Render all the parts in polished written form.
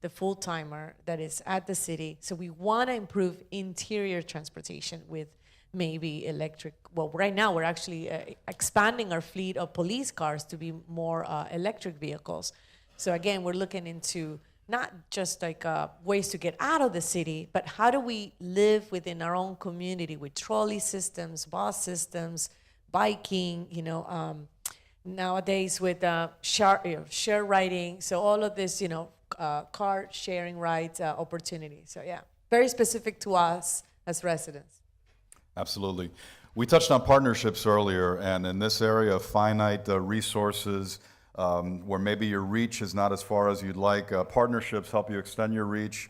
the full-timer that is at the city. So we want to improve interior transportation with maybe electric. Well, right now we're actually expanding our fleet of police cars to be more electric vehicles. So again, we're looking into not just like ways to get out of the city, but how do we live within our own community with trolley systems, bus systems, biking, nowadays with share riding. So all of this, car sharing rides opportunities. So yeah, very specific to us as residents. Absolutely. We touched on partnerships earlier, and in this area of finite resources, where maybe your reach is not as far as you'd like, partnerships help you extend your reach,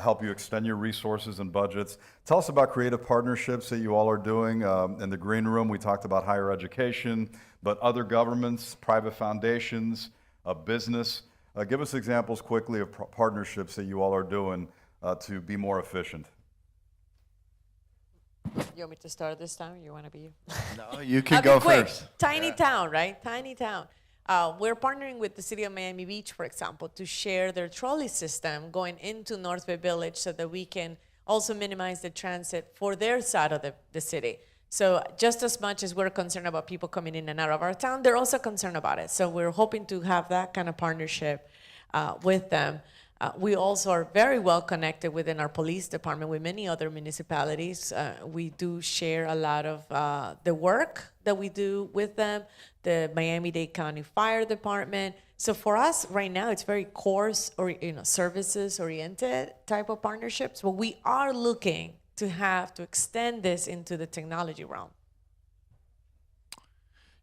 help you extend your resources and budgets. Tell us about creative partnerships that you all are doing. In the green room, we talked about higher education, but other governments, private foundations, business. Give us examples quickly of partnerships that you all are doing to be more efficient. You want me to start this time? You want to be? No, you can go first. Tiny town, right? Tiny town. We're partnering with the city of Miami Beach, for example, to share their trolley system going into North Bay Village so that we can also minimize the transit for their side of the city. So just as much as we're concerned about people coming in and out of our town, they're also concerned about it. So we're hoping to have that kind of partnership with them. We also are very well connected within our police department with many other municipalities. We do share a lot of the work that we do with them, the Miami-Dade County Fire Department. So for us right now, it's very course or services oriented type of partnerships, but we are looking to have to extend this into the technology realm.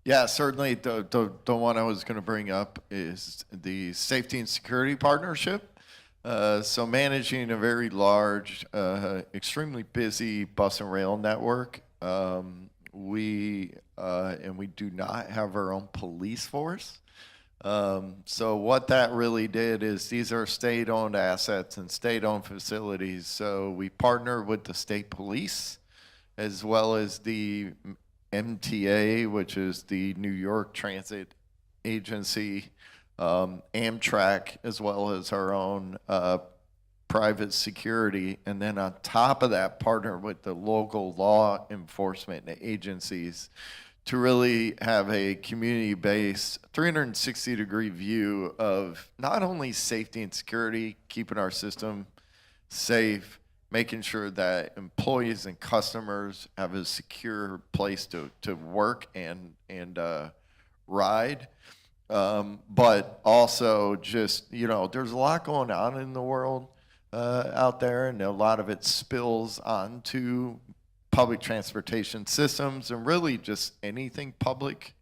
Yeah, certainly the one I was going to bring up is the safety and security partnership. So managing a very large, extremely busy bus and rail network, we do not have our own police force. So what that really did is these are state-owned assets and state-owned facilities. So we partner with the state police as well as the MTA, which is the New York Transit Agency, Amtrak, as well as our own private security, and then on top of that, partner with the local law enforcement agencies to really have a community-based 360-degree view of not only safety and security, keeping our system safe, making sure that employees and customers have a secure place to work and ride. But also just, there's a lot going on in the world out there, and a lot of it spills onto public transportation systems and really just anything public,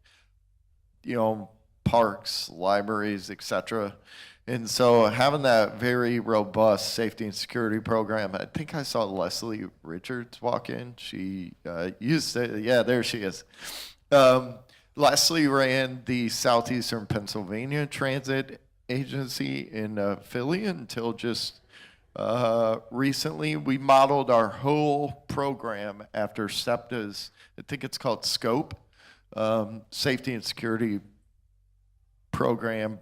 parks, libraries, etc. And so having that very robust safety and security program, I think I saw Leslie Richards walk in. She used to, yeah, there she is. Leslie ran the Southeastern Pennsylvania Transit Agency in Philly until just recently. We modeled our whole program after SEPTA's, I think it's called SCOPE, Safety and Security Program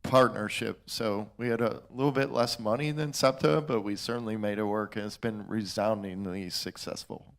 Partnership. So we had a little bit less money than SEPTA, but we certainly made it work, and it's been resoundingly successful.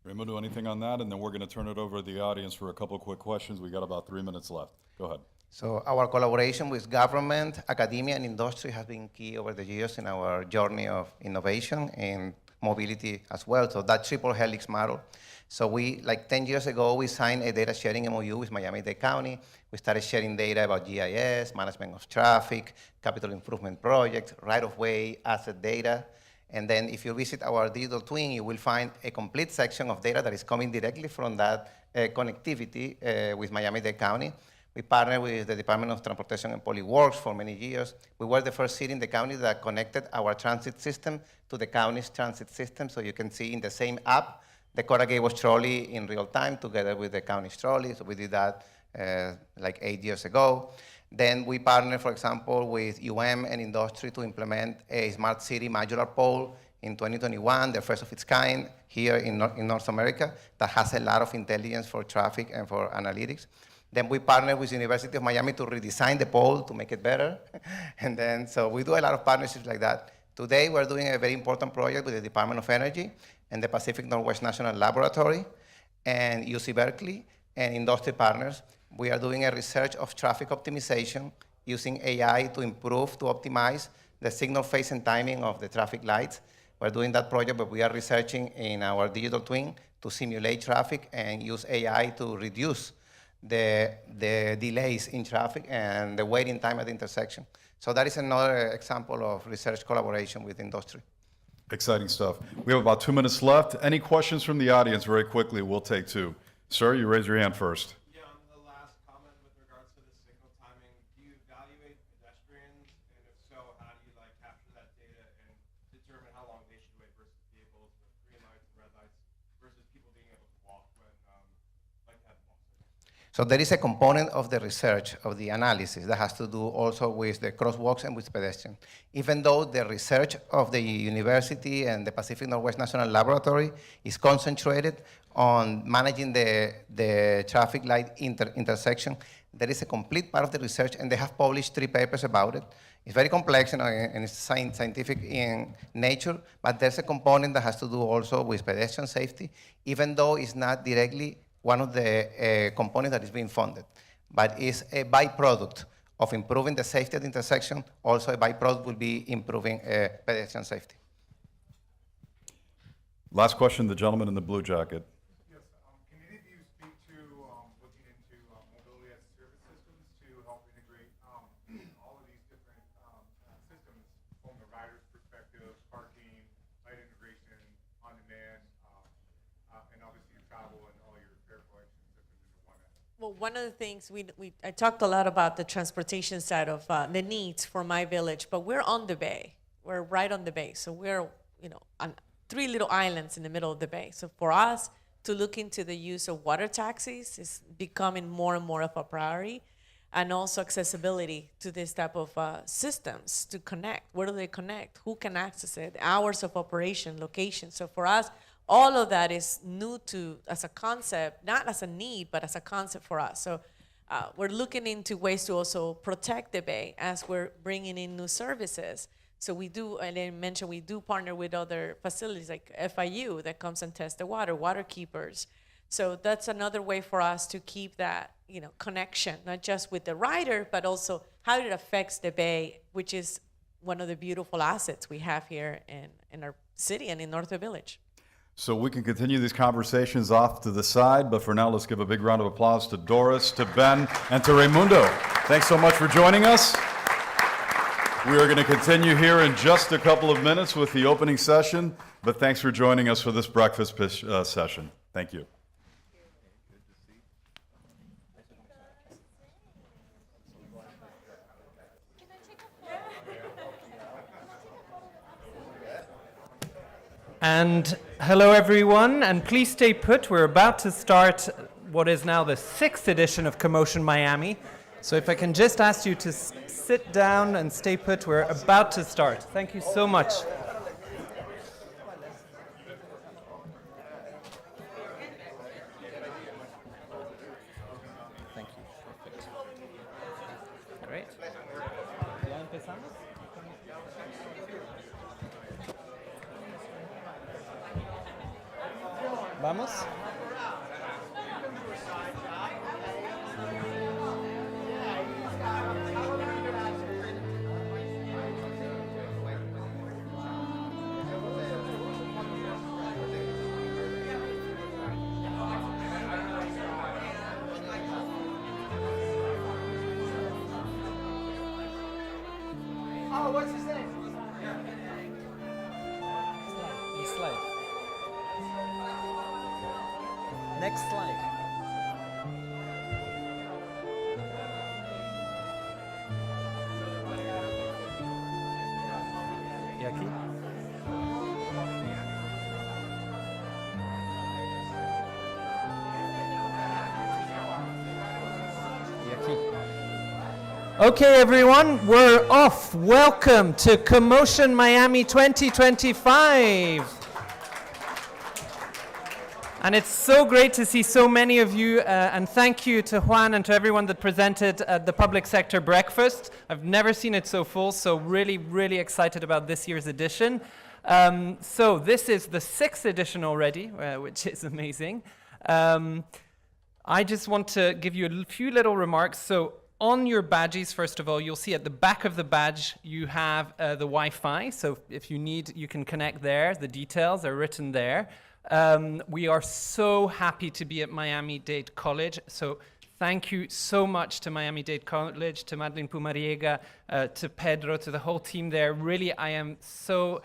Raimundo, anything on that? And then we're going to turn it over to the audience for a couple of quick questions. We got about 3 minutes left. Go ahead. So our collaboration with government, academia, and industry has been key over the years in our journey of innovation and mobility as well. So that triple helix model. So we, 10 years ago, we signed a data sharing MOU with Miami-Dade County. We started sharing data about GIS, management of traffic, capital improvement projects, right-of-way, asset data. And then if you visit our digital twin, you will find a complete section of data that is coming directly from that connectivity with Miami-Dade County. We partnered with the Department of Transportation and Public Works for many years. We were the first city in the county that connected our transit system to the county's transit system, so you can see in the same app the Coral Gables trolley in real time together with the county's trolley. So we did that 8 years ago. Then we partnered, for example, with UM and industry to implement a smart city modular pole in 2021, the first of its kind here in North America that has a lot of intelligence for traffic and for analytics. Then we partner with University of Miami to redesign the pole to make it better. And then, so we do a lot of partnerships like that. Today, we're doing a very important project with the Department of Energy and the Pacific Northwest National Laboratory and UC Berkeley and industry partners. We are doing a research of traffic optimization using AI to improve, to optimize the signal phase and timing of the traffic lights. We're doing that project, but we are researching in our digital twin to simulate traffic and use AI to reduce the delays in traffic and the waiting time at the intersection. So that is another example of research collaboration with industry. Exciting stuff. We have about 2 minutes left. Any questions from the audience very quickly? We'll take two. Sir, you raise your hand first. Yeah, on the last comment with regards to the signal timing, do you evaluate pedestrians? And if so, how do you capture that data and determine how long they should wait versus vehicles with green lights and red lights versus people being able to walk when have walk signals? So there is a component of the research, of the analysis, that has to do also with the crosswalks and with pedestrians. Even though the research of the university and the Pacific Northwest National Laboratory is concentrated on managing the traffic light intersection, there is a complete part of the research, and they have published 3 papers about it. It's very complex, and it's scientific in nature, but there's a component that has to do also with pedestrian safety, even though it's not directly one of the components that is being funded, but is a byproduct of improving the safety at the intersection. Also, a byproduct will be improving pedestrian safety. Last question, the gentleman in the blue jacket. Yes, can any of you speak to looking into mobility as a service systems to help integrate all of these different systems from the rider's perspective, parking, light integration, on demand, and obviously your travel and all your fare collection systems into one end? Well, one of the things I talked a lot about the transportation side of the needs for my village, but we're on the bay. We're right on the bay, so we're on 3 little islands in the middle of the bay. So for us to look into the use of water taxis is becoming more and more of a priority, and also accessibility to this type of systems to connect. Where do they connect? Who can access it? Hours of operation, location. So for us, all of that is new as a concept, not as a need, but as a concept for us. So we're looking into ways to also protect the bay as we're bringing in new services. So we do, and I mentioned, we do partner with other facilities like FIU that comes and tests the water keepers. So that's another way for us to keep that, connection, not just with the rider, but also how it affects the bay, which is one of the beautiful assets we have here in our city and in Northwood Village. So we can continue these conversations off to the side, but for now, let's give a big round of applause to Doris, to Ben, and to Raimundo. Thanks so much for joining us. We are going to continue here in just a couple of minutes with the opening session, but thanks for joining us for this breakfast session. Thank you. And hello everyone, and please stay put. We're about to start what is now the 6th edition of CoMotion Miami. So if I can just ask you to sit down and stay put, we're about to start. Thank you so much. Thank you. Perfect. Great. ¿Ya empezamos? ¿Vamos? Oh, what's his name? Slide. Next slide. ¿Y aquí? ¿Y aquí? Okay, everyone, we're off. Welcome to CoMotion Miami 2025. And it's so great to see so many of you, and thank you to Juan and to everyone that presented at the public sector breakfast. I've never seen it so full, so really, really excited about this year's edition. So this is the 6th edition already, which is amazing. I just want to give you a few little remarks. So on your badges, first of all, you'll see at the back of the badge, you have the Wi-Fi. So if you need, you can connect there. The details are written there. We are so happy to be at Miami-Dade College. So thank you so much to Miami-Dade College, to Madeline Pumariega, to Pedro, to the whole team there. Really, I am so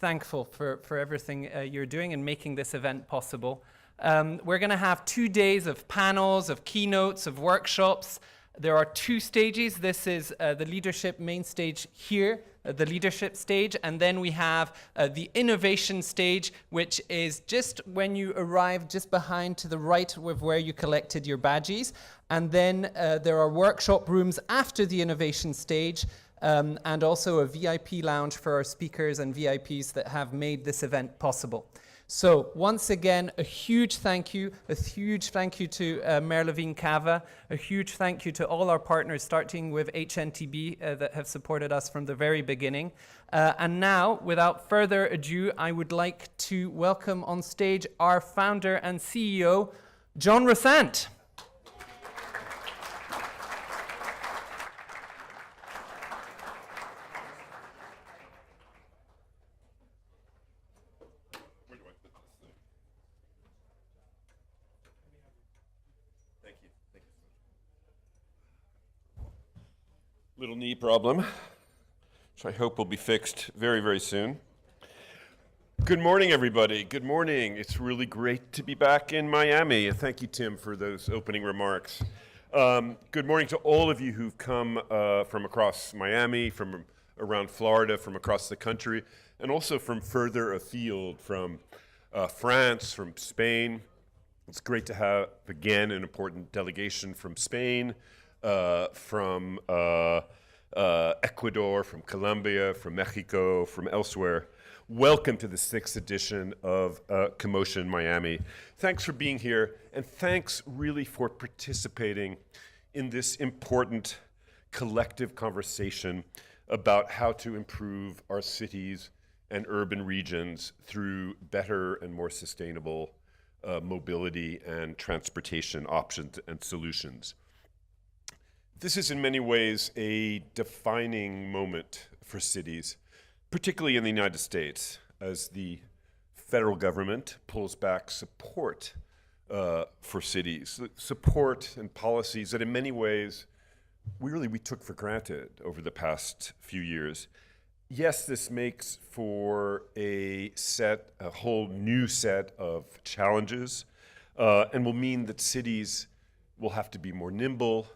thankful for everything you're doing and making this event possible. We're going to have 2 days of panels, of keynotes, of workshops. There are 2 stages. This is the leadership main stage here, the leadership stage, and then we have the innovation stage, which is just when you arrive just behind to the right of where you collected your badges. And then there are workshop rooms after the innovation stage, and also a VIP lounge for our speakers and VIPs that have made this event possible. So once again, a huge thank you to Mayor Levine Cava, a huge thank you to all our partners, starting with HNTB that have supported us from the very beginning. And now, without further ado, I would like to welcome on stage our founder and CEO, John Rossant. Little knee problem, which I hope will be fixed very, very soon. Good morning, everybody. Good morning. It's really great to be back in Miami. And thank you, Tim, for those opening remarks. Good morning to all of you who've come from across Miami, from around Florida, from across the country, and also from further afield, from France, from Spain. It's great to have, again, an important delegation from Spain, from Ecuador, from Colombia, from Mexico, from elsewhere. Welcome to the 6th edition of CoMotion Miami. Thanks for being here, and thanks really for participating in this important collective conversation about how to improve our cities and urban regions through better and more sustainable mobility and transportation options and solutions. This is in many ways a defining moment for cities, particularly in the United States, as the federal government pulls back support for cities, support and policies that in many ways we took for granted over the past few years. Yes, this makes for a whole new set of challenges, and will mean that cities will have to be more nimble,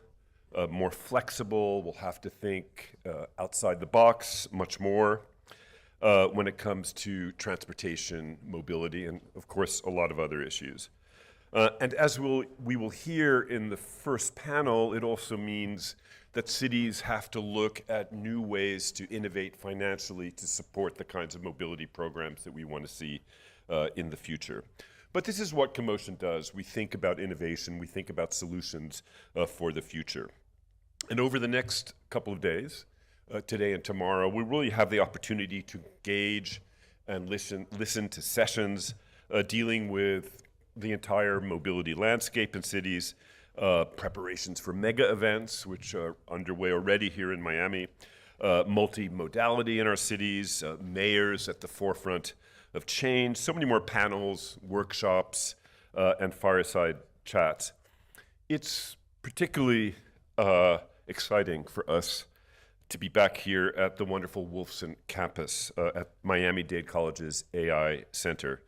more flexible. We'll have to think outside the box much more when it comes to transportation, mobility, and of course, a lot of other issues. And as we will hear in the first panel, it also means that cities have to look at new ways to innovate financially to support the kinds of mobility programs that we want to see in the future. But this is what CoMotion does. We think about innovation, we think about solutions for the future. And over the next couple of days, today and tomorrow, we really have the opportunity to engage and listen to sessions dealing with the entire mobility landscape in cities, preparations for mega events, which are underway already here in Miami, multimodality in our cities, mayors at the forefront of change, so many more panels, workshops, and fireside chats. It's particularly exciting for us to be back here at the wonderful Wolfson campus at Miami-Dade College's AI Center.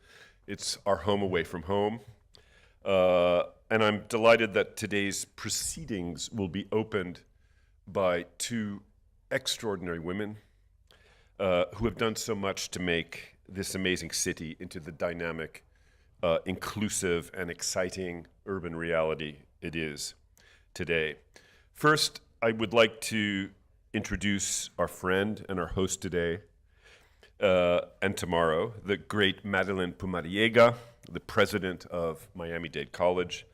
It's our home away from home, and I'm delighted that today's proceedings will be opened by 2 extraordinary women who have done so much to make this amazing city into the dynamic, inclusive, and exciting urban reality it is today. First, I would like to introduce our friend and our host today. and tomorrow, the great Madeline Pumariega, the president of Miami-Dade College.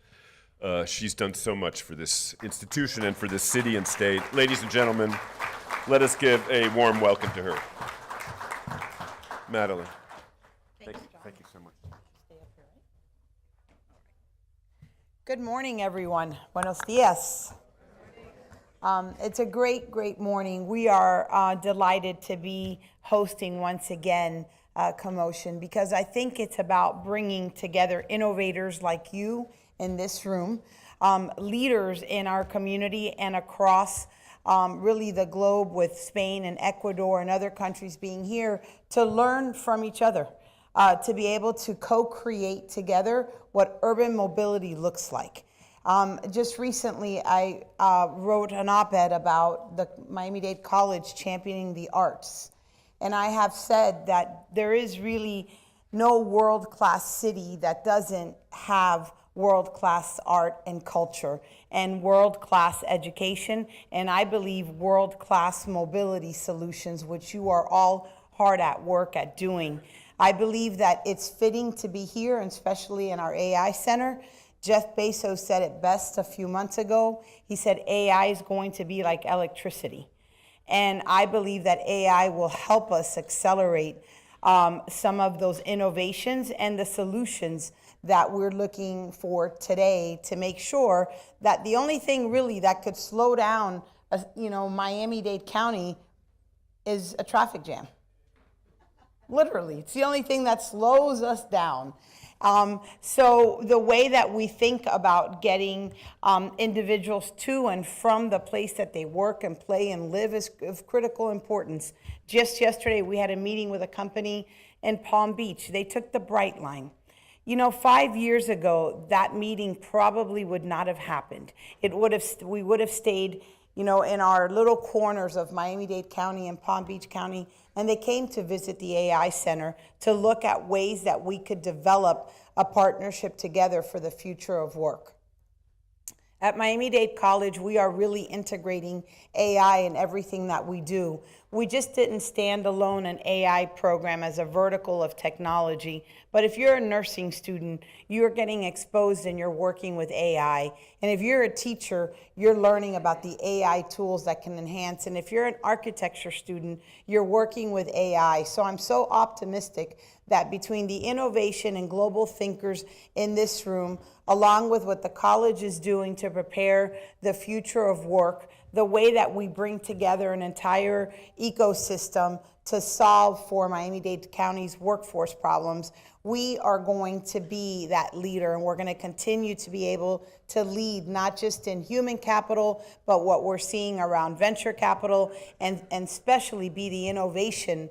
She's done so much for this institution and for this city and state. Ladies and gentlemen, let us give a warm welcome to her. Madeline. Thank you so much. Good morning, everyone. Buenos dias. It's a great, great morning. We are delighted to be hosting once again CoMotion, because I think it's about bringing together innovators like you in this room, leaders in our community and across really the globe, with Spain and Ecuador and other countries being here to learn from each other, to be able to co-create together what urban mobility looks like. Just recently, I wrote an op-ed about the Miami-Dade College championing the arts. And I have said that there is really no world-class city that doesn't have world-class art and culture and world-class education, and I believe world-class mobility solutions, which you are all hard at work at doing. I believe that it's fitting to be here, and especially in our AI center. Jeff Bezos said it best a few months ago. He said AI is going to be like electricity. And I believe that AI will help us accelerate some of those innovations and the solutions that we're looking for today, to make sure that the only thing really that could slow down, Miami-Dade County is a traffic jam. Literally, it's the only thing that slows us down. So the way that we think about getting individuals to and from the place that they work and play and live is of critical importance. Just yesterday, we had a meeting with a company in Palm Beach. They took the Bright Line. 5 years ago, that meeting probably would not have happened. We would have stayed, in our little corners of Miami-Dade County and Palm Beach County, and they came to visit the AI Center to look at ways that we could develop a partnership together for the future of work. At Miami-Dade College, we are really integrating AI in everything that we do. We just didn't stand alone an AI program as a vertical of technology, but if you're a nursing student, you're getting exposed and you're working with AI. And if you're a teacher, you're learning about the AI tools that can enhance. And if you're an architecture student, you're working with AI. So I'm so optimistic that between the innovation and global thinkers in this room, along with what the college is doing to prepare the future of work, the way that we bring together an entire ecosystem to solve for Miami-Dade County's workforce problems, we are going to be that leader, and we're going to continue to be able to lead not just in human capital, but what we're seeing around venture capital, and especially be the innovation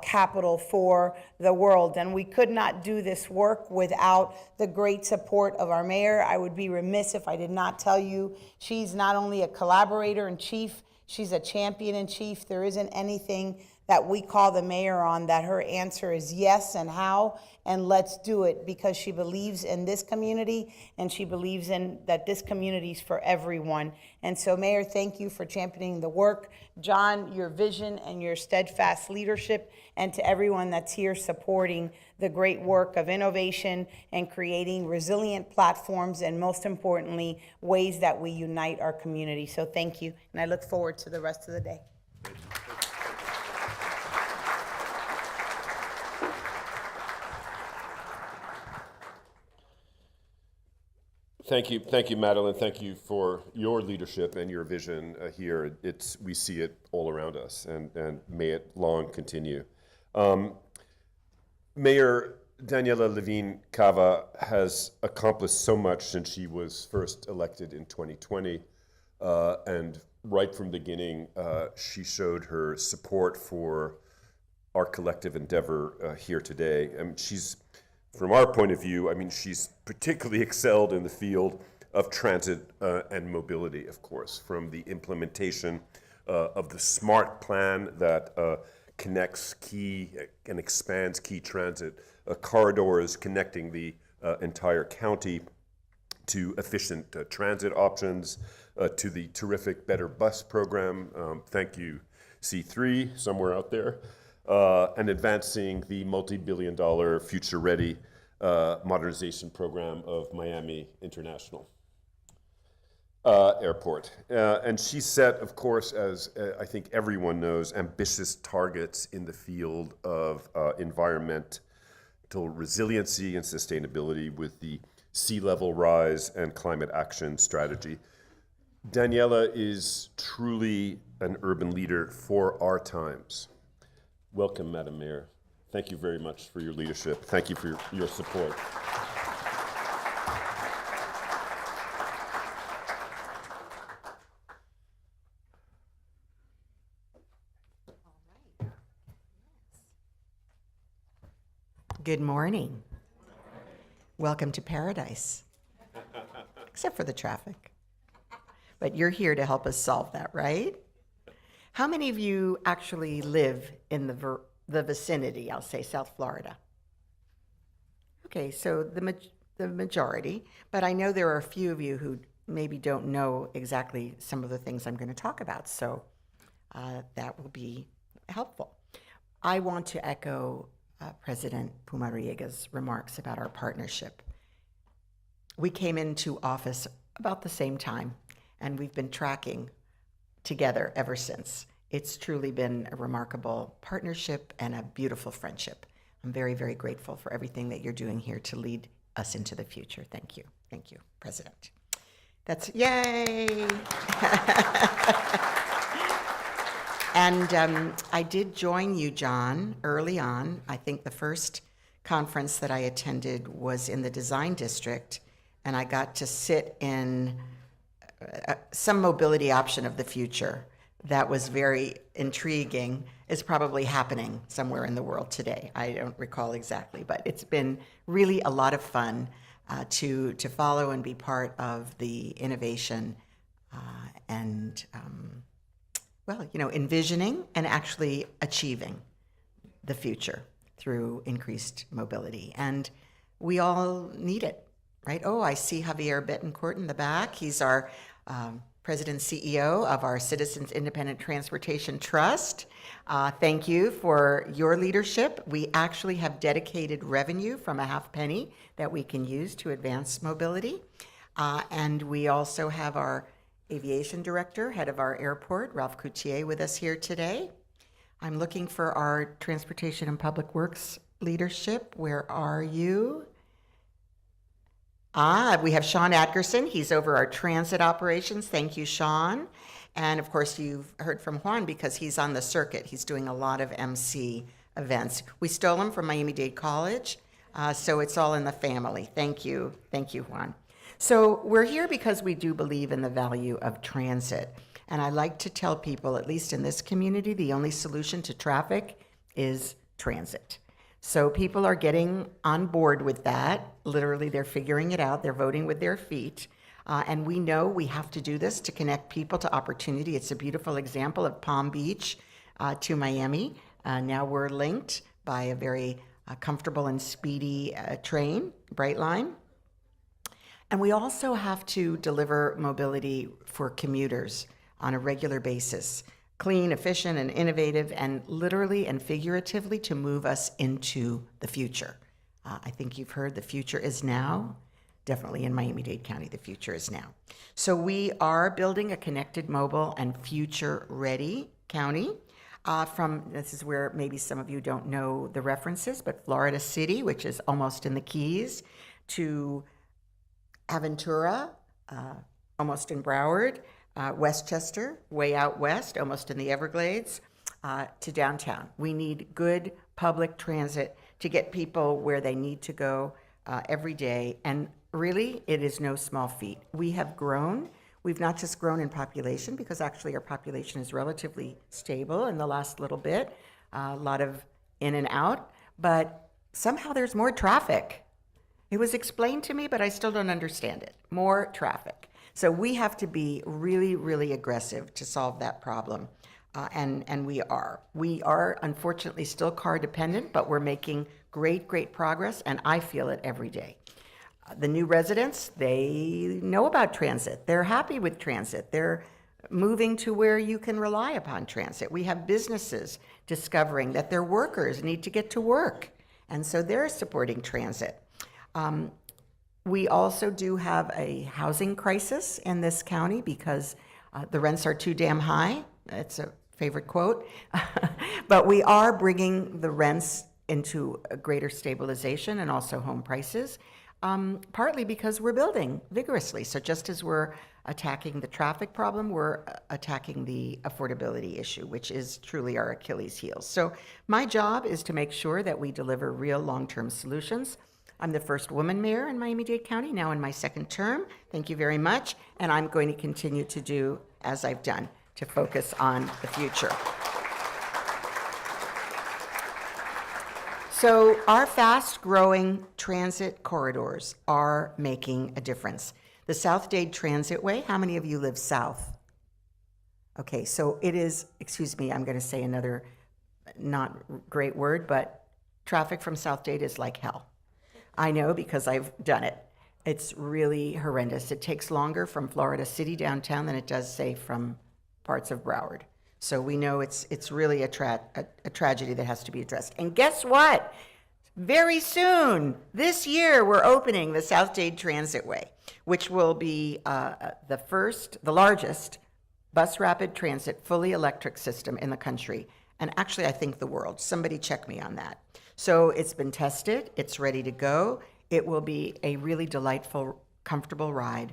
capital for the world. And we could not do this work without the great support of our mayor. I would be remiss if I did not tell you she's not only a collaborator in chief, she's a champion in chief. There isn't anything that we call the mayor on that her answer is yes, and how, and let's do it, because she believes in this community and she believes in that this community is for everyone. And so, Mayor, thank you for championing the work. John, your vision and your steadfast leadership, and to everyone that's here supporting the great work of innovation and creating resilient platforms, and most importantly, ways that we unite our community. So thank you, and I look forward to the rest of the day. Thank you, Madeline. Thank you for your leadership and your vision here. We see it all around us, and may it long continue. Mayor Daniella Levine Cava has accomplished so much since she was first elected in 2020, and right from the beginning, she showed her support for our collective endeavor here today. From our point of view, she's particularly excelled in the field of transit and mobility, of course, from the implementation of the SMART plan that connects key and expands key transit corridors, connecting the entire county, to efficient transit options, to the terrific Better Bus program. Thank you, C3, somewhere out there. and advancing the multi-billion-dollar future-ready modernization program of Miami International Airport. And she set, of course, as I think everyone knows, ambitious targets in the field of environmental resiliency and sustainability with the sea level rise and climate action strategy. Daniella is truly an urban leader for our times. Welcome, Madam Mayor. Thank you very much for your leadership. Thank you for your support. Good morning. Welcome to paradise. Except for the traffic. But you're here to help us solve that, right? How many of you actually live in the vicinity, I'll say South Florida? Okay, so the majority, but I know there are a few of you who maybe don't know exactly some of the things I'm going to talk about, so that will be helpful. I want to echo President Pumariega's remarks about our partnership. We came into office about the same time, and we've been tracking together ever since. It's truly been a remarkable partnership and a beautiful friendship. I'm very, very grateful for everything that you're doing here to lead us into the future. Thank you. Thank you, President. That's, yay! And I did join you, John, early on. I think the first conference that I attended was in the design district, and I got to sit in some mobility option of the future that was very intriguing. Is probably happening somewhere in the world today. I don't recall exactly, but it's been really a lot of fun to follow and be part of the innovation and well, you know, envisioning and actually achieving the future through increased mobility. And we all need it, right? Oh, I see Javier Betancourt in the back. He's our President CEO of our Citizens Independent Transportation Trust. Thank you for your leadership. We actually have dedicated revenue from a half penny that we can use to advance mobility. And we also have our Aviation Director, head of our airport, Ralph Coutier, with us here today. I'm looking for our Transportation and Public Works leadership. Where are you? We have Sean Atkerson. He's over our transit operations. Thank you, Sean. And of course, you've heard from Juan because he's on the circuit. He's doing a lot of MC events. We stole him from Miami-Dade College, so it's all in the family. Thank you. Thank you, Juan. So we're here because we do believe in the value of transit. And I like to tell people, at least in this community, the only solution to traffic is transit. So people are getting on board with that. Literally, they're figuring it out. They're voting with their feet. And we know we have to do this to connect people to opportunity. It's a beautiful example of Palm Beach to Miami. Now we're linked by a very comfortable and speedy train, Brightline. And we also have to deliver mobility for commuters on a regular basis, clean, efficient, and innovative, and literally and figuratively to move us into the future. I think you've heard the future is now. Definitely in Miami-Dade County, the future is now. So we are building a connected, mobile, and future-ready county. This is where maybe some of you don't know the references, but Florida City, which is almost in the Keys, to Aventura, almost in Broward, Westchester, way out west, almost in the Everglades, to downtown. We need good public transit to get people where they need to go every day. And really, it is no small feat. We have grown. We've not just grown in population, because actually our population is relatively stable in the last little bit, a lot of in and out, but somehow there's more traffic. It was explained to me, but I still don't understand it. More traffic. So we have to be really, really aggressive to solve that problem. And we are. We are, unfortunately, still car dependent, but we're making great, great progress, and I feel it every day. The new residents, they know about transit. They're happy with transit. They're moving to where you can rely upon transit. We have businesses discovering that their workers need to get to work, and so they're supporting transit. We also do have a housing crisis in this county because the rents are too damn high. It's a favorite quote. But we are bringing the rents into a greater stabilization and also home prices, partly because we're building vigorously. So just as we're attacking the traffic problem, we're attacking the affordability issue, which is truly our Achilles heel. So my job is to make sure that we deliver real long-term solutions. I'm the first woman mayor in Miami-Dade County, now in my second term. Thank you very much. And I'm going to continue to do as I've done, to focus on the future. So our fast-growing transit corridors are making a difference. The South Dade Transitway, how many of you live south? Okay, so it is, excuse me, I'm going to say another not great word, but traffic from South Dade is like hell. I know because I've done it. It's really horrendous. It takes longer from Florida City downtown than it does, say, from parts of Broward. So we know it's really a tragedy that has to be addressed. And guess what? Very soon, this year, we're opening the South Dade Transitway, which will be the largest bus rapid transit fully electric system in the country. And actually, I think the world. Somebody check me on that. So it's been tested, it's ready to go. It will be a really delightful, comfortable ride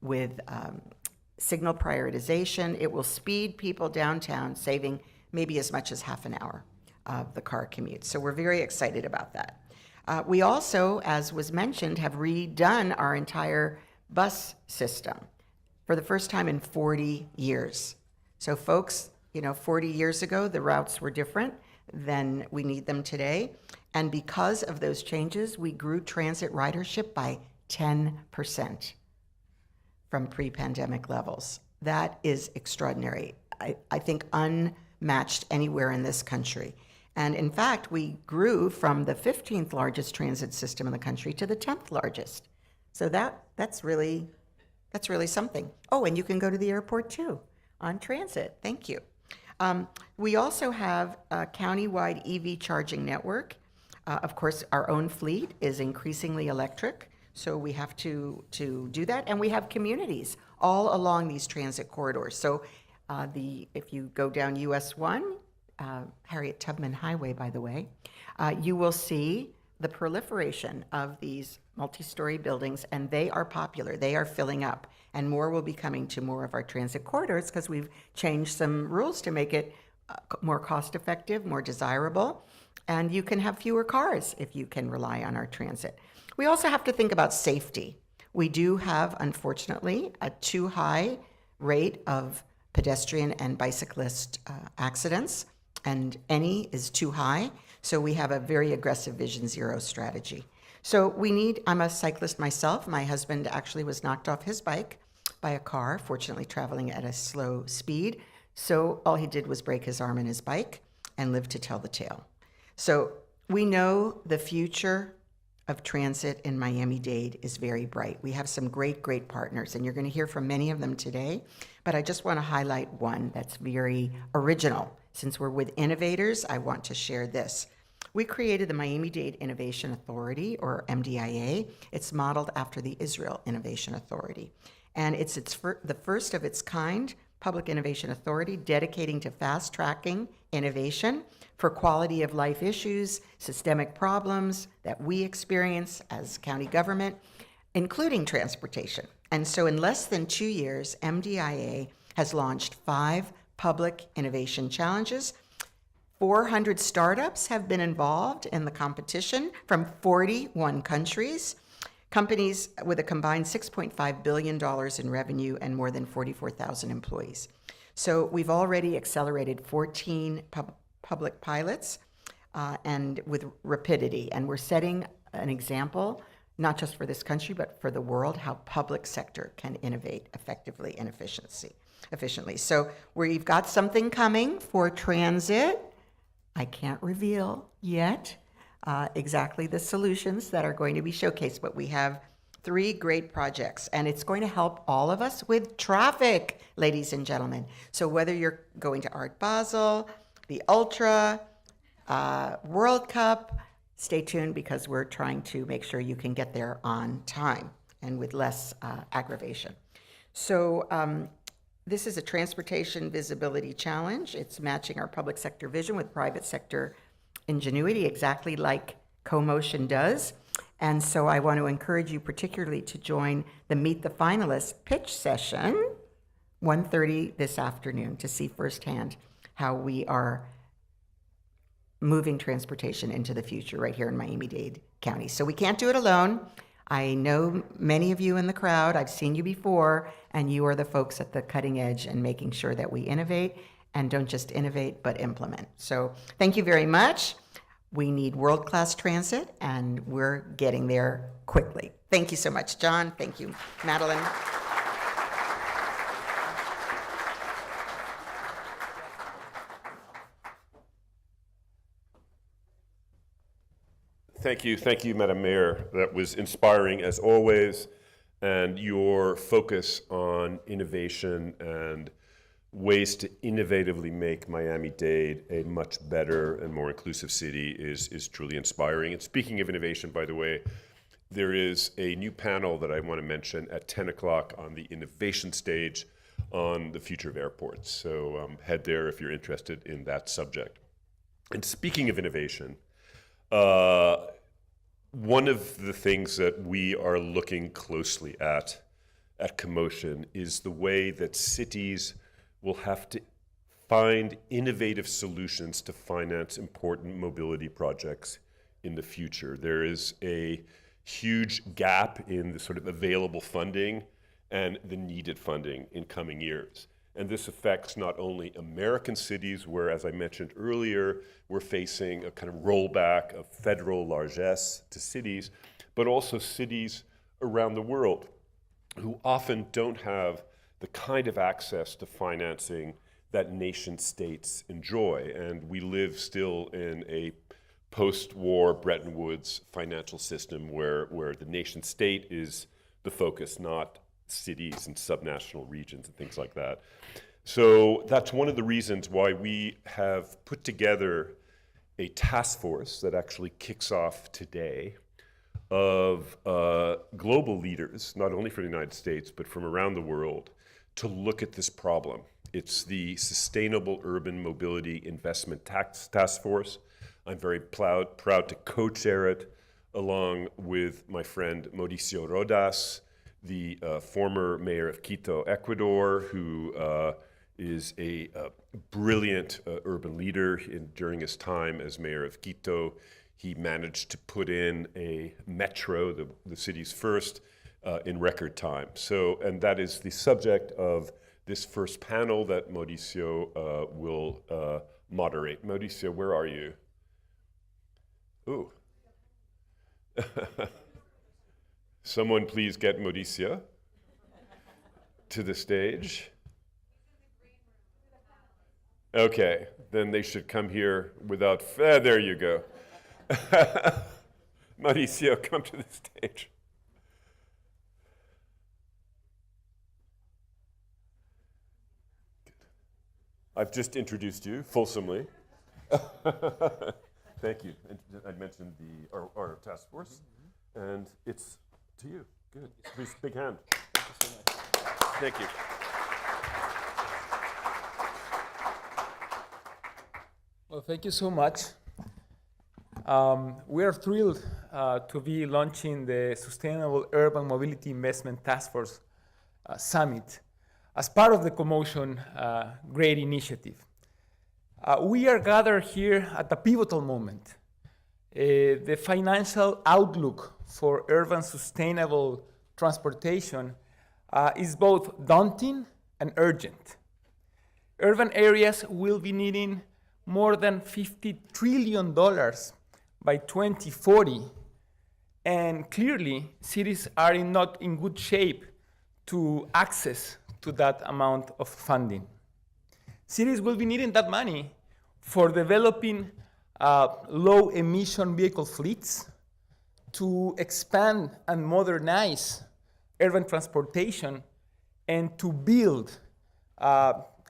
with signal prioritization. It will speed people downtown, saving maybe as much as half an hour of the car commute. So we're very excited about that. We also, as was mentioned, have redone our entire bus system for the first time in 40 years. So folks, 40 years ago, the routes were different than we need them today. And because of those changes, we grew transit ridership by 10% from pre-pandemic levels. That is extraordinary. I think unmatched anywhere in this country. And in fact, we grew from the 15th largest transit system in the country to the 10th largest. So that's really something. Oh, and you can go to the airport too on transit. Thank you. We also have a countywide EV charging network. Of course, our own fleet is increasingly electric, so we have to do that. And we have communities all along these transit corridors. So if you go down US 1, Harriet Tubman Highway, by the way, you will see the proliferation of these multi-story buildings, and they are popular. They are filling up, and more will be coming to more of our transit corridors because we've changed some rules to make it more cost-effective, more desirable, and you can have fewer cars if you can rely on our transit. We also have to think about safety. We do have, unfortunately, a too high rate of pedestrian and bicyclist accidents, and any is too high, so we have a very aggressive Vision Zero strategy. So I'm a cyclist myself. My husband actually was knocked off his bike by a car, fortunately traveling at a slow speed. So all he did was break his arm in his bike and live to tell the tale. So we know the future of transit in Miami-Dade is very bright. We have some great, great partners, and you're going to hear from many of them today. But I just want to highlight one that's very original. Since we're with innovators, I want to share this. We created the Miami-Dade Innovation Authority, or MDIA. It's modeled after the Israel Innovation Authority. And it's the first of its kind public innovation authority dedicating to fast-tracking innovation for quality of life issues, systemic problems that we experience as county government, including transportation. And so in less than 2 years, MDIA has launched 5 public innovation challenges. 400 startups have been involved in the competition from 41 countries, companies with a combined $6.5 billion in revenue and more than 44,000 employees. So we've already accelerated 14 public pilots and with rapidity, and we're setting an example, not just for this country, but for the world, how public sector can innovate effectively and efficiently. So we've got something coming for transit. I can't reveal yet exactly the solutions that are going to be showcased, but we have 3 great projects, and it's going to help all of us with traffic, ladies and gentlemen. So whether you're going to Art Basel, the Ultra, World Cup, stay tuned because we're trying to make sure you can get there on time and with less aggravation. So this is a transportation visibility challenge. It's matching our public sector vision with private sector ingenuity, exactly like CoMotion does. And so I want to encourage you particularly to join the Meet the Finalists pitch session, 1:30 this afternoon, to see firsthand how we are moving transportation into the future right here in Miami-Dade County. So we can't do it alone. I know many of you in the crowd, I've seen you before, and you are the folks at the cutting edge and making sure that we innovate, and don't just innovate, but implement. So thank you very much. We need world-class transit, and we're getting there quickly. Thank you so much, John. Thank you, Madeline. Thank you, Madam Mayor. That was inspiring as always, and your focus on innovation and ways to innovatively make Miami-Dade a much better and more inclusive city is truly inspiring. And speaking of innovation, by the way, there is a new panel that I want to mention at 10 o'clock on the innovation stage on the future of airports. So head there if you're interested in that subject. And speaking of innovation, one of the things that we are looking closely at CoMotion is the way that cities will have to find innovative solutions to finance important mobility projects in the future. There is a huge gap in the sort of available funding and the needed funding in coming years. And this affects not only American cities, where, as I mentioned earlier, we're facing a kind of rollback of federal largesse to cities, but also cities around the world who often don't have the kind of access to financing that nation states enjoy. And we live still in a post-war Bretton Woods financial system where the nation state is the focus, not cities and subnational regions and things like that. So that's one of the reasons why we have put together a task force that actually kicks off today of global leaders, not only from the United States, but from around the world, to look at this problem. It's the Sustainable Urban Mobility Investment Task Force. I'm very proud to co-chair it along with my friend Mauricio Rodas, the former mayor of Quito, Ecuador, who is a brilliant urban leader. During his time as mayor of Quito, he managed to put in a metro, the city's first, in record time. So, and that is the subject of this first panel that Mauricio will moderate. Mauricio, where are you? Ooh. Someone please get Mauricio to the stage. Okay, then they should come here without, there you go. Mauricio, come to the stage. I've just introduced you fulsomely. Thank you. And I mentioned our task force, and it's to you. Good. Please, big hand. Thank you so much. Thank you. Well, thank you so much. We are thrilled to be launching the Sustainable Urban Mobility Investment Task Force Summit as part of the CoMotion great initiative. We are gathered here at a pivotal moment. The financial outlook for urban sustainable transportation is both daunting and urgent. Urban areas will be needing more than $50 trillion by 2040, and clearly cities are not in good shape to access to that amount of funding. Cities will be needing that money for developing low emission vehicle fleets, to expand and modernize urban transportation and to build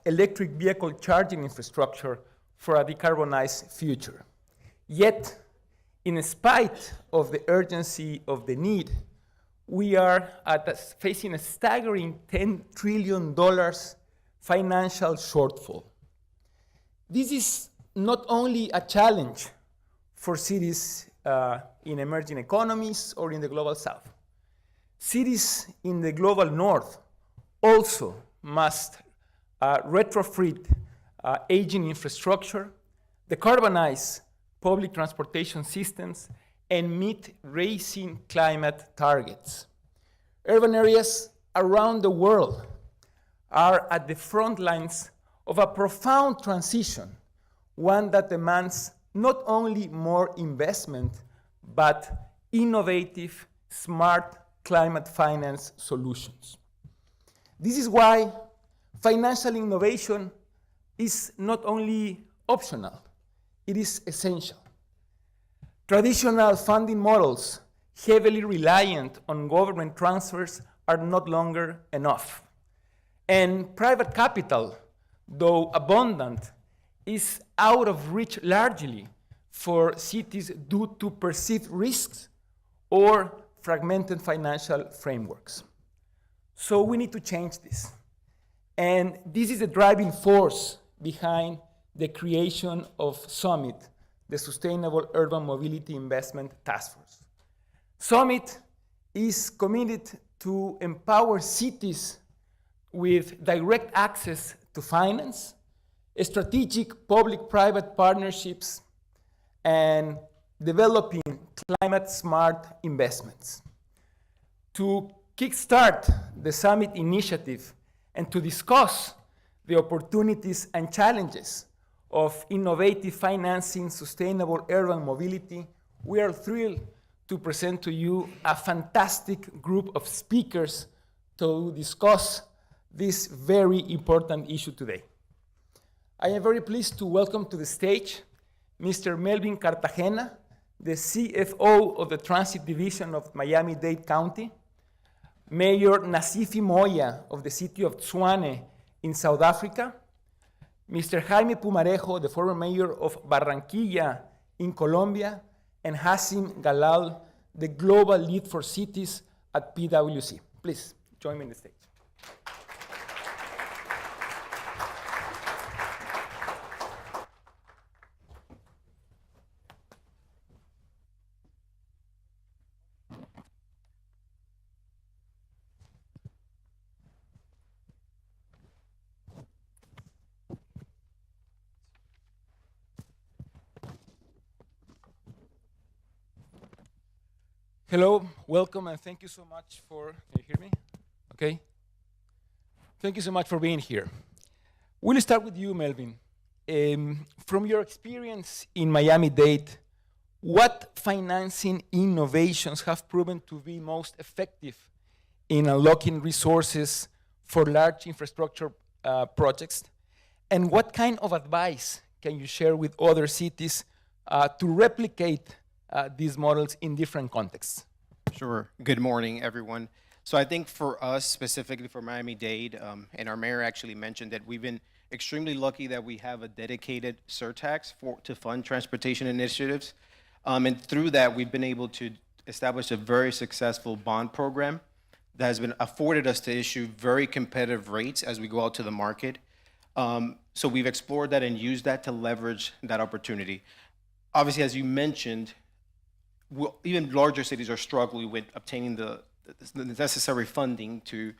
electric vehicle charging infrastructure for a decarbonized future. Yet, in spite of the urgency of the need, we are facing a staggering $10 trillion financial shortfall. This is not only a challenge for cities in emerging economies or in the global south. Cities in the global north also must retrofit aging infrastructure, decarbonize public transportation systems, and meet rising climate targets. Urban areas around the world are at the front lines of a profound transition, one that demands not only more investment, but innovative, smart climate finance solutions. This is why financial innovation is not only optional, it is essential. Traditional funding models, heavily reliant on government transfers, are no longer enough. And private capital, though abundant, is out of reach largely for cities due to perceived risks or fragmented financial frameworks. So we need to change this. And this is the driving force behind the creation of SUMIT, the Sustainable Urban Mobility Investment Task Force. SUMIT is committed to empower cities with direct access to finance, strategic public-private partnerships, and developing climate-smart investments. To kickstart the SUMIT initiative and to discuss the opportunities and challenges of innovative financing sustainable urban mobility, we are thrilled to present to you a fantastic group of speakers to discuss this very important issue today. I am very pleased to welcome to the stage Mr. Melvin Cartagena, the CFO of the Transit Division of Miami-Dade County, Mayor Nasifi Moya of the city of Tshwane in South Africa, Mr. Jaime Pumarejo, the former mayor of Barranquilla in Colombia, and Hazem Galal, the global lead for cities at PwC. Please join me on the stage. Hello, welcome, and thank you so much for, can you hear me? Okay. Thank you so much for being here. We'll start with you, Melvin. From your experience in Miami-Dade, what financing innovations have proven to be most effective in unlocking resources for large infrastructure projects? And what kind of advice can you share with other cities to replicate these models in different contexts? Sure. Good morning, everyone. So I think for us, specifically for Miami-Dade, and our mayor actually mentioned that we've been extremely lucky that we have a dedicated surtax to fund transportation initiatives. And through that, we've been able to establish a very successful bond program that has been afforded us to issue very competitive rates as we go out to the market. So we've explored that and used that to leverage that opportunity. Obviously, as you mentioned, even larger cities are struggling with obtaining the necessary funding to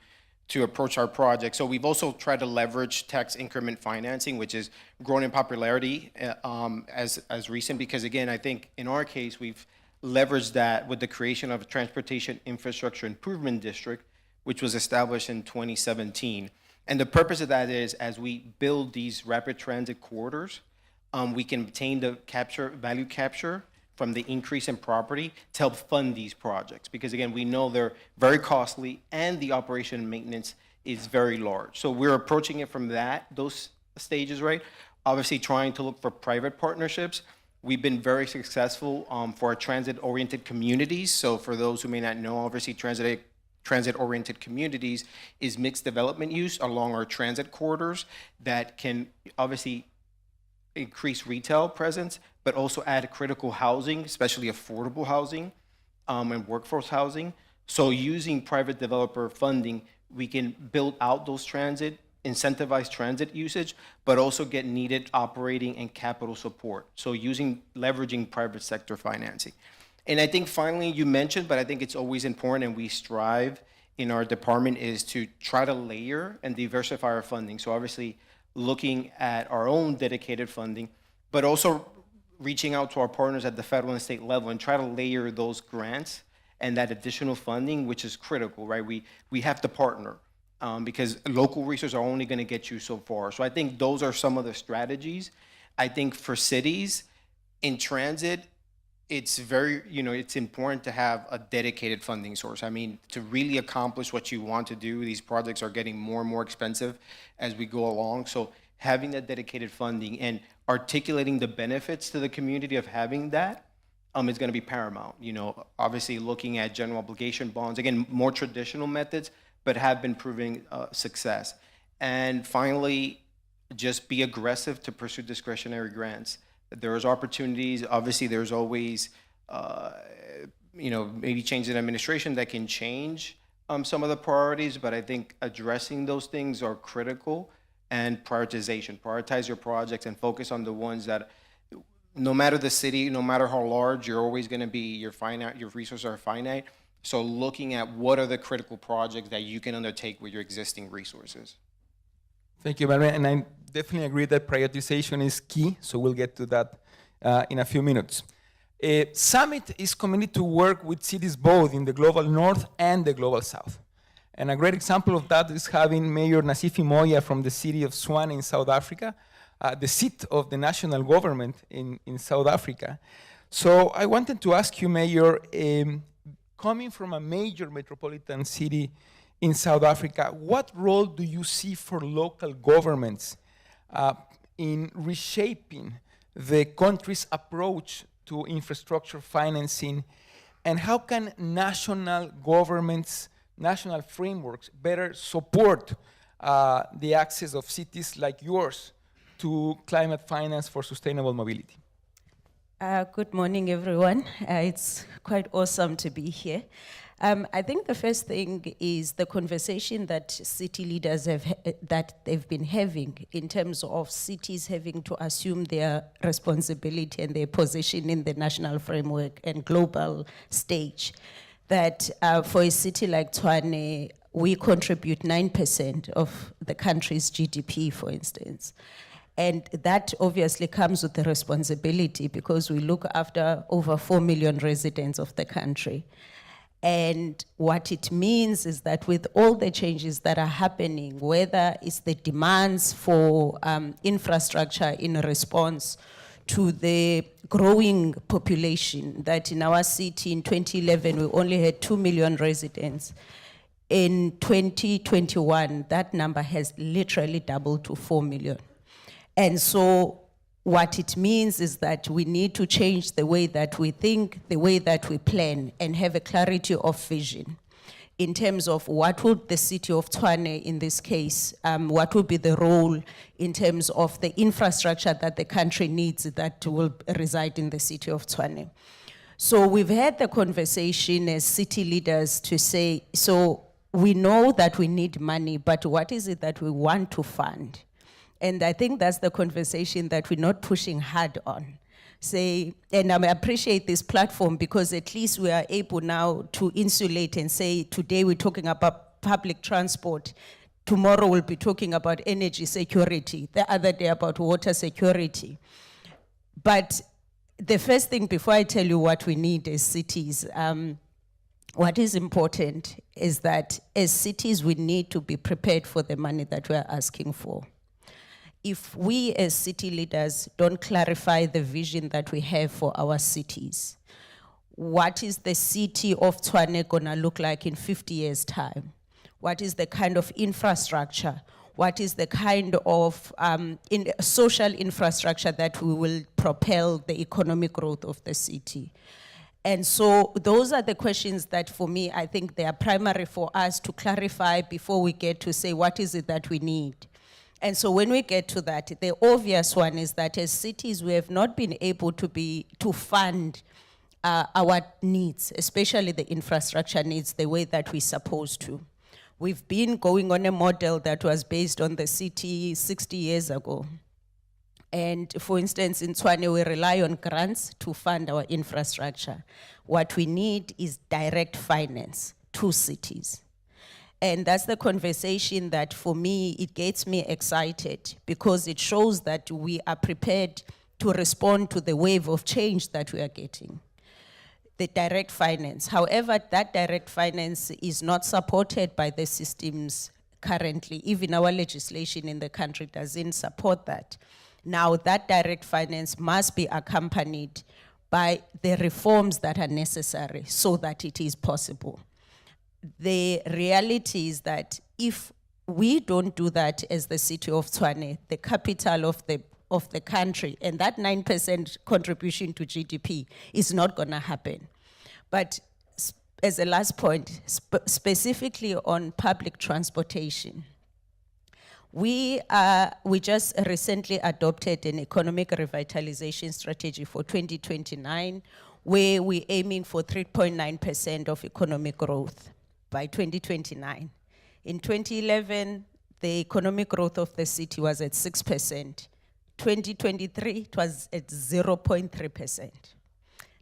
approach our project. So we've also tried to leverage tax increment financing, which is growing in popularity as recent, because again, I think in our case, we've leveraged that with the creation of a Transportation Infrastructure Improvement District, which was established in 2017. And the purpose of that is, as we build these rapid transit corridors, we can obtain the value capture from the increase in property to help fund these projects. Because again, we know they're very costly and the operation and maintenance is very large. So we're approaching it from those stages, right? Obviously trying to look for private partnerships, We've been very successful for our transit-oriented communities. So for those who may not know, obviously transit-oriented communities is mixed development use along our transit corridors that can obviously increase retail presence, but also add critical housing, especially affordable housing and workforce housing. So using private developer funding, we can build out those incentivize transit usage, but also get needed operating and capital support. So leveraging private sector financing. And I think finally you mentioned, but I think it's always important and we strive in our department is to try to layer and diversify our funding. So obviously looking at our own dedicated funding, but also reaching out to our partners at the federal and state level and try to layer those grants and that additional funding, which is critical, right? We have to partner because local resources are only gonna get you so far. So I think those are some of the strategies. I think for cities in transit, it's very, it's important to have a dedicated funding source. I mean, to really accomplish what you want to do, these projects are getting more and more expensive as we go along. So having that dedicated funding and articulating the benefits to the community of having that is going to be paramount. Obviously looking at general obligation bonds, again, more traditional methods, but have been proving success. And finally, just be aggressive to pursue discretionary grants. There's opportunities. Obviously, there's always, maybe change in administration that can change some of the priorities, but I think addressing those things are critical, and prioritization. Prioritize your projects and focus on the ones that, no matter the city, no matter how large, you're always gonna be, your resources are finite. So looking at what are the critical projects that you can undertake with your existing resources. Thank you, Madeline. And I definitely agree that prioritization is key, so we'll get to that in a few minutes. SUMIT is committed to work with cities both in the global north and the global south. And a great example of that is having Mayor Nasifi Moya from the city of Swan in South Africa, the seat of the national government in South Africa. So I wanted to ask you, Mayor, coming from a major metropolitan city in South Africa, what role do you see for local governments in reshaping the country's approach to infrastructure financing, and how can national governments, national frameworks better support the access of cities like yours to climate finance for sustainable mobility? Good morning, everyone. It's quite awesome to be here. I think the first thing is the conversation that city leaders that they've been having in terms of cities having to assume their responsibility and their position in the national framework and global stage. That for a city like Tshwane, we contribute 9% of the country's GDP, for instance. And that obviously comes with the responsibility because we look after over 4 million residents of the country. And what it means is that with all the changes that are happening, whether it's the demands for infrastructure in response to the growing population, that in our city in 2011, we only had 2 million residents. In 2021, that number has literally doubled to 4 million. And so what it means is that we need to change the way that we think, the way that we plan, and have a clarity of vision in terms of what would the city of Tshwane, in this case, what would be the role in terms of the infrastructure that the country needs that will reside in the city of Tshwane. So we've had the conversation as city leaders to say, so we know that we need money, but what is it that we want to fund? And I think that's the conversation that we're not pushing hard on. And I appreciate this platform because at least we are able now to insulate and say, today we're talking about public transport, tomorrow we'll be talking about energy security, the other day about water security. But the first thing, before I tell you what we need as cities, what is important is that as cities, we need to be prepared for the money that we're asking for. If we as city leaders don't clarify the vision that we have for our cities, what is the city of Tshwane gonna look like in 50 years' time? What is the kind of infrastructure? what is the kind of social infrastructure that we will propel the economic growth of the city. And so those are the questions that, for me, I think they are primary for us to clarify before we get to say what is it that we need. And so when we get to that, the obvious one is that as cities, we have not been able to fund our needs, especially the infrastructure needs, the way that we're supposed to. We've been going on a model that was based on the city 60 years ago. And for instance, in Tshwane, we rely on grants to fund our infrastructure. What we need is direct finance to cities. And that's the conversation that, for me, it gets me excited because it shows that we are prepared to respond to the wave of change that we are getting. The direct finance. However, that direct finance is not supported by the systems currently. Even our legislation in the country doesn't support that. Now, that direct finance must be accompanied by the reforms that are necessary so that it is possible. The reality is that if we don't do that as the city of Tshwane, the capital of the country, and that 9% contribution to GDP is not going to happen. But as a last point, specifically on public transportation, we just recently adopted an economic revitalization strategy for 2029, where we're aiming for 3.9% of economic growth by 2029. In 2011, the economic growth of the city was at 6%. 2023, it was at 0.3%.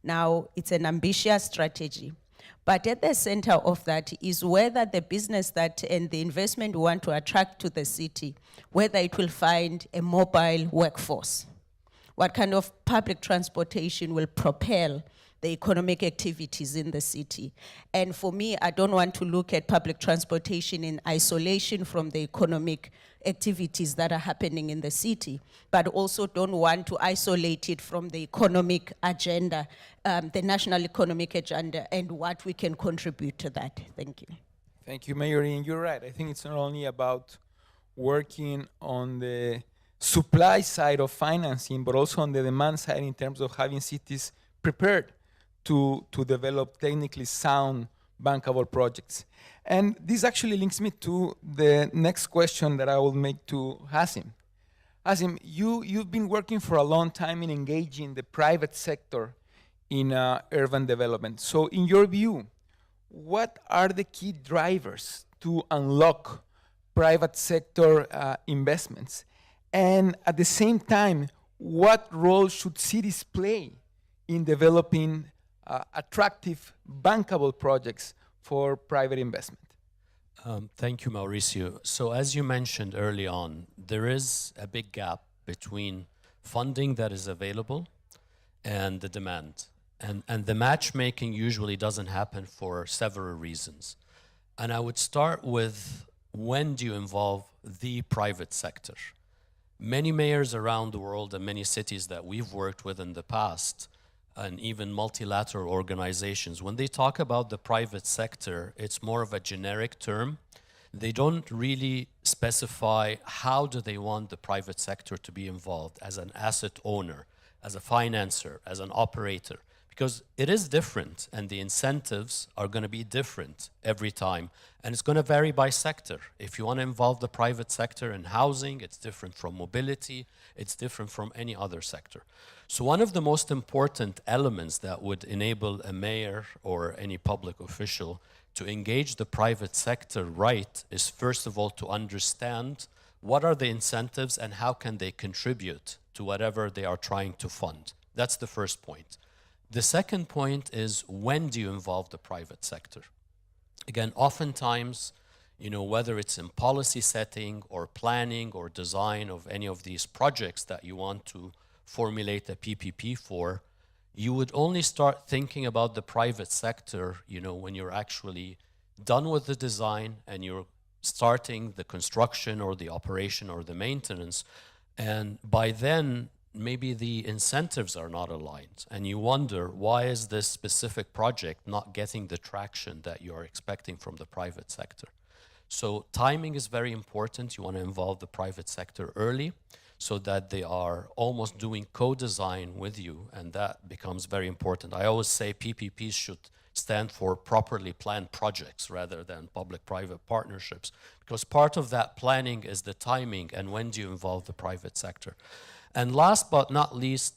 Now, it's an ambitious strategy. But at the center of that is whether the business that and the investment we want to attract to the city, whether it will find a mobile workforce. What kind of public transportation will propel the economic activities in the city? And for me, I don't want to look at public transportation in isolation from the economic activities that are happening in the city, but also don't want to isolate it from the economic agenda, the national economic agenda, and what we can contribute to that. Thank you. Thank you, Mayor. And you're right. I think it's not only about working on the supply side of financing, but also on the demand side in terms of having cities prepared to develop technically sound bankable projects. And this actually links me to the next question that I will make to Hazem. Hazem, you've been working for a long time in engaging the private sector in urban development. So in your view, what are the key drivers to unlock private sector investments? And at the same time, what role should cities play in developing attractive, bankable projects for private investment? Thank you, Mauricio. So as you mentioned early on, there is a big gap between funding that is available and the demand. And the matchmaking usually doesn't happen for several reasons. And I would start with, when do you involve the private sector? Many mayors around the world and many cities that we've worked with in the past, and even multilateral organizations, when they talk about the private sector, it's more of a generic term. They don't really specify how do they want the private sector to be involved as an asset owner, as a financer, as an operator, because it is different and the incentives are going to be different every time, and it's going to vary by sector. If you want to involve the private sector in housing, it's different from mobility, it's different from any other sector. So one of the most important elements that would enable a mayor or any public official to engage the private sector right is, first of all, to understand what are the incentives and how can they contribute to whatever they are trying to fund. That's the first point. The second point is, when do you involve the private sector? Again, oftentimes, whether it's in policy setting or planning or design of any of these projects that you want to formulate a PPP for, you would only start thinking about the private sector, when you're actually done with the design and you're starting the construction or the operation or the maintenance. And by then, maybe the incentives are not aligned. And you wonder, why is this specific project not getting the traction that you're expecting from the private sector? So timing is very important. You want to involve the private sector early so that they are almost doing co-design with you, and that becomes very important. I always say PPPs should stand for properly planned projects rather than public-private partnerships, because part of that planning is the timing and when do you involve the private sector. And last but not least,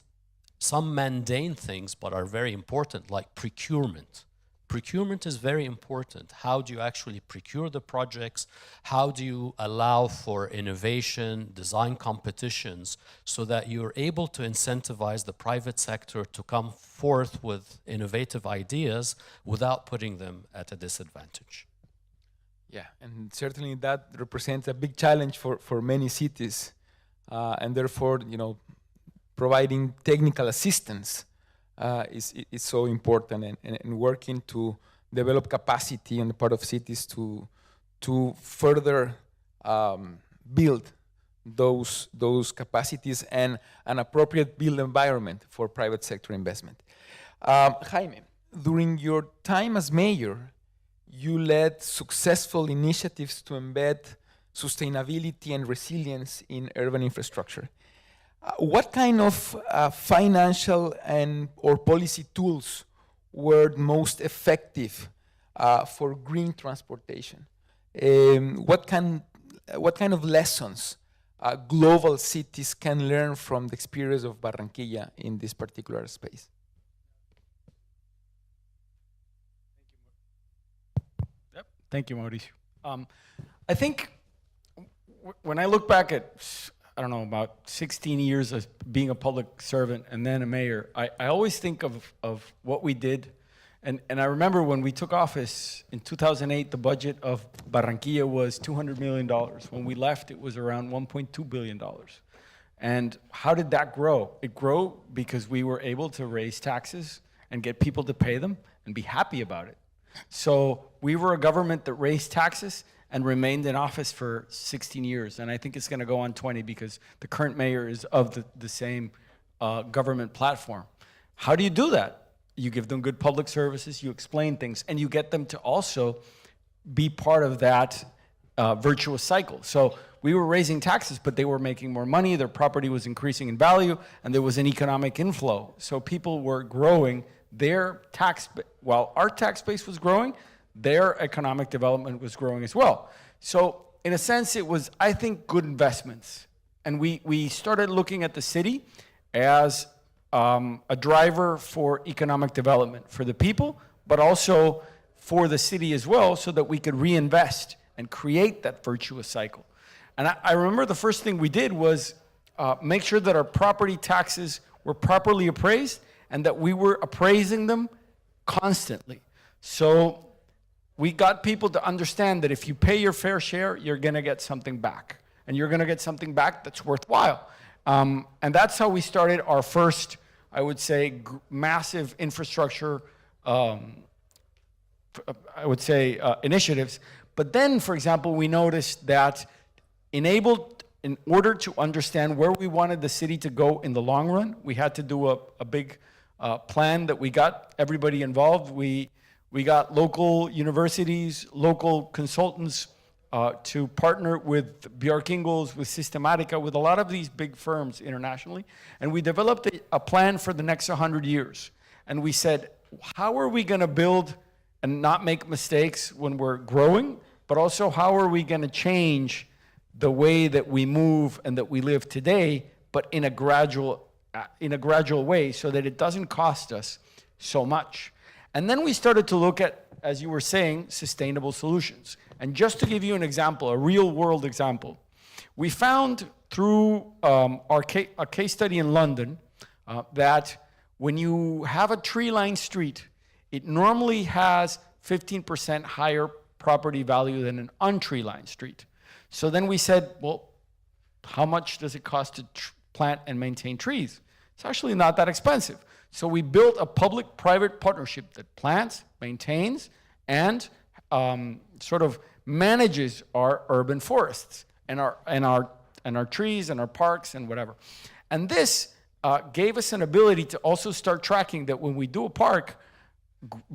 some mundane things but are very important, like procurement. Procurement is very important. How do you actually procure the projects? How do you allow for innovation, design competitions, so that you're able to incentivize the private sector to come forth with innovative ideas without putting them at a disadvantage? Yeah, and certainly that represents a big challenge for many cities, and therefore, providing technical assistance is so important, and working to develop capacity on the part of cities to further build those capacities and an appropriate build environment for private sector investment. Jaime, during your time as mayor, you led successful initiatives to embed sustainability and resilience in urban infrastructure. What kind of financial or policy tools were most effective for green transportation? What kind of lessons global cities can learn from the experience of Barranquilla in this particular space? Yep. Thank you, Mauricio. I think when I look back at, I don't know, about 16 years of being a public servant and then a mayor, I always think of what we did. And I remember when we took office in 2008, the budget of Barranquilla was $200 million. When we left, it was around $1.2 billion. And how did that grow? It grew because we were able to raise taxes and get people to pay them and be happy about it. So we were a government that raised taxes and remained in office for 16 years. And I think it's going to go on 20 because the current mayor is of the same government platform. How do you do that? You give them good public services, you explain things, and you get them to also be part of that virtuous cycle. So we were raising taxes, but they were making more money, their property was increasing in value, and there was an economic inflow. So people were growing their tax, while our tax base was growing, their economic development was growing as well. So in a sense, it was, I think, good investments. And we started looking at the city as a driver for economic development for the people, but also for the city as well, so that we could reinvest and create that virtuous cycle. And I remember the first thing we did was make sure that our property taxes were properly appraised and that we were appraising them constantly. So we got people to understand that if you pay your fair share, you're going to get something back. And you're going to get something back that's worthwhile. And that's how we started our first, I would say, massive infrastructure, initiatives. But then, for example, we noticed that in order to understand where we wanted the city to go in the long run, we had to do a big plan that we got everybody involved. We got local universities, local consultants to partner with Bjork Ingels, with Systematica, with a lot of these big firms internationally. And we developed a plan for the next 100 years. And we said, how are we going to build and not make mistakes when we're growing, but also how are we going to change the way that we move and that we live today, but in a gradual way so that it doesn't cost us so much. And then we started to look at, as you were saying, sustainable solutions. And just to give you an example, a real world example, we found through a case study in London that when you have a tree-lined street, it normally has 15% higher property value than an untree-lined street. So then we said, well, how much does it cost to plant and maintain trees? It's actually not that expensive. So we built a public-private partnership that plants, maintains, and sort of manages our urban forests and our trees and our parks and whatever. And this gave us an ability to also start tracking that when we do a park,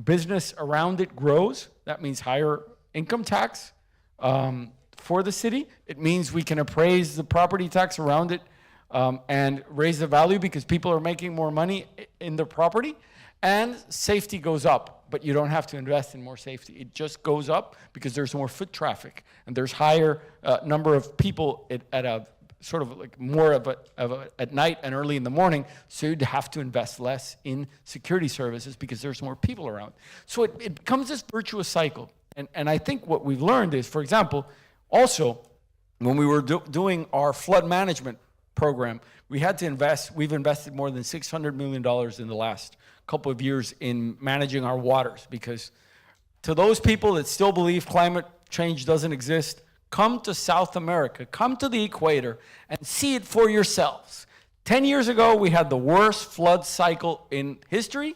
business around it grows. That means higher income tax, for the city. It means we can appraise the property tax around it and raise the value because people are making more money in their property, and safety goes up, but you don't have to invest in more safety. It just goes up because there's more foot traffic and there's higher number of people at a sort of like more of a at night and early in the morning, so you'd have to invest less in security services because there's more people around. So it becomes this virtuous cycle. And I think what we've learned is, for example, also, when we were doing our flood management program, we had to invest, we've invested more than $600 million in the last couple of years in managing our waters, because to those people that still believe climate change doesn't exist, come to South America, come to the equator, and see it for yourselves. 10 years ago, we had the worst flood cycle in history,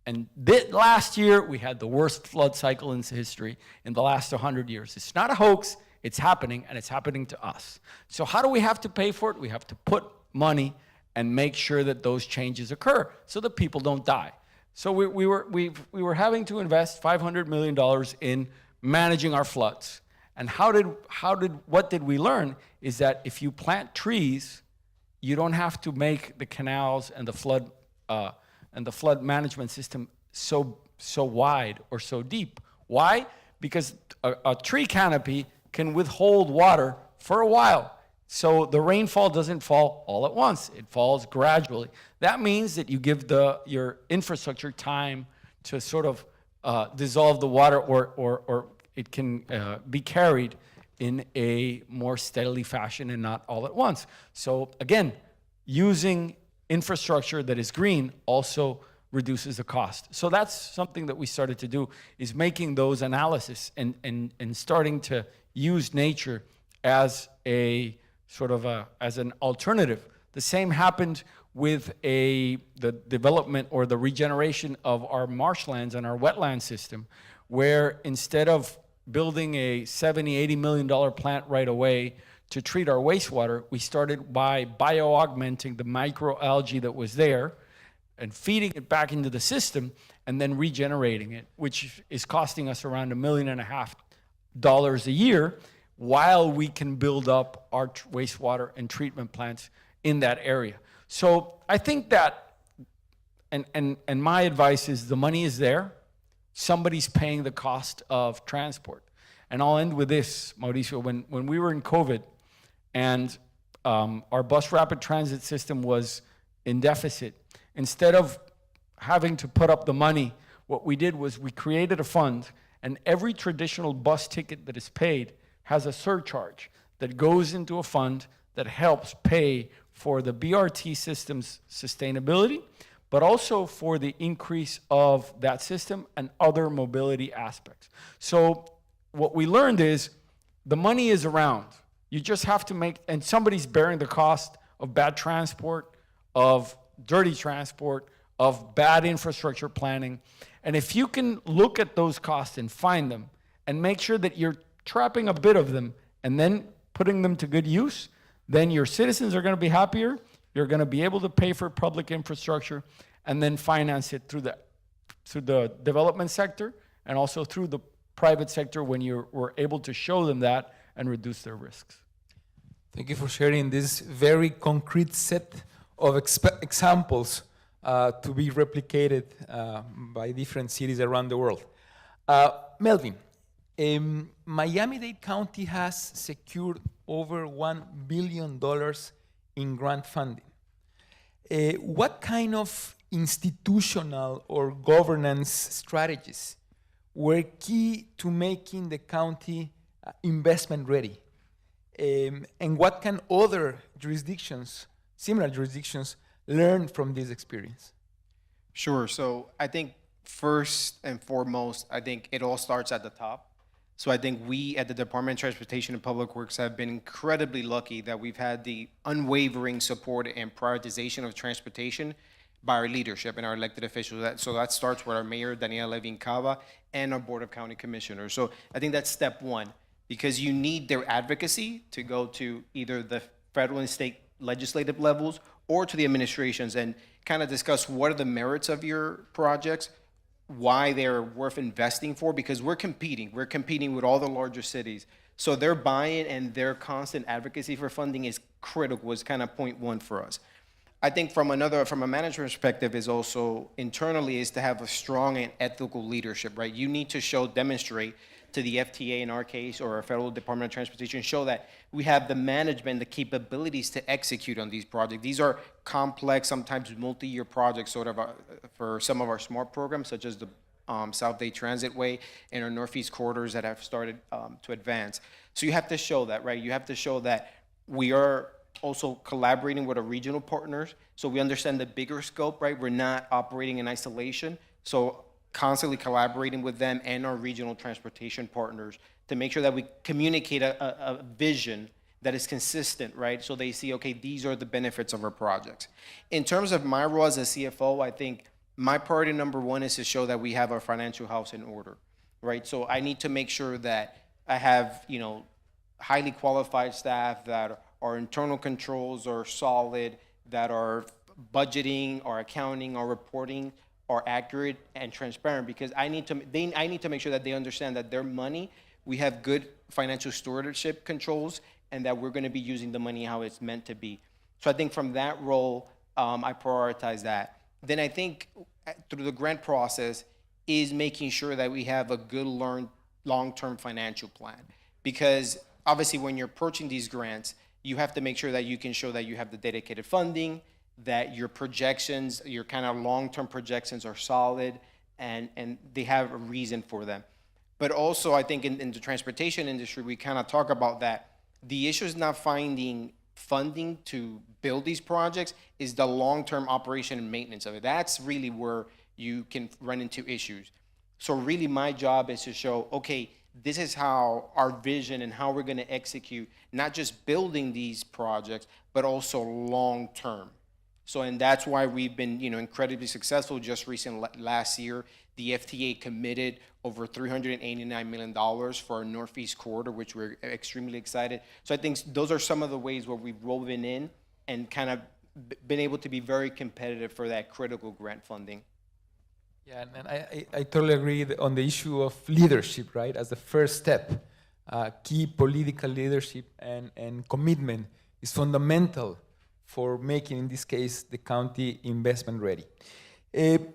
and last year, we had the worst flood cycle in history in the last 100 years. It's not a hoax, it's happening, and it's happening to us. So how do we have to pay for it? We have to put money and make sure that those changes occur so that people don't die. So we were having to invest $500 million in managing our floods. And what did we learn is that if you plant trees, you don't have to make the canals and the flood management system so wide or so deep. Why? Because a tree canopy can withhold water for a while. So the rainfall doesn't fall all at once. It falls gradually. That means that you give your infrastructure time to sort of dissolve the water, or it can be carried in a more steadily fashion and not all at once. So again, using infrastructure that is green also reduces the cost. So that's something that we started to do, is making those analysis and starting to use nature as a sort of as an alternative. The same happened with the development or the regeneration of our marshlands and our wetland system, where instead of building a $70-80 million plant right away to treat our wastewater, we started by bio-augmenting the microalgae that was there and feeding it back into the system and then regenerating it, which is costing us around $1.5 million a year, while we can build up our wastewater and treatment plants in that area. So I think that, and my advice is the money is there, somebody's paying the cost of transport. And I'll end with this, Mauricio. When we were in COVID and our bus rapid transit system was in deficit, instead of having to put up the money, what we did was we created a fund, and every traditional bus ticket that is paid has a surcharge that goes into a fund that helps pay for the BRT system's sustainability, but also for the increase of that system and other mobility aspects. So what we learned is the money is around. You just have to make, and somebody's bearing the cost of bad transport, of dirty transport, of bad infrastructure planning. And if you can look at those costs and find them and make sure that you're trapping a bit of them and then putting them to good use, then your citizens are going to be happier. You're going to be able to pay for public infrastructure and then finance it through the development sector and also through the private sector when we're able to show them that and reduce their risks. Thank you for sharing this very concrete set of examples to be replicated by different cities around the world. Melvin, Miami-Dade County has secured over $1 billion in grant funding. What kind of institutional or governance strategies were key to making the county investment ready? And what can other jurisdictions, similar jurisdictions, learn from this experience? Sure. So I think first and foremost, I think it all starts at the top. So I think we at the Department of Transportation and Public Works have been incredibly lucky that we've had the unwavering support and prioritization of transportation by our leadership and our elected officials. So that starts with our mayor, Daniella, Levine, Cava, and our Board of County Commissioners. So I think that's step one, because you need their advocacy to go to either the federal and state legislative levels or to the administrations and kind of discuss what are the merits of your projects, why they're worth investing for, because we're competing with all the larger cities. So their buy-in and their constant advocacy for funding is critical, is kind of point one for us. I think from a management perspective is also internally is to have a strong and ethical leadership, right? You need to demonstrate to the FTA in our case, or our Federal Department of Transportation, show that we have the management, the capabilities to execute on these projects. These are complex, sometimes multi-year projects, for some of our SMART programs, such as the South Bay Transitway and our Northeast corridors that have started to advance. So you have to show that, right? You have to show that we are also collaborating with our regional partners, so we understand the bigger scope, right? We're not operating in isolation. So constantly collaborating with them and our regional transportation partners to make sure that we communicate a vision that is consistent, right? So they see, okay, these are the benefits of our projects. In terms of my role as a CFO, I think my priority number one is to show that we have our financial house in order, right? So I need to make sure that I have, highly qualified staff, that our internal controls are solid, that our budgeting, our accounting, our reporting are accurate and transparent, because I need to make sure that they understand that their money, we have good financial stewardship controls, and that we're going to be using the money how it's meant to be. So I think from that role, I prioritize that. Then I think through the grant process is making sure that we have a good long-term financial plan, because obviously when you're approaching these grants, you have to make sure that you can show that you have the dedicated funding, that your projections, your kind of long-term projections are solid, and they have a reason for them. But also, I think in the transportation industry, we kind of talk about that. The issue is not finding funding to build these projects, is the long-term operation and maintenance of it. That's really where you can run into issues. So really my job is to show, okay, this is how our vision and how we're going to execute, not just building these projects, but also long-term. So, and that's why we've been, incredibly successful. Just last year, the FTA committed over $389 million for our Northeast corridor, which we're extremely excited. So I think those are some of the ways where we've woven in and kind of been able to be very competitive for that critical grant funding. Yeah, and I totally agree on the issue of leadership, right? As the first step, key political leadership and commitment is fundamental for making, in this case, the county investment ready.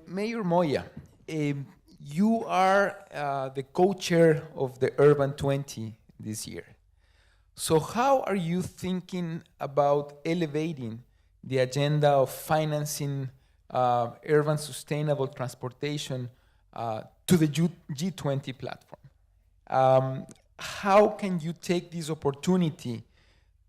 Mayor Moya, you are the co-chair of the Urban 20 this year. So how are you thinking about elevating the agenda of financing urban sustainable transportation to the G20 platform? How can you take this opportunity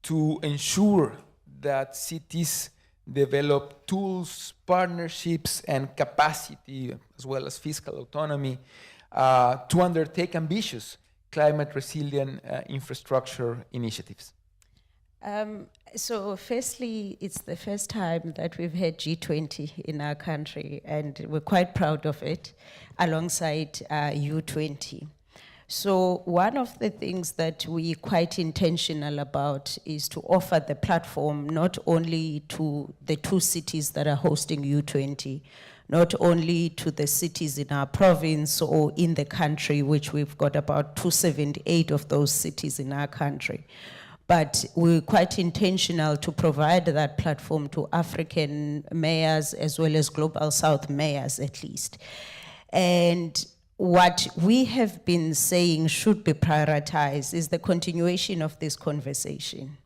to ensure that cities develop tools, partnerships, and capacity, as well as fiscal autonomy, to undertake ambitious climate-resilient infrastructure initiatives? So firstly, it's the first time that we've had G20 in our country, and we're quite proud of it, alongside U20. So one of the things that we're quite intentional about is to offer the platform not only to the two cities that are hosting U20, not only to the cities in our province or in the country, which we've got about 278 of those cities in our country, but we're quite intentional to provide that platform to African mayors as well as Global South mayors at least. And what we have been saying should be prioritized is the continuation of this conversation.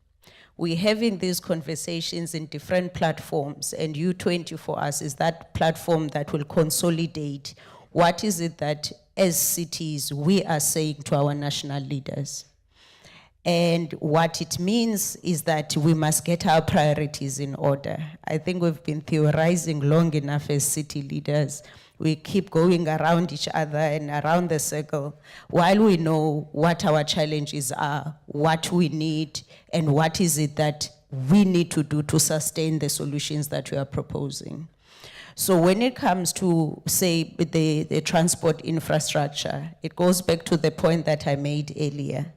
We're having these conversations in different platforms, and U20 for us is that platform that will consolidate what is it that as cities we are saying to our national leaders. And what it means is that we must get our priorities in order. I think we've been theorizing long enough as city leaders. We keep going around each other and around the circle while we know what our challenges are, what we need, and what is it that we need to do to sustain the solutions that we are proposing. So when it comes to, say, the transport infrastructure, it goes back to the point that I made earlier.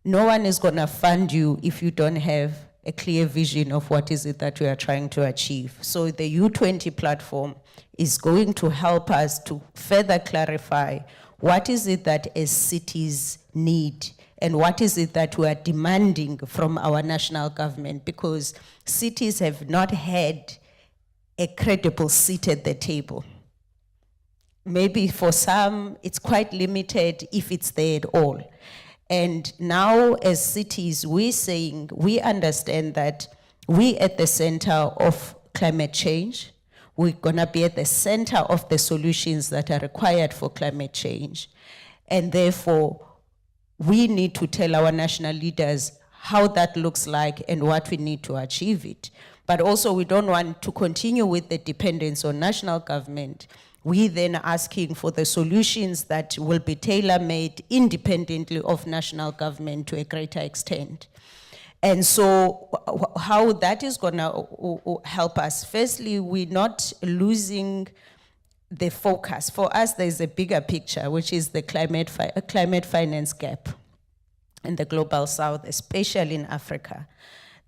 No one is going to fund you if you don't have a clear vision of what is it that we are trying to achieve. So the U20 platform is going to help us to further clarify what is it that as cities need and what is it that we are demanding from our national government, because cities have not had a credible seat at the table. Maybe for some, it's quite limited if it's there at all. And now as cities, we're saying we understand that we at the center of climate change, we're gonna be at the center of the solutions that are required for climate change. And therefore, we need to tell our national leaders how that looks like and what we need to achieve it. But also we don't want to continue with the dependence on national government. We then asking for the solutions that will be tailor-made independently of national government to a greater extent. And so how that is gonna help us, firstly, we're not losing the focus. For us, there's a bigger picture, which is the climate finance gap in the global south, especially in Africa,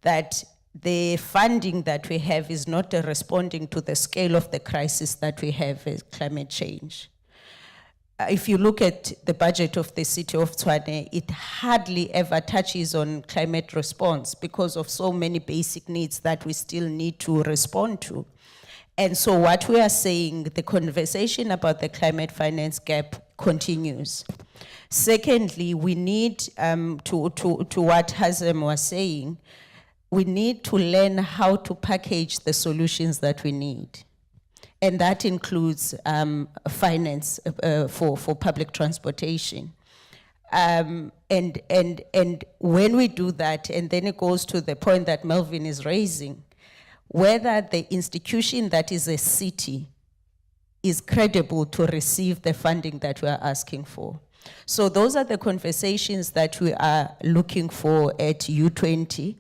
that the funding that we have is not responding to the scale of the crisis that we have with climate change. If you look at the budget of the city of Tshwane, it hardly ever touches on climate response because of so many basic needs that we still need to respond to. And so what we are saying, the conversation about the climate finance gap continues. Secondly, we need, to what Hazem was saying, we need to learn how to package the solutions that we need. And that includes finance for public transportation. And when we do that, and then it goes to the point that Melvin is raising, whether the institution that is a city is credible to receive the funding that we are asking for. So those are the conversations that we are looking for at U20.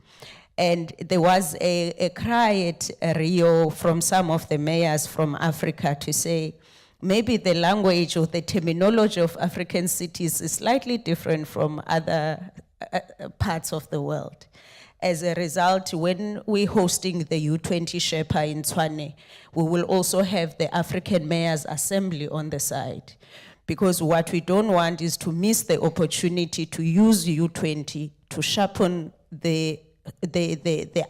And there was a cry at Rio from some of the mayors from Africa to say, maybe the language or the terminology of African cities is slightly different from other parts of the world. As a result, when we're hosting the U20 Sherpa in Tshwane, we will also have the African Mayors Assembly on the side. Because what we don't want is to miss the opportunity to use U20 to sharpen the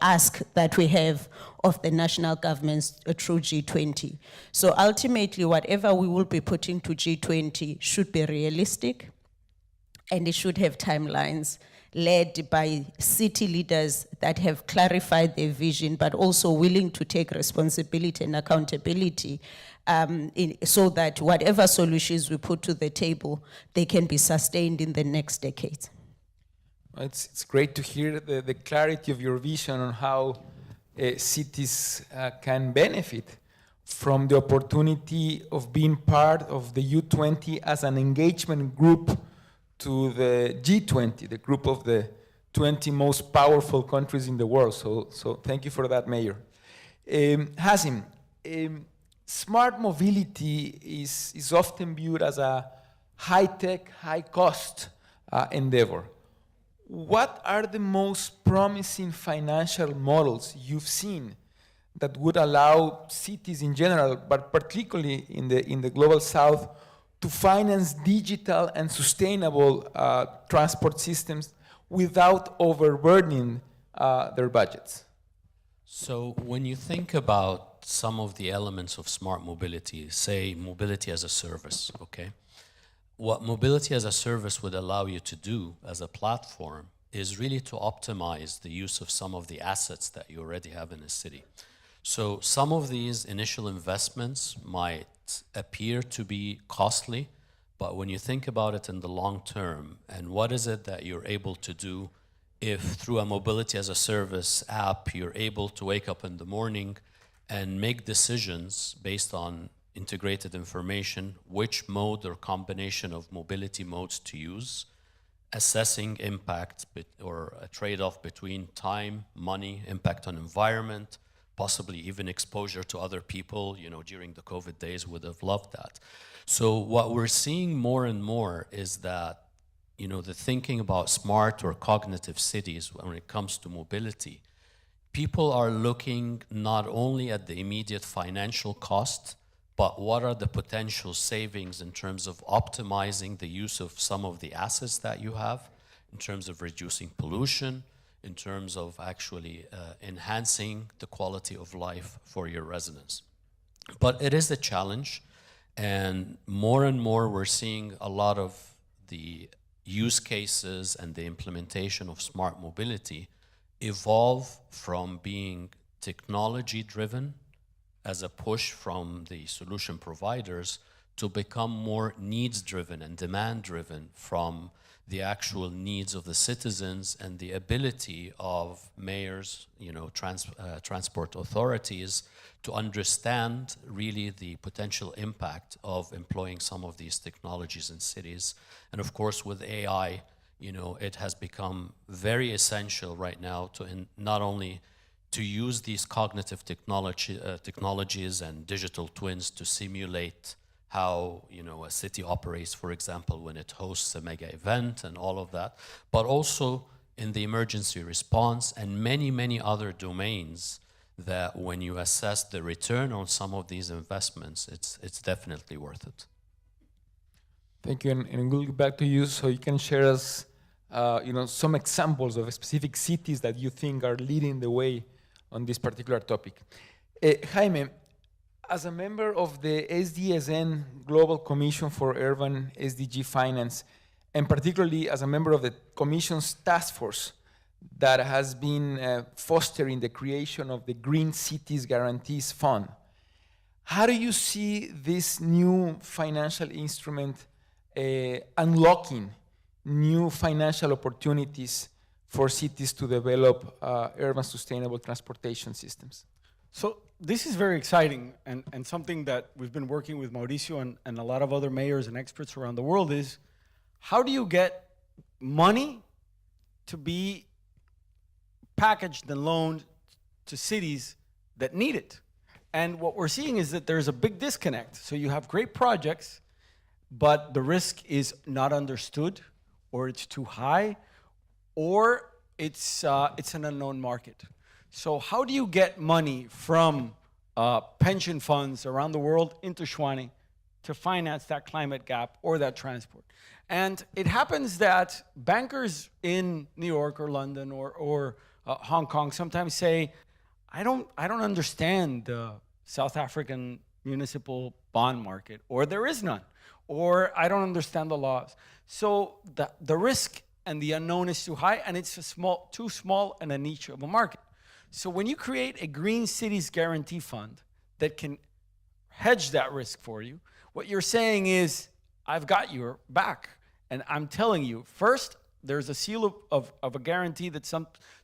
ask that we have of the national governments through G20. So ultimately, whatever we will be putting to G20 should be realistic, and it should have timelines led by city leaders that have clarified their vision, but also willing to take responsibility and accountability so that whatever solutions we put to the table, they can be sustained in the next decade. It's great to hear the clarity of your vision on how cities can benefit from the opportunity of being part of the U20 as an engagement group to the G20, the group of the 20 most powerful countries in the world. So thank you for that, Mayor. Hazem, smart mobility is often viewed as a high-tech, high-cost endeavor. What are the most promising financial models you've seen that would allow cities in general, but particularly in the global south, to finance digital and sustainable transport systems without overburdening their budgets? So when you think about some of the elements of smart mobility, say mobility as a service, okay? What mobility as a service would allow you to do as a platform is really to optimize the use of some of the assets that you already have in a city. So some of these initial investments might appear to be costly, but when you think about it in the long term, and what is it that you're able to do if through a mobility as a service app, you're able to wake up in the morning and make decisions based on integrated information, which mode or combination of mobility modes to use, assessing impact or a trade-off between time, money, impact on environment, possibly even exposure to other people, during the COVID days would have loved that. So what we're seeing more and more is that, the thinking about smart or cognitive cities when it comes to mobility people are looking not only at the immediate financial cost, but what are the potential savings in terms of optimizing the use of some of the assets that you have, in terms of reducing pollution, in terms of actually enhancing the quality of life for your residents. But it is a challenge, and more we're seeing a lot of the use cases and the implementation of smart mobility evolve from being technology-driven as a push from the solution providers to become more needs-driven and demand-driven from the actual needs of the citizens and the ability of mayors, transport authorities to understand really the potential impact of employing some of these technologies in cities. And of course, with AI, it has become very essential right now to not only to use these cognitive technologies and digital twins to simulate how a city operates, for example, when it hosts a mega event and all of that, but also in the emergency response and many other domains that when you assess the return on some of these investments, it's definitely worth it. Thank you, and we'll get back to you so you can share us some examples of specific cities that you think are leading the way on this particular topic. Jaime, as a member of the SDSN Global Commission for Urban SDG Finance, and particularly as a member of the Commission's task force that has been fostering the creation of the Green Cities Guarantees Fund, how do you see this new financial instrument unlocking new financial opportunities for cities to develop urban sustainable transportation systems? So this is very exciting, and something that we've been working with Mauricio and a lot of other mayors and experts around the world is, how do you get money to be packaged and loaned to cities that need it? And what we're seeing is that there's a big disconnect. So you have great projects, but the risk is not understood, or it's too high, or it's an unknown market. So how do you get money from pension funds around the world into Schwani to finance that climate gap or that transport? And it happens that bankers in New York or London or Hong Kong sometimes say, I don't understand the South African municipal bond market, or there is none, or I don't understand the laws. So the risk and the unknown is too high, and it's too small and a niche of a market. So when you create a Green Cities Guarantee Fund that can hedge that risk for you, what you're saying is, I've got your back. And I'm telling you, first, there's a seal of a guarantee that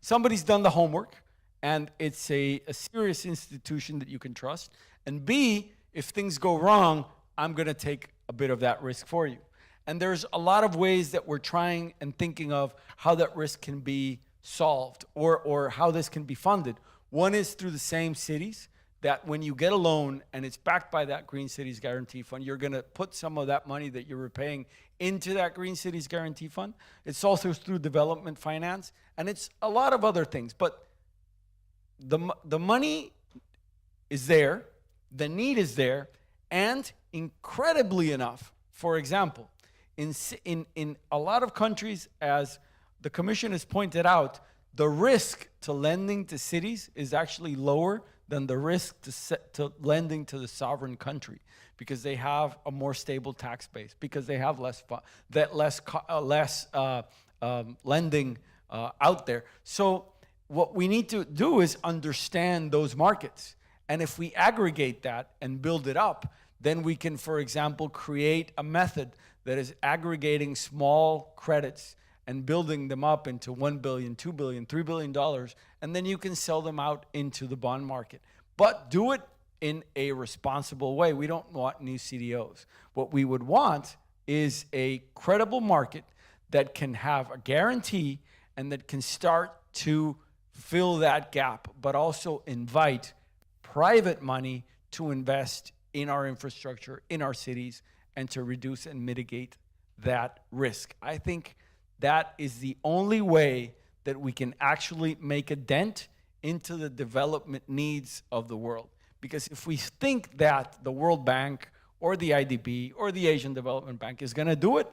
somebody's done the homework, and it's a serious institution that you can trust. And B, if things go wrong, I'm going to take a bit of that risk for you. And there's a lot of ways that we're trying and thinking of how that risk can be solved or how this can be funded. One is through the same cities, that when you get a loan and it's backed by that Green Cities Guarantee Fund, you're going to put some of that money that you're repaying into that Green Cities Guarantee Fund. It's also through development finance, and it's a lot of other things. But the money is there, the need is there, and incredibly enough, for example, in a lot of countries, as the Commission has pointed out, the risk to lending to cities is actually lower than the risk to lending to the sovereign country, because they have a more stable tax base, because they have less lending out there. So what we need to do is understand those markets. And if we aggregate that and build it up, then we can, for example, create a method that is aggregating small credits and building them up into $1 billion, $2 billion, $3 billion, and then you can sell them out into the bond market. But do it in a responsible way. We don't want new CDOs. What we would want is a credible market that can have a guarantee and that can start to fill that gap, but also invite private money to invest in our infrastructure, in our cities, and to reduce and mitigate that risk. I think that is the only way that we can actually make a dent into the development needs of the world. Because if we think that the World Bank or the IDB or the Asian Development Bank is going to do it,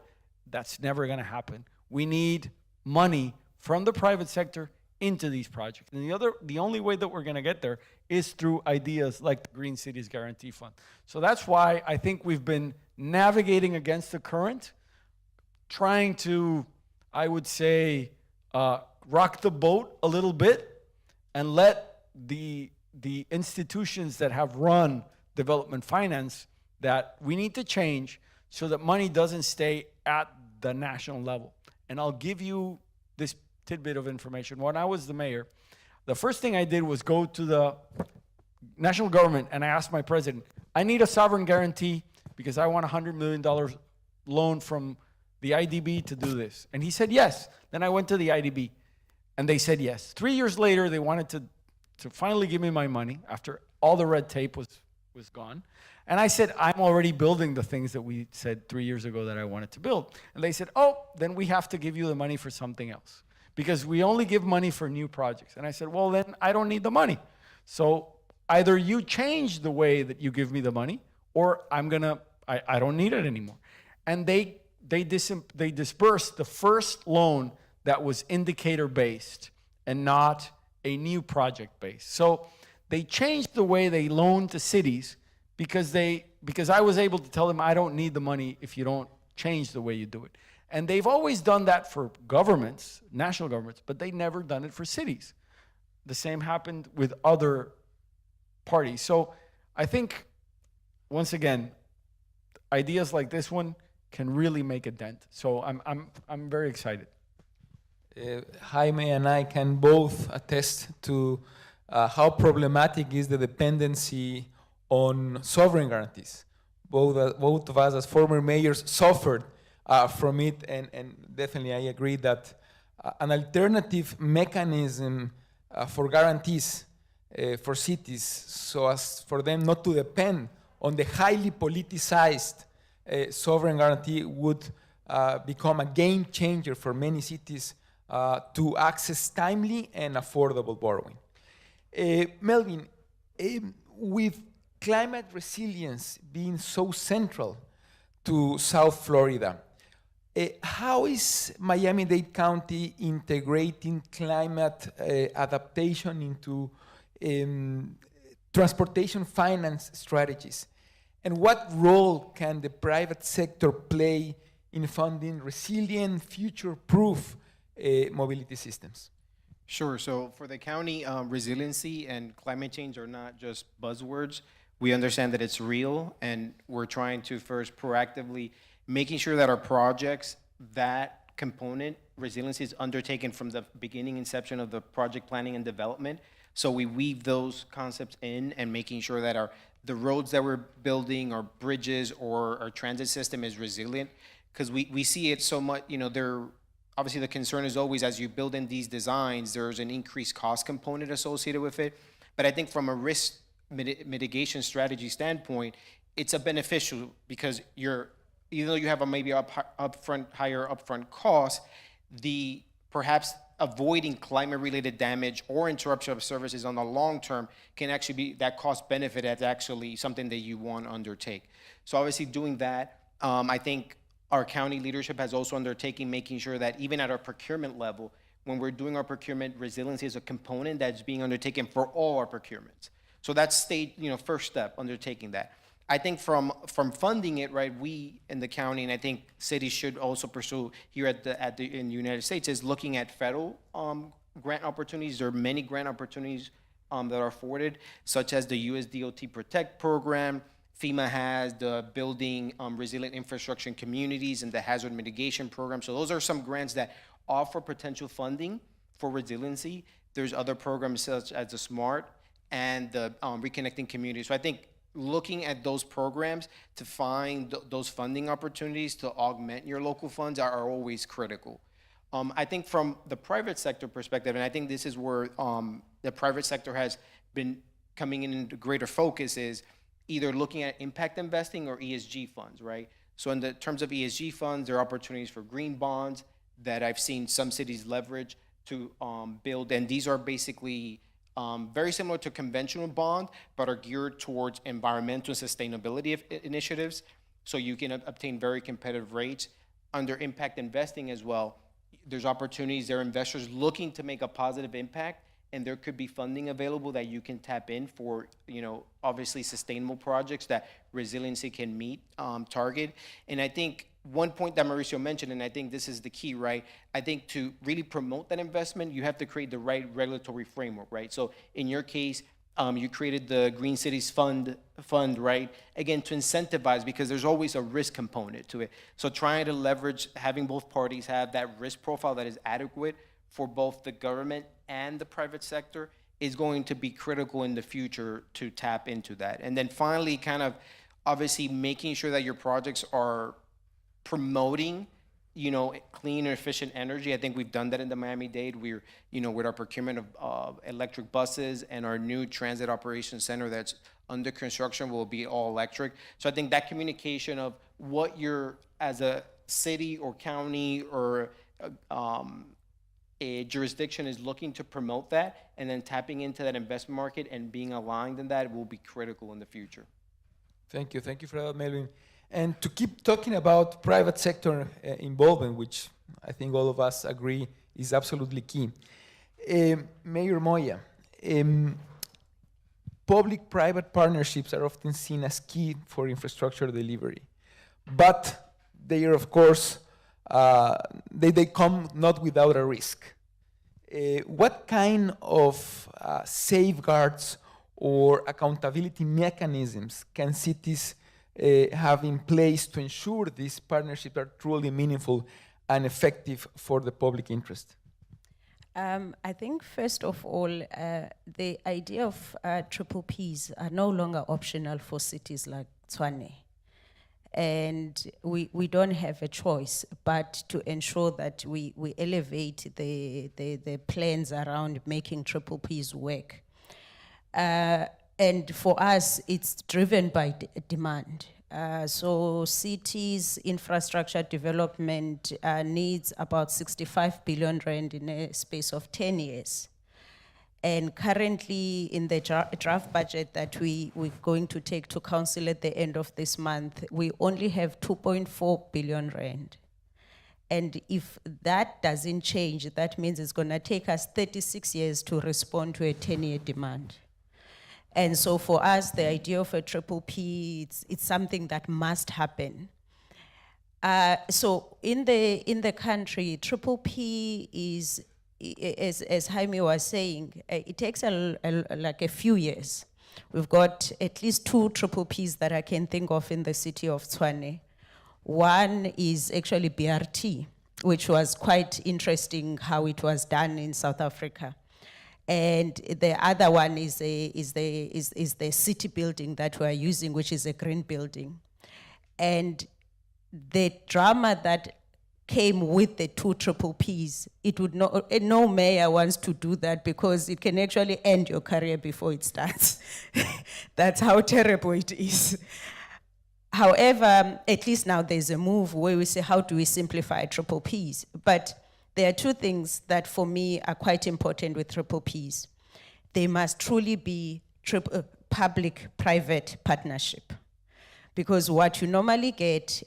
that's never going to happen. We need money from the private sector into these projects. And the only way that we're going to get there is through ideas like the Green Cities Guarantee Fund. So that's why I think we've been navigating against the current, trying to, I would say, rock the boat a little bit and let the institutions that have run development finance, that we need to change so that money doesn't stay at the national level. And I'll give you this tidbit of information. When I was the mayor, the first thing I did was go to the national government and I asked my president, I need a sovereign guarantee because I want $100 million loan from the IDB to do this. And he said yes. Then I went to the IDB and they said yes. 3 years later, they wanted to finally give me my money after all the red tape was gone. And I said, I'm already building the things that we said 3 years ago that I wanted to build. And they said, oh, then we have to give you the money for something else because we only give money for new projects. And I said, well, then I don't need the money. So either you change the way that you give me the money or I don't need it anymore. And they dispersed the first loan that was indicator-based and not a new project-based. So they changed the way they loan to cities because I was able to tell them I don't need the money if you don't change the way you do it. And they've always done that for governments, national governments, but they never done it for cities. The same happened with other parties. So I think, once again, ideas like this one can really make a dent. So I'm very excited. Jaime and I can both attest to how problematic is the dependency on sovereign guarantees. Both of us as former mayors suffered from it, and definitely I agree that an alternative mechanism for guarantees for cities, so as for them not to depend on the highly politicized sovereign guarantee, would become a game changer for many cities to access timely and affordable borrowing. Melvin, with climate resilience being so central to South Florida, how is Miami-Dade County integrating climate adaptation into transportation finance strategies? And what role can the private sector play in funding resilient, future-proof mobility systems? Sure. So for the county, resiliency and climate change are not just buzzwords. We understand that it's real, and we're trying to first proactively making sure that our projects, that component, resiliency, is undertaken from the beginning inception of the project planning and development. So we weave those concepts in and making sure that the roads that we're building, or bridges, or our transit system is resilient, because we see it so much, obviously the concern is always, as you build in these designs, there's an increased cost component associated with it. But I think from a risk mitigation strategy standpoint, it's a beneficial, because even though you have a maybe higher upfront cost, the perhaps avoiding climate-related damage or interruption of services on the long term can actually be, that cost benefit is actually something that you want to undertake. So obviously doing that, I think our county leadership has also undertaken making sure that even at our procurement level, when we're doing our procurement, resiliency is a component that's being undertaken for all our procurements. So that's first step, undertaking that. I think from funding it, right, we in the county, and I think cities should also pursue here in the United States, is looking at federal grant opportunities. There are many grant opportunities that are afforded, such as the US DOT Protect program. FEMA has the Building Resilient Infrastructure in Communities and the Hazard Mitigation Program. So those are some grants that offer potential funding for resiliency. There's other programs such as the SMART and the Reconnecting Communities. So I think looking at those programs to find those funding opportunities to augment your local funds are always critical. I think from the private sector perspective, and I think this is where the private sector has been coming into greater focus, is either looking at impact investing or ESG funds, right? So in the terms of ESG funds, there are opportunities for green bonds that I've seen some cities leverage to build, and these are basically very similar to conventional bond, but are geared towards environmental and sustainability initiatives. So you can obtain very competitive rates. Under impact investing as well, there's opportunities. There are investors looking to make a positive impact, and there could be funding available that you can tap in for, obviously sustainable projects that resiliency can meet, target. And I think one point that Mauricio mentioned, and I think this is the key, right? I think to really promote that investment, you have to create the right regulatory framework, right? So in your case, you created the Green Cities Fund, right? Again, to incentivize, because there's always a risk component to it. So trying to leverage, having both parties have that risk profile that is adequate for both the government and the private sector is going to be critical in the future to tap into that. And then finally, kind of obviously making sure that your projects are promoting, clean and efficient energy. I think we've done that in the Miami-Dade. We're, with our procurement of electric buses and our new transit operations center that's under construction will be all electric. So I think that communication of what you're, as a city or county or a jurisdiction is looking to promote that, and then tapping into that investment market and being aligned in that will be critical in the future. Thank you for that, Melvin. And to keep talking about private sector involvement, which I think all of us agree is absolutely key. Mayor Moya, public-private partnerships are often seen as key for infrastructure delivery, but they are, of course, they come not without a risk. What kind of safeguards or accountability mechanisms can cities have in place to ensure these partnerships are truly meaningful and effective for the public interest? I think first of all, the idea of triple Ps are no longer optional for cities like Tshwane. And we don't have a choice but to ensure that we elevate the plans around making triple Ps work. And for us, it's driven by demand. So cities' infrastructure development needs about 65 billion rand in a space of 10 years. And currently in the draft budget that we're going to take to council at the end of this month, we only have 2.4 billion rand. And if that doesn't change, that means it's gonna take us 36 years to respond to a 10-year demand. And so for us, the idea of a triple P, it's something that must happen. So in the country, triple P is, as Jaime was saying, it takes like a few years. We've got at least 2 triple Ps that I can think of in the city of Tshwane. One is actually BRT, which was quite interesting how it was done in South Africa. And the other one is the city building that we're using, which is a green building. And the drama that came with the 2 triple Ps, it would not, no mayor wants to do that because it can actually end your career before it starts. That's how terrible it is. However, at least now there's a move where we say, how do we simplify triple Ps? But there are 2 things that for me are quite important with triple Ps. They must truly be public-private partnership. Because what you normally get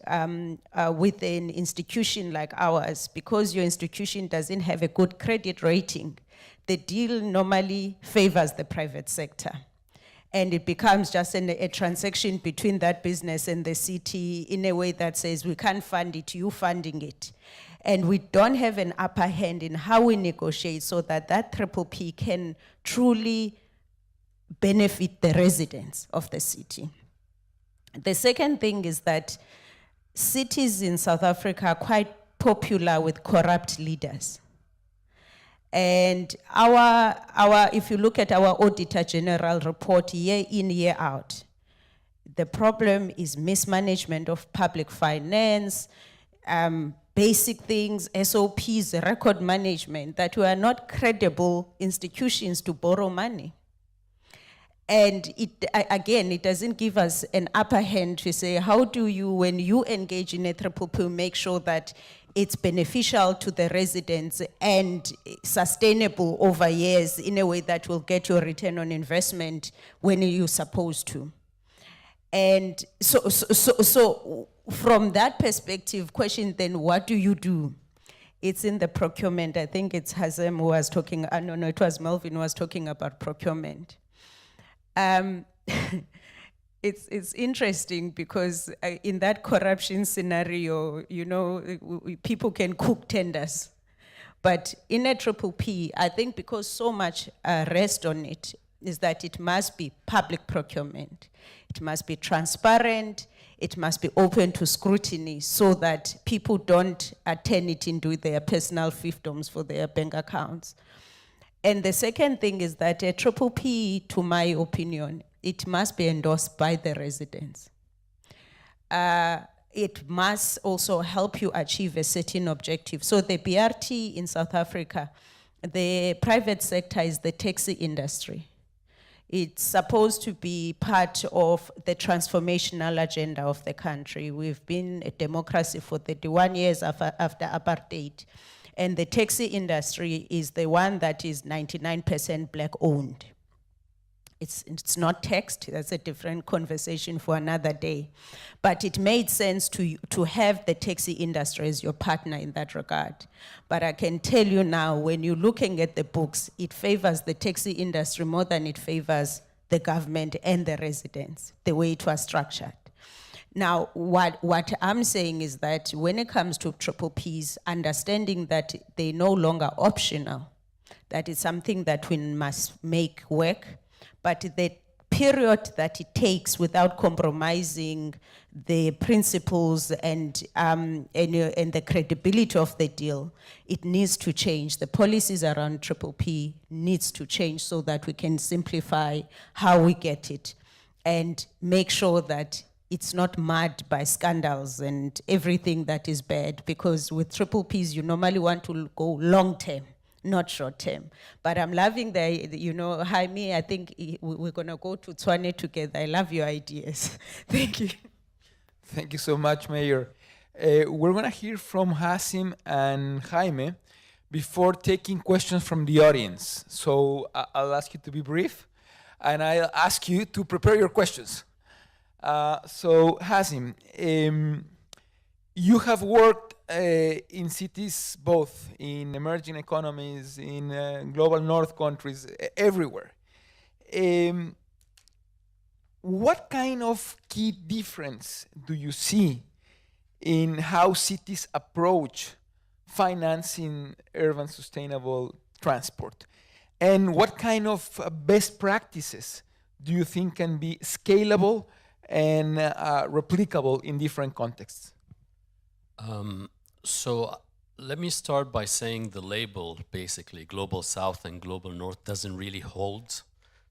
with an institution like ours, because your institution doesn't have a good credit rating, the deal normally favors the private sector. And it becomes just a transaction between that business and the city in a way that says, we can't fund it, you funding it. And we don't have an upper hand in how we negotiate so that that triple P can truly benefit the residents of the city. The second thing is that cities in South Africa are quite popular with corrupt leaders. And if you look at our Auditor General report year in, year out, the problem is mismanagement of public finance, basic things, SOPs, record management, that we are not credible institutions to borrow money. And again, it doesn't give us an upper hand to say, how do you, when you engage in a triple P, make sure that it's beneficial to the residents and sustainable over years in a way that will get your return on investment when you're supposed to. And so from that perspective, question then, what do you do? It's in the procurement. I think it's Hazem who was talking, no, it was Melvin who was talking about procurement. It's interesting because in that corruption scenario, you know, people can cook tenders. But in a triple P, I think because so much rests on it, is that it must be public procurement. It must be transparent. It must be open to scrutiny so that people don't turn it into their personal fiefdoms for their bank accounts. And the second thing is that a triple P, to my opinion, it must be endorsed by the residents. It must also help you achieve a certain objective. So the BRT in South Africa, the private sector is the taxi industry. It's supposed to be part of the transformational agenda of the country. We've been a democracy for 31 years after apartheid. And the taxi industry is the one that is 99% black owned. It's not taxed, that's a different conversation for another day. But it made sense to have the taxi industry as your partner in that regard. But I can tell you now, when you're looking at the books, it favors the taxi industry more than it favors the government and the residents, the way it was structured. Now, what I'm saying is that when it comes to triple Ps, understanding that they're no longer optional, that is something that we must make work, but the period that it takes without compromising the principles and the credibility of the deal, it needs to change. The policies around triple P needs to change so that we can simplify how we get it and make sure that it's not marred by scandals and everything that is bad, because with triple Ps, you normally want to go long term, not short term. But I'm loving Jaime, I think we're going to go to Tswane together. I love your ideas. Thank you. Thank you so much, Mayor. We're going to hear from Hazem and Jaime before taking questions from the audience. So I'll ask you to be brief, and I'll ask you to prepare your questions. So Hazem, you have worked in cities both in emerging economies, in global north countries, everywhere. What kind of key difference do you see in how cities approach financing urban sustainable transport? And what kind of best practices do you think can be scalable and replicable in different contexts? So let me start by saying the label, basically, Global South and Global North doesn't really hold.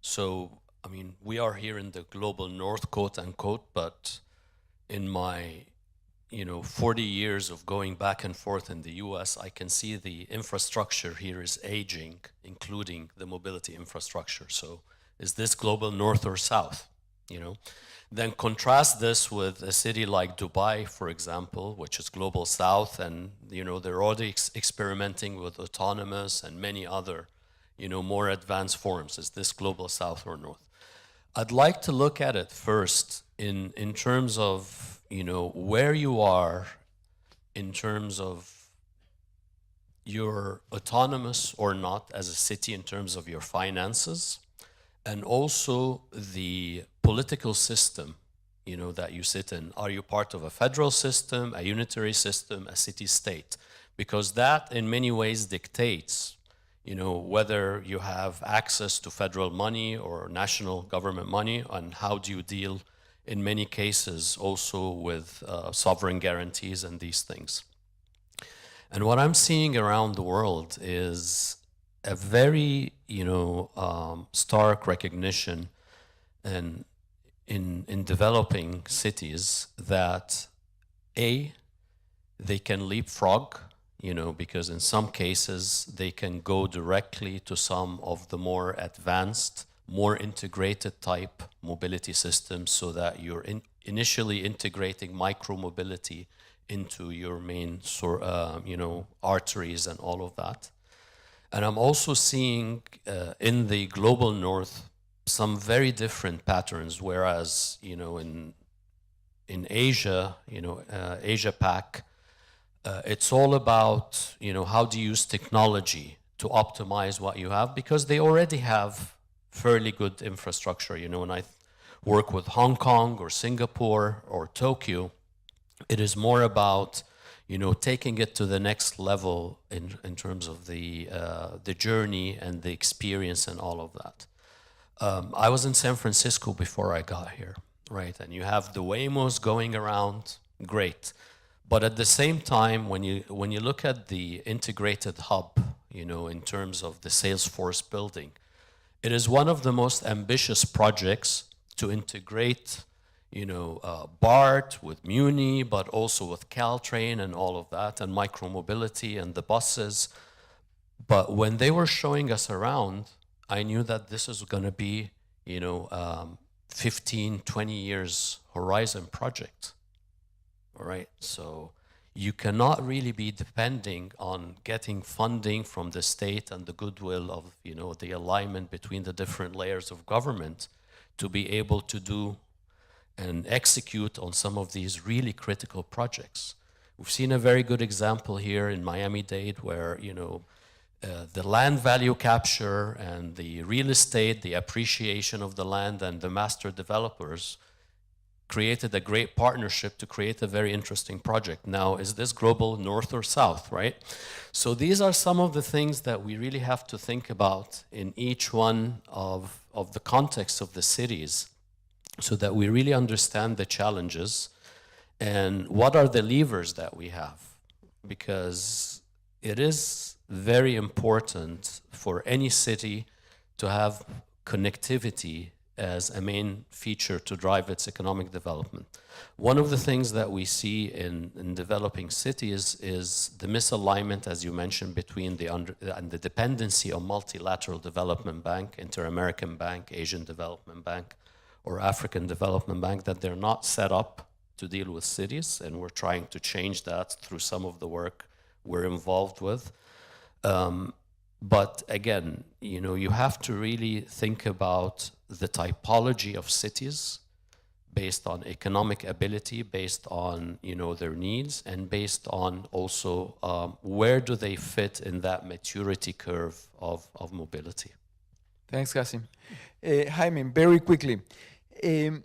So, I mean, we are here in the Global North, quote unquote, but in my 40 years of going back and forth in the US, I can see the infrastructure here is aging, including the mobility infrastructure. So is this Global North or South, Then contrast this with a city like Dubai, for example, which is Global South, and they're already experimenting with autonomous and many other, more advanced forms. Is this Global South or North? I'd like to look at it first in terms of, where you are in terms of you're autonomous or not as a city in terms of your finances, and also the political system, that you sit in. Are you part of a federal system, a unitary system, a city-state? Because that, in many ways, dictates, whether you have access to federal money or national government money, and how do you deal, in many cases, also with sovereign guarantees and these things. And what I'm seeing around the world is a very, stark recognition and in developing cities that they can leapfrog, because in some cases they can go directly to some of the more advanced, more integrated type mobility systems, so that you're initially integrating micro-mobility into your main arteries and all of that. And I'm also seeing in the global north some very different patterns, whereas in Asia, Asia Pac, it's all about how do you use technology to optimize what you have, because they already have fairly good infrastructure. When I work with Hong Kong or Singapore or Tokyo, it is more about taking it to the next level in terms of the journey and the experience and all of that. I was in San Francisco before I got here, right? And you have the Waymos going around, great. But at the same time, when you look at the integrated hub, in terms of the Salesforce building, it is one of the most ambitious projects to integrate, BART with Muni, but also with Caltrain and all of that, and micromobility and the buses. But when they were showing us around, I knew that this is going to be, 15, 20 years horizon project. All right, so you cannot really be depending on getting funding from the state and the goodwill of, the alignment between the different layers of government to be able to do and execute on some of these really critical projects. We've seen a very good example here in Miami-Dade where, the land value capture and the real estate, the appreciation of the land and the master developers created a great partnership to create a very interesting project. Now, is this global north or south, right? So these are some of the things that we really have to think about in each one of the context of the cities so that we really understand the challenges and what are the levers that we have. Because it is very important for any city to have connectivity as a main feature to drive its economic development. One of the things that we see in developing cities is the misalignment, as you mentioned, between and the dependency on multilateral development bank, Inter-American Bank, Asian Development Bank, or African Development Bank, that they're not set up to deal with cities, and we're trying to change that through some of the work we're involved with. But again, you have to really think about the typology of cities based on economic ability, based on their needs, and based on also where do they fit in that maturity curve of mobility. Thanks, Hazem. Jaime, very quickly. In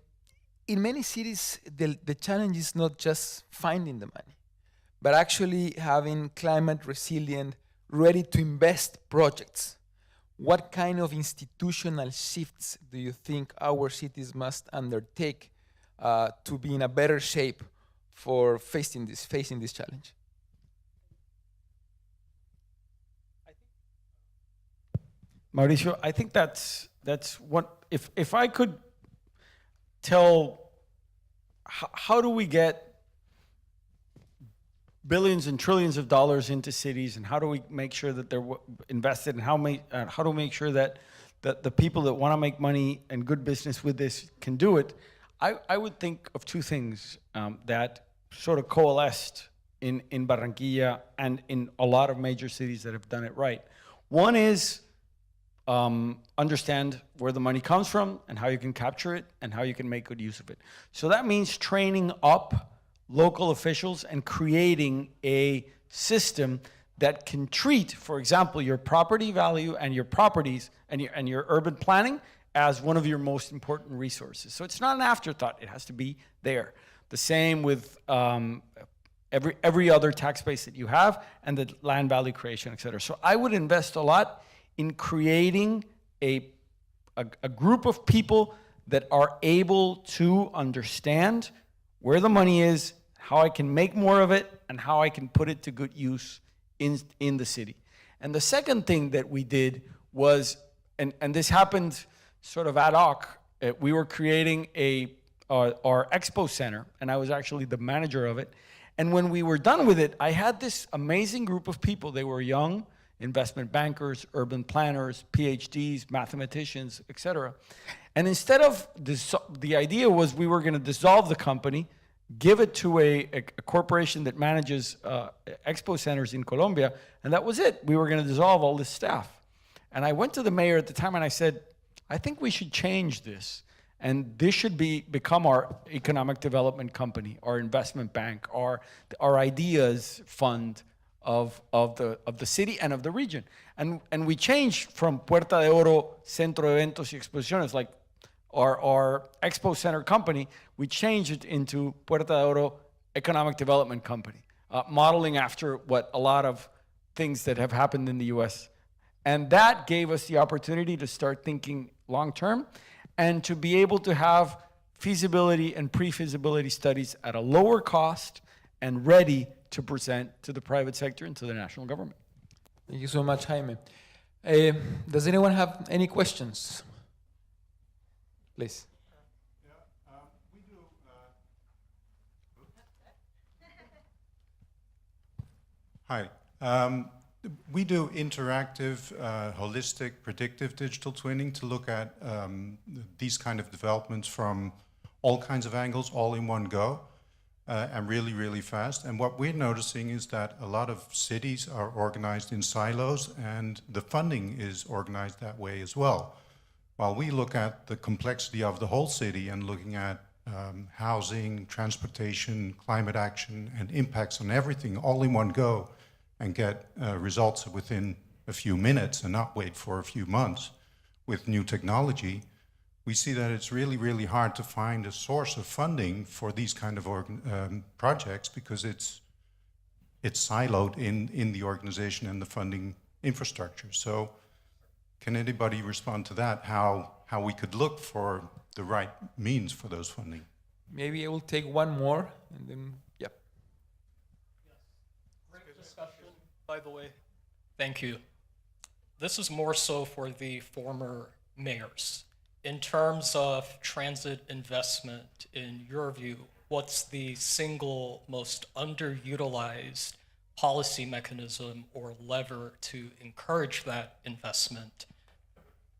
many cities, the challenge is not just finding the money, but actually having climate resilient, ready to invest projects. What kind of institutional shifts do you think our cities must undertake to be in a better shape for facing this challenge? Mauricio, I think that's what, if I could tell, how do we get billions and trillions of dollars into cities, and how do we make sure that they're invested, and how do we make sure that the people that want to make money and good business with this can do it? I would think of two things that sort of coalesced in Barranquilla and in a lot of major cities that have done it right. One is understand where the money comes from and how you can capture it and how you can make good use of it. So that means training up local officials and creating a system that can treat, for example, your property value and your properties and your urban planning as one of your most important resources. So it's not an afterthought, it has to be there. The same with every other tax base that you have and the land value creation, et cetera. So I would invest a lot in creating a group of people that are able to understand where the money is, how I can make more of it, and how I can put it to good use in the city. And the second thing that we did was, and this happened sort of ad hoc, we were creating our expo center, and I was actually the manager of it. And when we were done with it, I had this amazing group of people. They were young, investment bankers, urban planners, PhDs, mathematicians, etc. And instead of, the idea was we were going to dissolve the company, give it to a corporation that manages expo centers in Colombia, and that was it. We were going to dissolve all this staff. And I went to the mayor at the time and I said, I think we should change this. And this should become our economic development company, our investment bank, our ideas fund of the city and of the region. And we changed from Puerta de Oro, Centro de Eventos y Exposiciones, like our Expo Center company, we changed it into Puerta de Oro Economic Development Company, modeling after what a lot of things that have happened in the US. And that gave us the opportunity to start thinking long-term and to be able to have feasibility and pre-feasibility studies at a lower cost and ready to present to the private sector and to the national government. Thank you so much, Jaime. Does anyone have any questions? Please. Hi. We do interactive, holistic, predictive digital twinning to look at these kind of developments from all kinds of angles, all in one go, and really, really fast. And what we're noticing is that a lot of cities are organized in silos, and the funding is organized that way as well. While we look at the complexity of the whole city and looking at housing, transportation, climate action, and impacts on everything all in one go, and get results within a few minutes and not wait for a few months with new technology, we see that it's really, really hard to find a source of funding for these kind of projects because it's siloed in the organization and the funding infrastructure. So can anybody respond to that, how we could look for the right means for those funding? Maybe I will take one more and then, yeah. Great discussion, by the way. Thank you. This is more so for the former mayors. In terms of transit investment, in your view, what's the single most underutilized policy mechanism or lever to encourage that investment?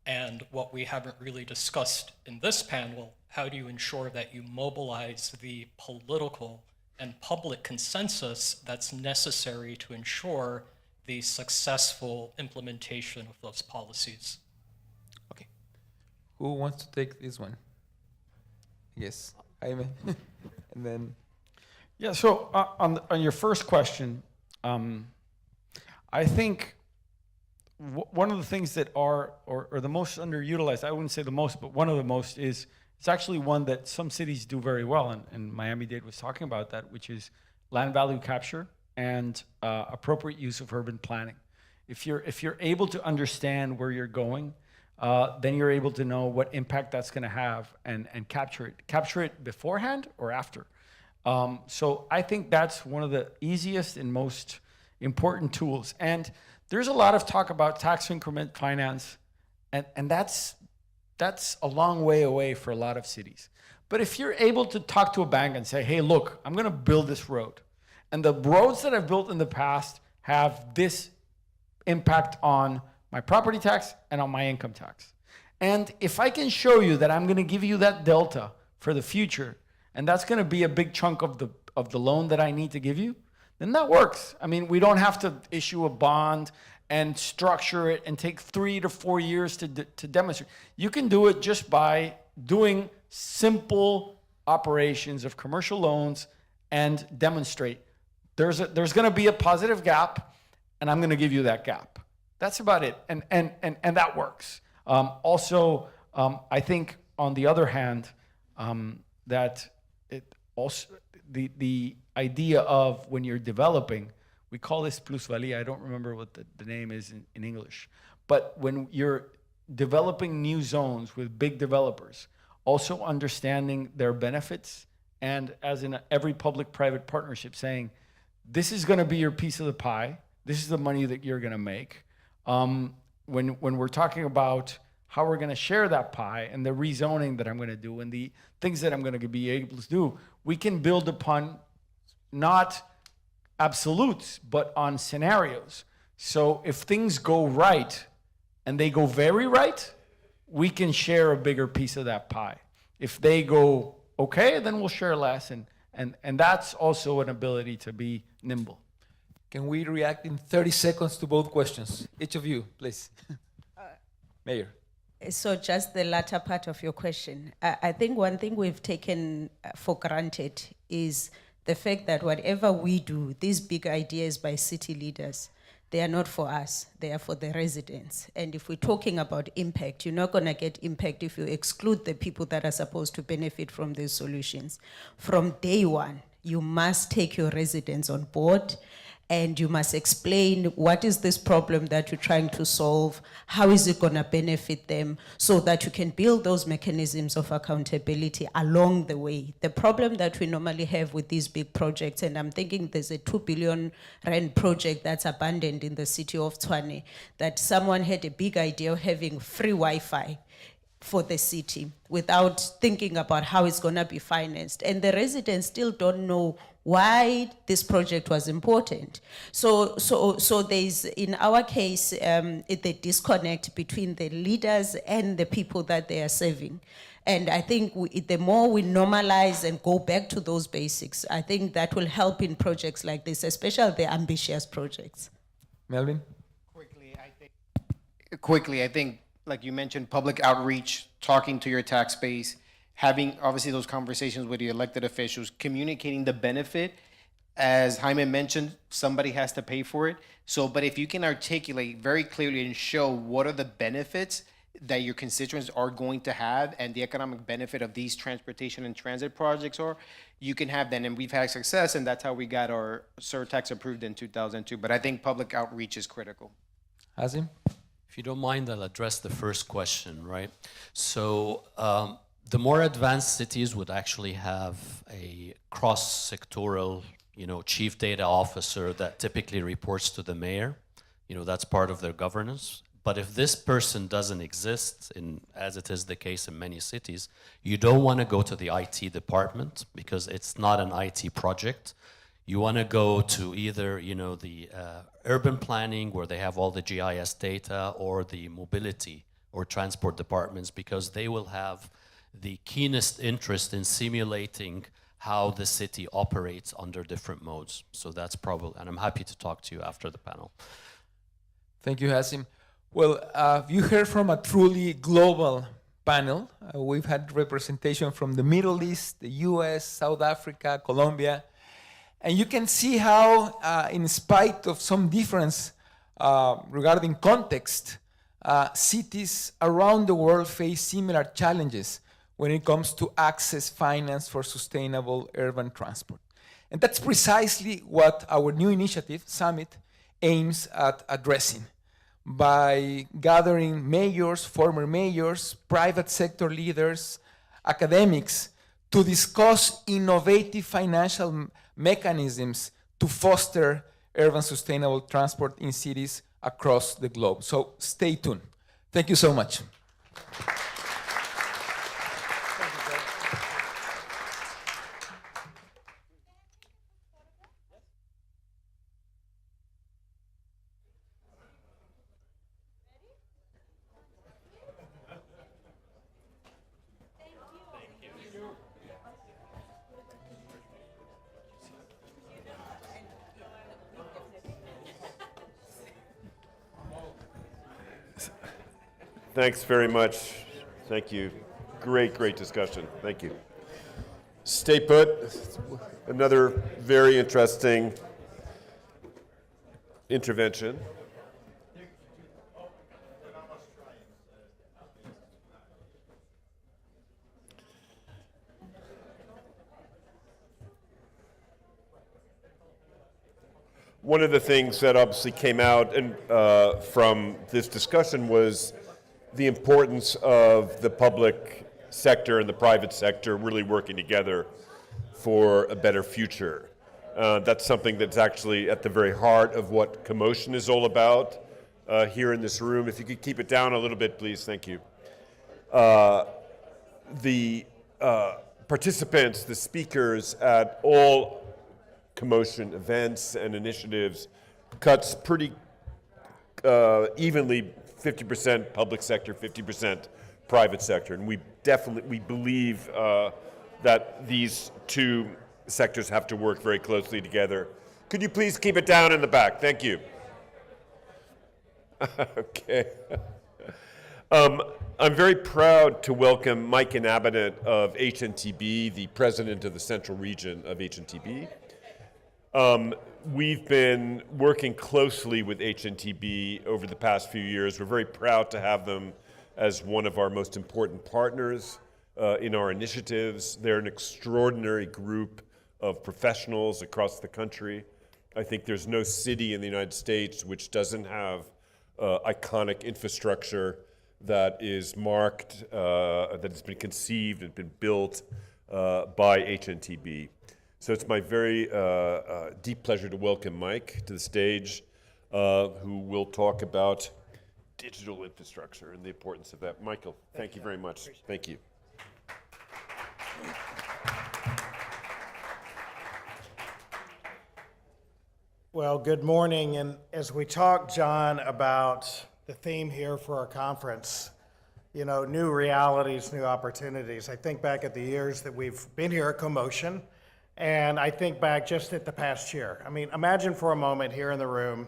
And what we haven't really discussed in this panel, how do you ensure that you mobilize the political and public consensus that's necessary to ensure the successful implementation of those policies? Okay. Who wants to take this one? Yes, Jaime. And then. Yeah, so on your first question, I think one of the things that are, or the most underutilized, I wouldn't say the most, but one of the most is, it's actually one that some cities do very well, and Miami-Dade was talking about that, which is land value capture and appropriate use of urban planning. If you're able to understand where you're going, then you're able to know what impact that's going to have and capture it beforehand or after. So I think that's one of the easiest and most important tools. And there's a lot of talk about tax increment finance, and that's a long way away for a lot of cities. But if you're able to talk to a bank and say, hey, look, I'm going to build this road, and the roads that I've built in the past have this impact on my property tax and on my income tax. And if I can show you that I'm going to give you that delta for the future, and that's going to be a big chunk of the loan that I need to give you, then that works. I mean, we don't have to issue a bond and structure it and take 3 to 4 years to demonstrate. You can do it just by doing simple operations of commercial loans and demonstrate. There's going to be a positive gap, and I'm going to give you that gap. That's about it, and that works. Also, I think on the other hand, that it also the idea of when you're developing, we call this plusvalía. I don't remember what the name is in English, but when you're developing new zones with big developers, also understanding their benefits, and as in every public-private partnership, saying, this is going to be your piece of the pie. This is the money that you're going to make. When we're talking about how we're going to share that pie and the rezoning that I'm going to do and the things that I'm going to be able to do, we can build upon not absolutes, but on scenarios. So if things go right, and they go very right, we can share a bigger piece of that pie. If they go okay, then we'll share less, and And that's also an ability to be nimble. Can we react in 30 seconds to both questions? Each of you, please. Mayor. So just the latter part of your question. I think one thing we've taken for granted is the fact that whatever we do, these big ideas by city leaders, they are not for us, they are for the residents. And if we're talking about impact, you're not gonna get impact if you exclude the people that are supposed to benefit from these solutions. From day one, you must take your residents on board, and you must explain what is this problem that you're trying to solve, how is it gonna benefit them, so that you can build those mechanisms of accountability along the way. The problem that we normally have with these big projects, and I'm thinking there's a 2 billion rand project that's abandoned in the city of Tshwane, that someone had a big idea of having free Wi-Fi for the city without thinking about how it's gonna be financed. And the residents still don't know why this project was important. So there's, in our case, the disconnect between the leaders and the people that they are serving. And I think the more we normalize and go back to those basics, I think that will help in projects like this, especially the ambitious projects. Melvin? Quickly, I think, like you mentioned, public outreach, talking to your tax base, having obviously those conversations with the elected officials, communicating the benefit. As Jaime mentioned, somebody has to pay for it. So, but if you can articulate very clearly and show what are the benefits that your constituents are going to have and the economic benefit of these transportation and transit projects are, you can have that. And we've had success, and that's how we got our surtax approved in 2002. But I think public outreach is critical. Hazem? If you don't mind, I'll address the first question, right? So, the more advanced cities would actually have a cross-sectoral, chief data officer that typically reports to the mayor. That's part of their governance. But if this person doesn't exist, as it is the case in many cities, you don't want to go to the IT department because it's not an IT project. You want to go to either, the urban planning where they have all the GIS data, or the mobility or transport departments, because they will have the keenest interest in simulating how the city operates under different modes. So that's probably, and I'm happy to talk to you after the panel. Thank you, Hazem. Well, you heard from a truly global panel. We've had representation from the Middle East, the US, South Africa, Colombia. And you can see how, in spite of some difference regarding context, cities around the world face similar challenges when it comes to access finance for sustainable urban transport. And that's precisely what our new initiative, SUMIT, aims at addressing by gathering mayors, former mayors, private sector leaders, academics to discuss innovative financial mechanisms to foster urban sustainable transport in cities across the globe. So stay tuned. Thank you so much. Thanks very much. Thank you. Great discussion. Thank you. Stay put. Another very interesting intervention. One of the things that obviously came out from this discussion was the importance of the public sector and the private sector really working together for a better future. That's something that's actually at the very heart of what CoMotion is all about here in this room. If you could keep it down a little bit, please. Thank you. The participants, the speakers at all CoMotion events and initiatives cuts pretty evenly, 50% public sector, 50% private sector. And we believe that these two sectors have to work very closely together. Could you please keep it down in the back? Thank you. Okay. I'm very proud to welcome Mike Inabinet of HNTB, the president of the central region of HNTB. We've been working closely with HNTB over the past few years. We're very proud to have them as one of our most important partners in our initiatives. They're an extraordinary group of professionals across the country. I think there's no city in the United States which doesn't have iconic infrastructure that is marked, that has been conceived and been built by HNTB. So it's my very deep pleasure to welcome Mike to the stage, who will talk about digital infrastructure and the importance of that. Michael, thank you very much. Thank you. Well, good morning. And as we talk, John, about the theme here for our conference, you know, new realities, new opportunities. I think back at the years that we've been here at CoMotion, and I think back just at the past year. I mean, imagine for a moment here in the room,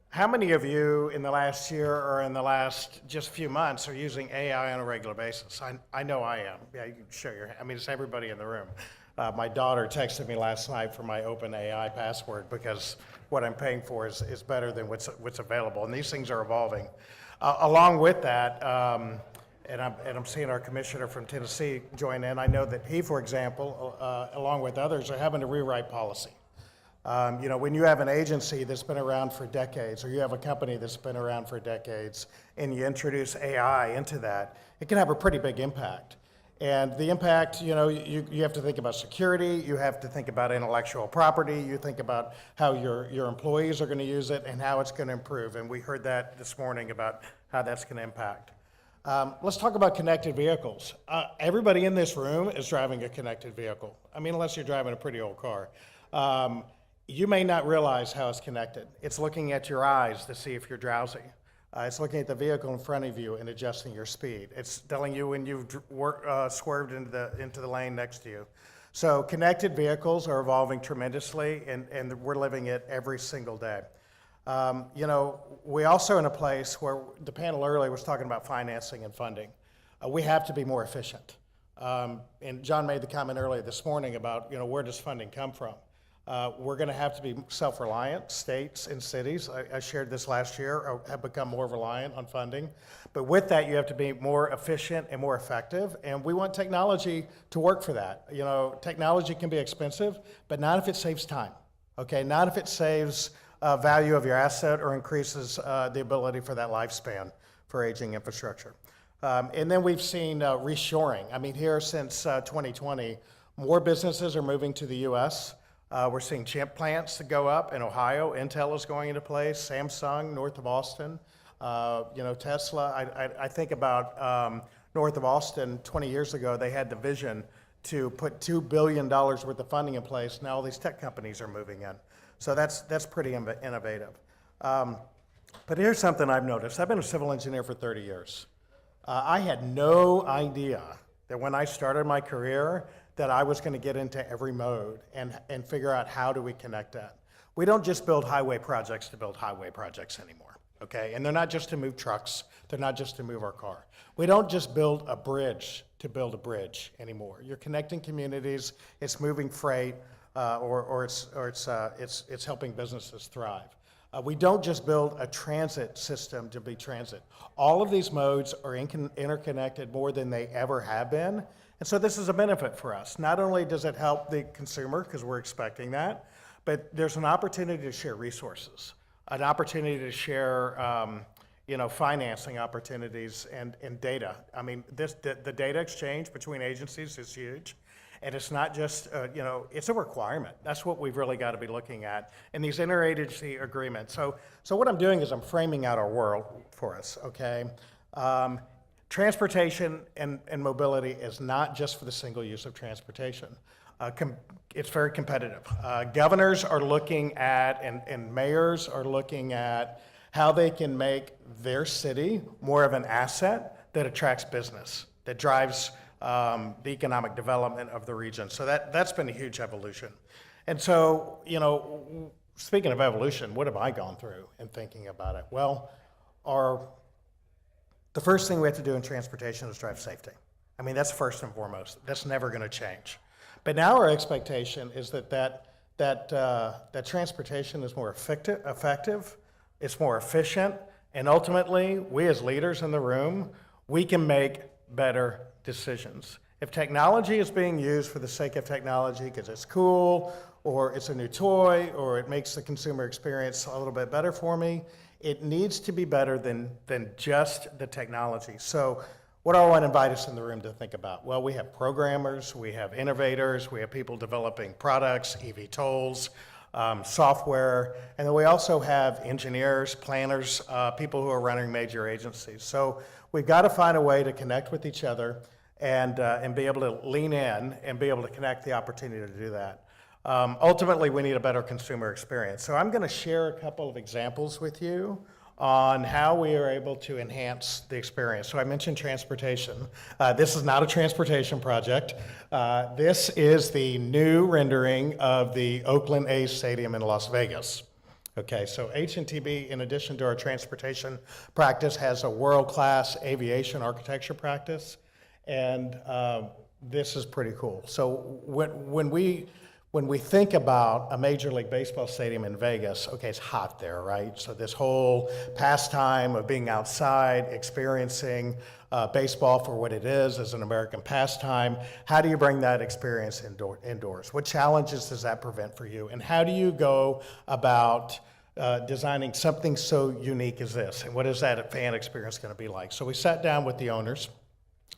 how many of you in the last year or in the last just few months are using AI on a regular basis? I know I am. Yeah, you can show your hand. I mean, it's everybody in the room. My daughter texted me last night for my open AI password because what I'm paying for is better than what's available. And these things are evolving. Along with that, and I'm seeing our commissioner from Tennessee join in. I know that he, for example, along with others, are having to rewrite policy. You know, when you have an agency that's been around for decades, or you have a company that's been around for decades, and you introduce AI into that, it can have a pretty big impact. And the impact, you know, you have to think about security, you have to think about intellectual property, you think about how your employees are going to use it and how it's going to improve. And we heard that this morning about how that's going to impact. Let's talk about connected vehicles. Everybody in this room is driving a connected vehicle. I mean, unless you're driving a pretty old car. You may not realize how it's connected. It's looking at your eyes to see if you're drowsy. It's looking at the vehicle in front of you and adjusting your speed. It's telling you when you've swerved into the lane next to you. So connected vehicles are evolving tremendously, and we're living it every single day. You know, we also in a place where the panel earlier was talking about financing and funding. We have to be more efficient. And John made the comment earlier this morning about, you know, where does funding come from? We're going to have to be self-reliant. States and cities, I shared this last year, have become more reliant on funding. But with that, you have to be more efficient and more effective. And we want technology to work for that. You know, technology can be expensive, but not if it saves time. Okay, not if it saves value of your asset or increases the ability for that lifespan for aging infrastructure. And then we've seen reshoring. I mean, here since 2020, more businesses are moving to the U.S. We're seeing chip plants that go up in Ohio. Intel is going into place. Samsung, north of Austin. You know, Tesla. I think about north of Austin 20 years ago, they had the vision to put $2 billion worth of funding in place. Now all these tech companies are moving in. So that's pretty innovative. But here's something I've noticed. I've been a civil engineer for 30 years. I had no idea that when I started my career that I was going to get into every mode and figure out how do we connect that. We don't just build highway projects to build highway projects anymore, okay? And they're not just to move trucks. They're not just to move our car. We don't just build a bridge to build a bridge anymore. You're connecting communities. It's moving freight, or it's helping businesses thrive. We don't just build a transit system to be transit. All of these modes are interconnected more than they ever have been. And so this is a benefit for us. Not only does it help the consumer, because we're expecting that, but there's an opportunity to share resources, an opportunity to share you know, financing opportunities and data. I mean, the data exchange between agencies is huge. And it's not just, you know, it's a requirement. That's what we've really got to be looking at in these interagency agreements. So what I'm doing is I'm framing out our world for us, okay? Transportation and mobility is not just for the single use of transportation. It's very competitive. Governors are looking at, and mayors are looking at how they can make their city more of an asset that attracts business, that drives the economic development of the region. So that's been a huge evolution. And so, you know, speaking of evolution, what have I gone through in thinking about it? Well, the first thing we have to do in transportation is drive safety. I mean, that's first and foremost. That's never going to change. But now our expectation is that transportation is more effective, it's more efficient, and ultimately, we as leaders in the room, we can make better decisions. If technology is being used for the sake of technology because it's cool, or it's a new toy, or it makes the consumer experience a little bit better for me, it needs to be better than just the technology. So what do I want to invite us in the room to think about? Well, we have programmers, we have innovators, we have people developing products, EV tolls, software, and then we also have engineers, planners, people who are running major agencies. So we've got to find a way to connect with each other and be able to lean in and be able to connect the opportunity to do that. Ultimately, we need a better consumer experience. So I'm going to share a couple of examples with you on how we are able to enhance the experience. So I mentioned transportation. This is not a transportation project. This is the new rendering of the Oakland A's Stadium in Las Vegas. Okay, so HNTB, in addition to our transportation practice, has a world-class aviation architecture practice, and this is pretty cool. So when we think about a Major League Baseball stadium in Vegas, okay, it's hot there, right? So this whole pastime of being outside, experiencing baseball for what it is as an American pastime, how do you bring that experience indoors? What challenges does that prevent for you? And how do you go about designing something so unique as this? And what is that fan experience going to be like? So we sat down with the owners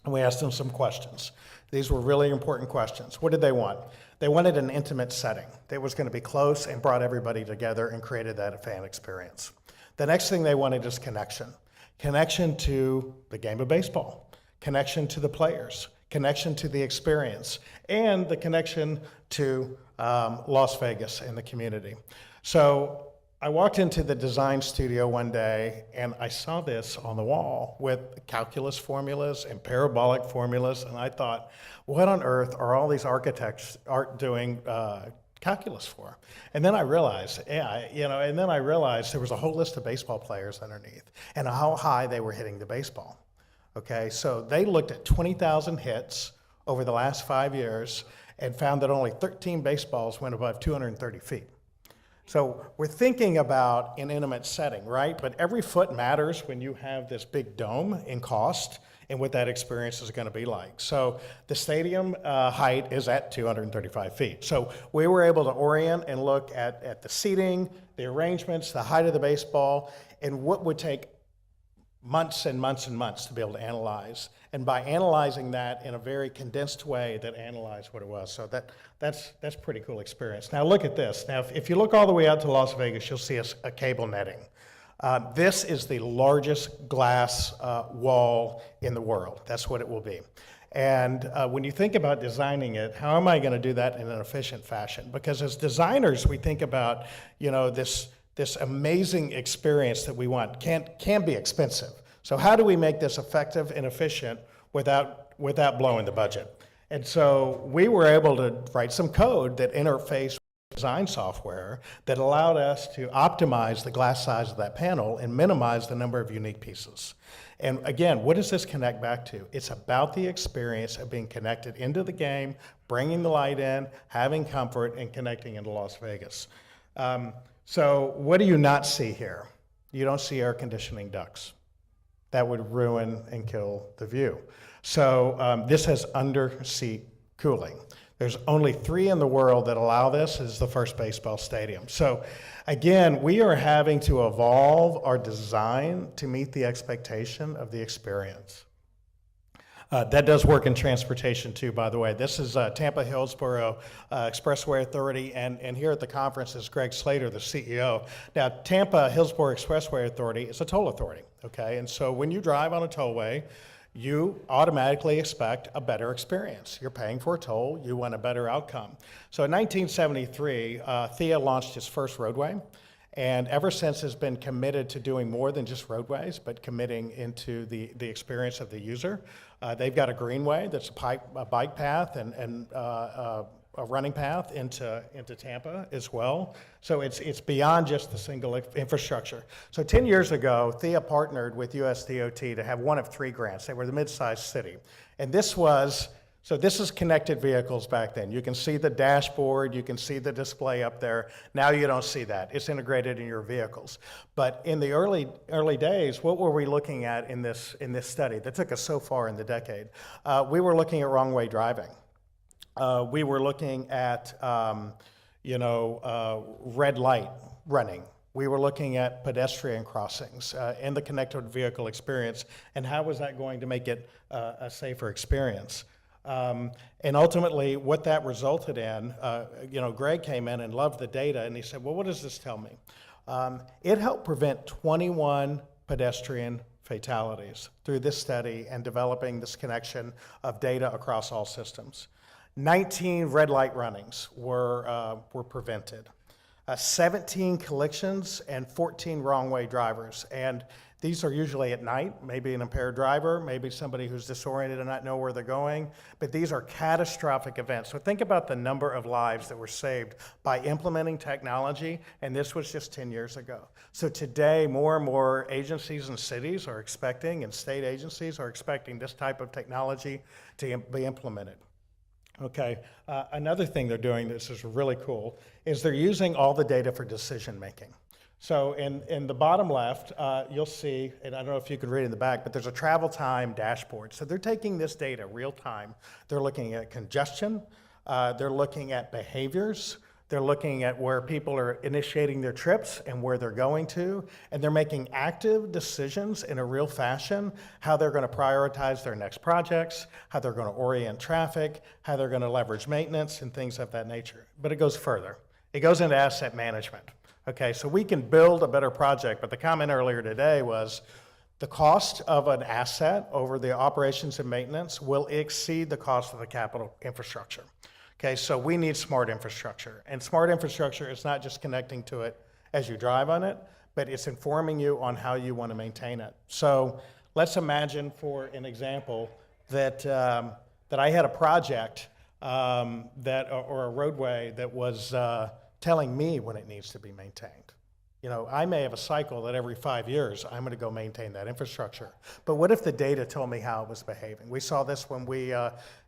and we asked them some questions. These were really important questions. What did they want? They wanted an intimate setting that was going to be close and brought everybody together and created that fan experience. The next thing they wanted is connection. Connection to the game of baseball, connection to the players, connection to the experience, and the connection to Las Vegas and the community. So I walked into the design studio one day and I saw this on the wall with calculus formulas and parabolic formulas, and I thought, what on earth are all these architects doing calculus for? And then I realized, and then I realized there was a whole list of baseball players underneath and how high they were hitting the baseball. Okay, so they looked at 20,000 hits over the last 5 years and found that only 13 baseballs went above 230 feet. So we're thinking about an intimate setting, right? But every foot matters when you have this big dome in cost and what that experience is going to be like. So the stadium height is at 235 feet. So we were able to orient and look at the seating, the arrangements, the height of the baseball, and what would take months and months and months to be able to analyze. And by analyzing that in a very condensed way, that analyzed what it was. So that's pretty cool experience. Now look at this. Now if you look all the way out to Las Vegas, you'll see a cable netting. This is the largest glass wall in the world. That's what it will be. And when you think about designing it, how am I going to do that in an efficient fashion? Because as designers, we think about, this amazing experience that we want can be expensive. So how do we make this effective and efficient without blowing the budget? And so we were able to write some code that interfaced with design software that allowed us to optimize the glass size of that panel and minimize the number of unique pieces. And again, what does this connect back to? It's about the experience of being connected into the game, bringing the light in, having comfort, and connecting into Las Vegas. So what do you not see here? You don't see air conditioning ducts. That would ruin and kill the view. So this has under-seat cooling. There's only 3 in the world that allow this. This is the first baseball stadium. So again, we are having to evolve our design to meet the expectation of the experience. That does work in transportation too, by the way. This is Tampa Hillsborough Expressway Authority, and here at the conference is Greg Slater, the CEO. Now, Tampa Hillsborough Expressway Authority is a toll authority, okay? And so when you drive on a tollway, you automatically expect a better experience. You're paying for a toll, you want a better outcome. So in 1973, Thea launched its first roadway, And ever since has been committed to doing more than just roadways, but committing into the experience of the user. They've got a greenway that's a bike path and a running path into Tampa as well. So it's beyond just the single infrastructure. So 10 years ago, Thea partnered with US DOT to have one of 3 grants. They were the mid-sized city. And this is connected vehicles back then. You can see the dashboard, you can see the display up there. Now you don't see that. It's integrated in your vehicles. But in the early days, what were we looking at in this study that took us so far in the decade? We were looking at wrong way driving. We were looking at, red light running. We were looking at pedestrian crossings in the connected vehicle experience, and how was that going to make it a safer experience? And ultimately, what that resulted in, Greg came in and loved the data, and he said, well, what does this tell me? It helped prevent 21 pedestrian fatalities through this study and developing this connection of data across all systems. 19 red light runnings were prevented. 17 collisions and 14 wrong way drivers. And these are usually at night, maybe an impaired driver, maybe somebody who's disoriented and not know where they're going, but these are catastrophic events. So think about the number of lives that were saved by implementing technology, and this was just 10 years ago. So today, more and more agencies and cities are expecting, and state agencies are expecting this type of technology to be implemented. Okay, another thing they're doing, this is really cool, is they're using all the data for decision making. So in the bottom left, you'll see, and I don't know if you can read in the back, but there's a travel time dashboard. So they're taking this data real time. They're looking at congestion, they're looking at behaviors, they're looking at where people are initiating their trips and where they're going to, and they're making active decisions in a real fashion, how they're going to prioritize their next projects, how they're going to orient traffic, how they're going to leverage maintenance and things of that nature. But it goes further. It goes into asset management. Okay, so we can build a better project, but the comment earlier today was the cost of an asset over the operations and maintenance will exceed the cost of the capital infrastructure. Okay, so we need smart infrastructure. And smart infrastructure is not just connecting to it as you drive on it, but it's informing you on how you want to maintain it. So let's imagine, for an example, that I had a project or a roadway that was telling me when it needs to be maintained. You know, I may have a cycle that every 5 years I'm going to go maintain that infrastructure. But what if the data told me how it was behaving? We saw this when we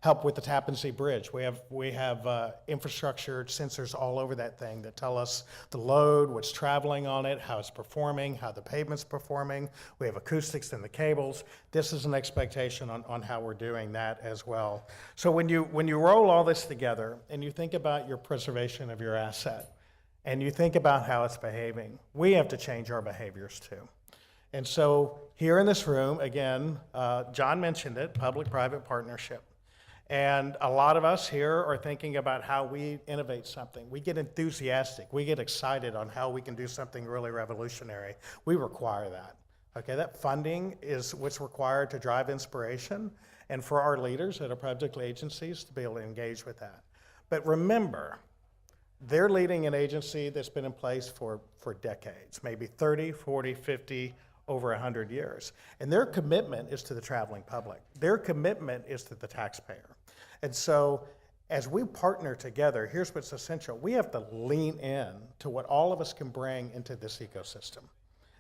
helped with the Tappan Zee Bridge. We have infrastructure sensors all over that thing that tell us the load, what's traveling on it, how it's performing, how the pavement's performing. We have acoustics in the cables. This is an expectation on how we're doing that as well. So when you roll all this together and you think about your preservation of your asset, and you think about how it's behaving, we have to change our behaviors too. And so here in this room, again, John mentioned it, public-private partnership. And a lot of us here are thinking about how we innovate something. We get enthusiastic, we get excited on how we can do something really revolutionary. We require that. Okay, that funding is what's required to drive inspiration and for our leaders at our public agencies to be able to engage with that. But remember, they're leading an agency that's been in place for decades, maybe 30, 40, 50, over 100 years. And their commitment is to the traveling public. Their commitment is to the taxpayer. And so as we partner together, here's what's essential. We have to lean in to what all of us can bring into this ecosystem.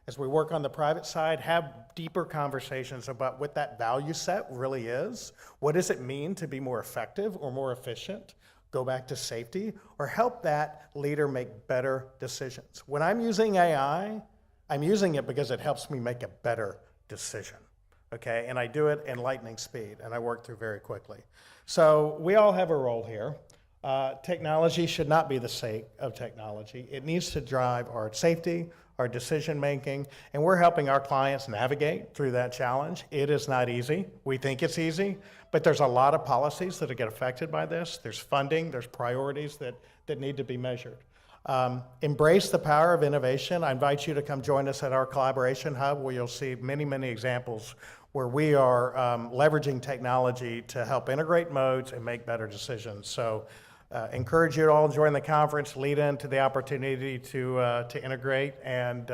As we work on the private side, have deeper conversations about what that value set really is. What does it mean to be more effective or more efficient? Go back to safety, or help that leader make better decisions. When I'm using AI, I'm using it because it helps me make a better decision, okay? And I do it in lightning speed, and I work through very quickly. So we all have a role here. Technology should not be the sake of technology. It needs to drive our safety, our decision making, and we're helping our clients navigate through that challenge. It is not easy. We think it's easy, but there's a lot of policies that get affected by this. There's funding, there's priorities that need to be measured. Embrace the power of innovation. I invite you to come join us at our collaboration hub, where you'll see many, many examples where we are leveraging technology to help integrate modes and make better decisions. So encourage you to all join the conference, lead into the opportunity to integrate and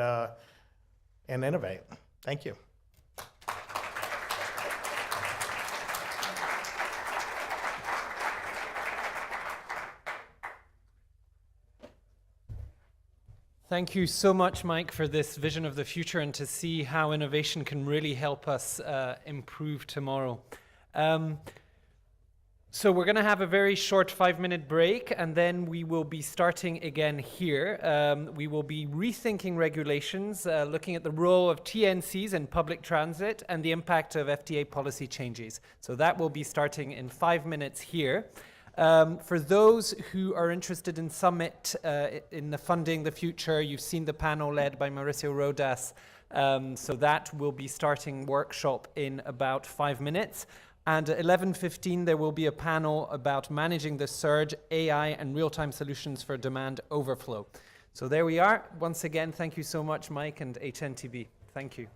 innovate. Thank you. Thank you so much, Mike, for this vision of the future and to see how innovation can really help us improve tomorrow. So we're going to have a very short 5-minute break, and then we will be starting again here. We will be rethinking regulations, looking at the role of TNCs in public transit and the impact of FTA policy changes. So that will be starting in 5 minutes here. For those who are interested in SUMIT, in the funding the future, you've seen the panel led by Mauricio Rodas. So that will be starting workshop in about 5 minutes. And at 11:15, there will be a panel about managing the surge, AI, and real-time solutions for demand overflow. So there we are. Once again, thank you so much, Mike and HNTB. Thank you.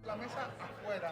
La mesa afuera.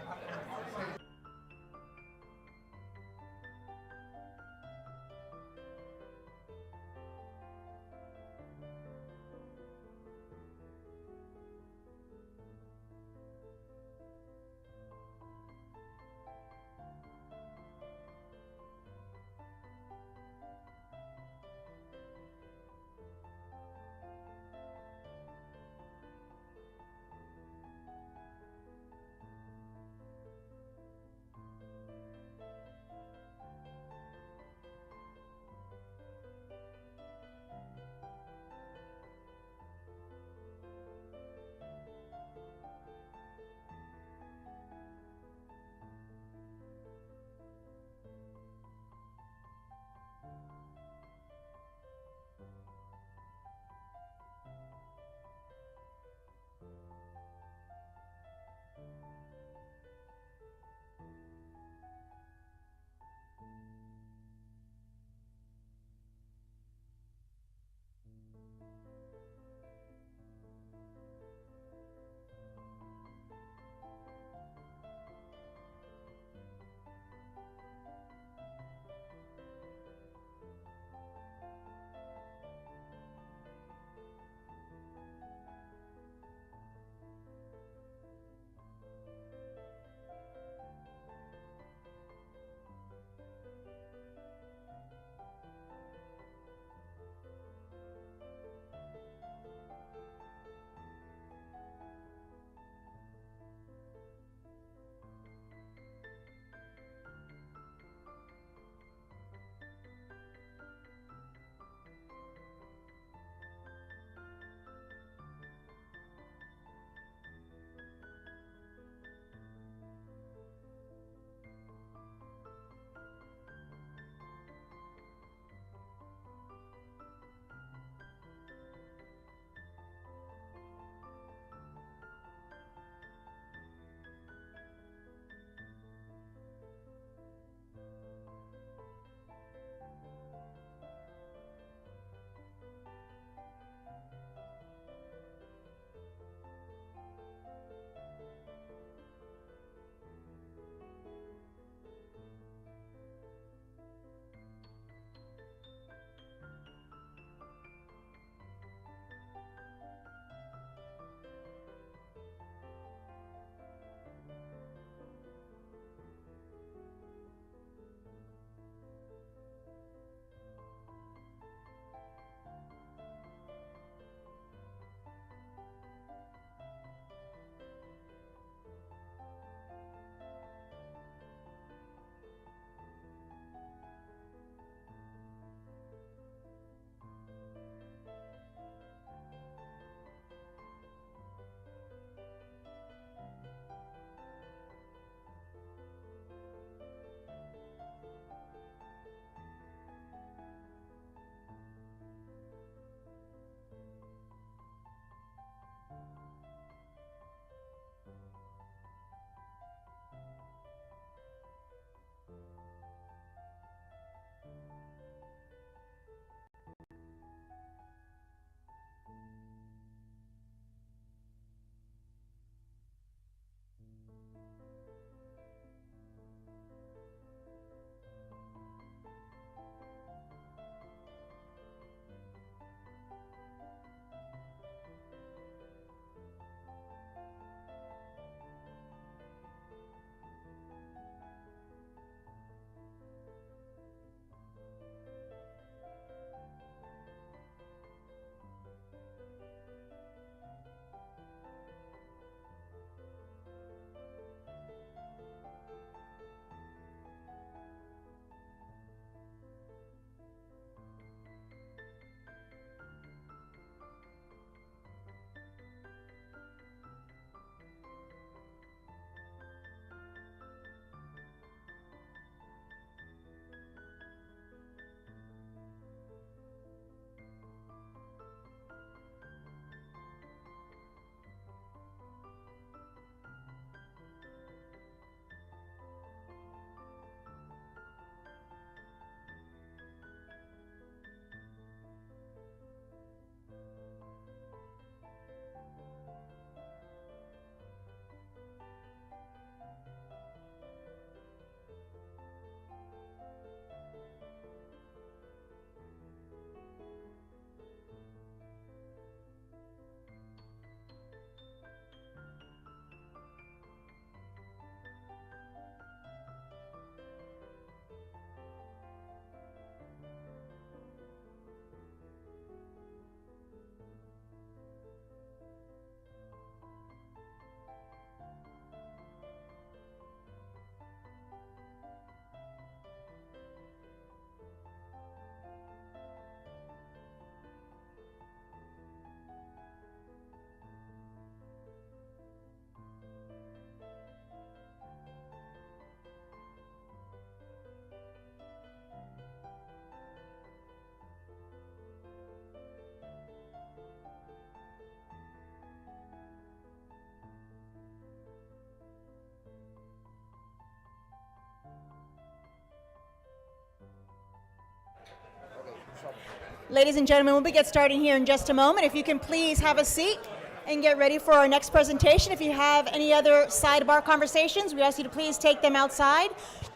Ladies and gentlemen, we'll get starting here in just a moment. If you can please have a seat and get ready for our next presentation. If you have any other sidebar conversations, we ask you to please take them outside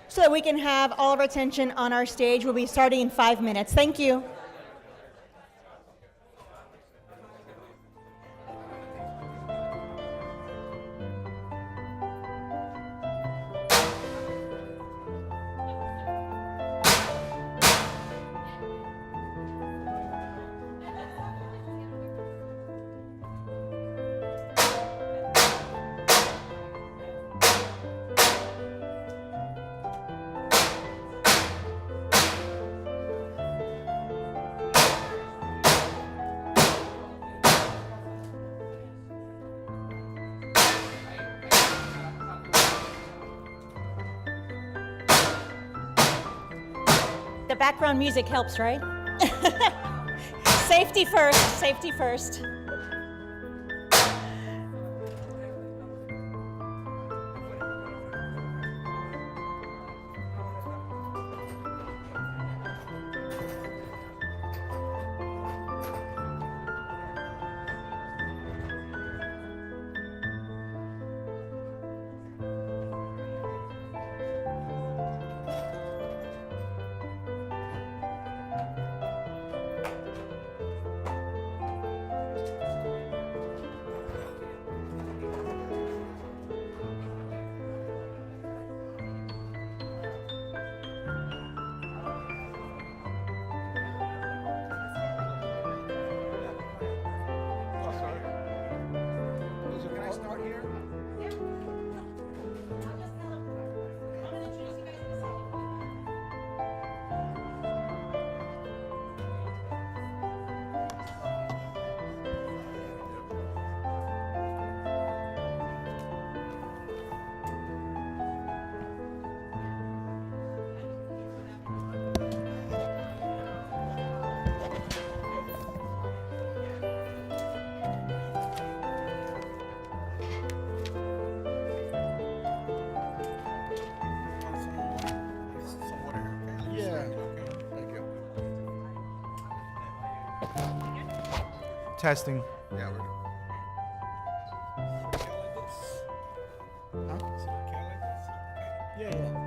so that we can have all of our attention on our stage. We'll be starting in 5 minutes. Thank you. The background music helps, right? Safety first, safety first. Testing. Yeah, we're Yeah, yeah.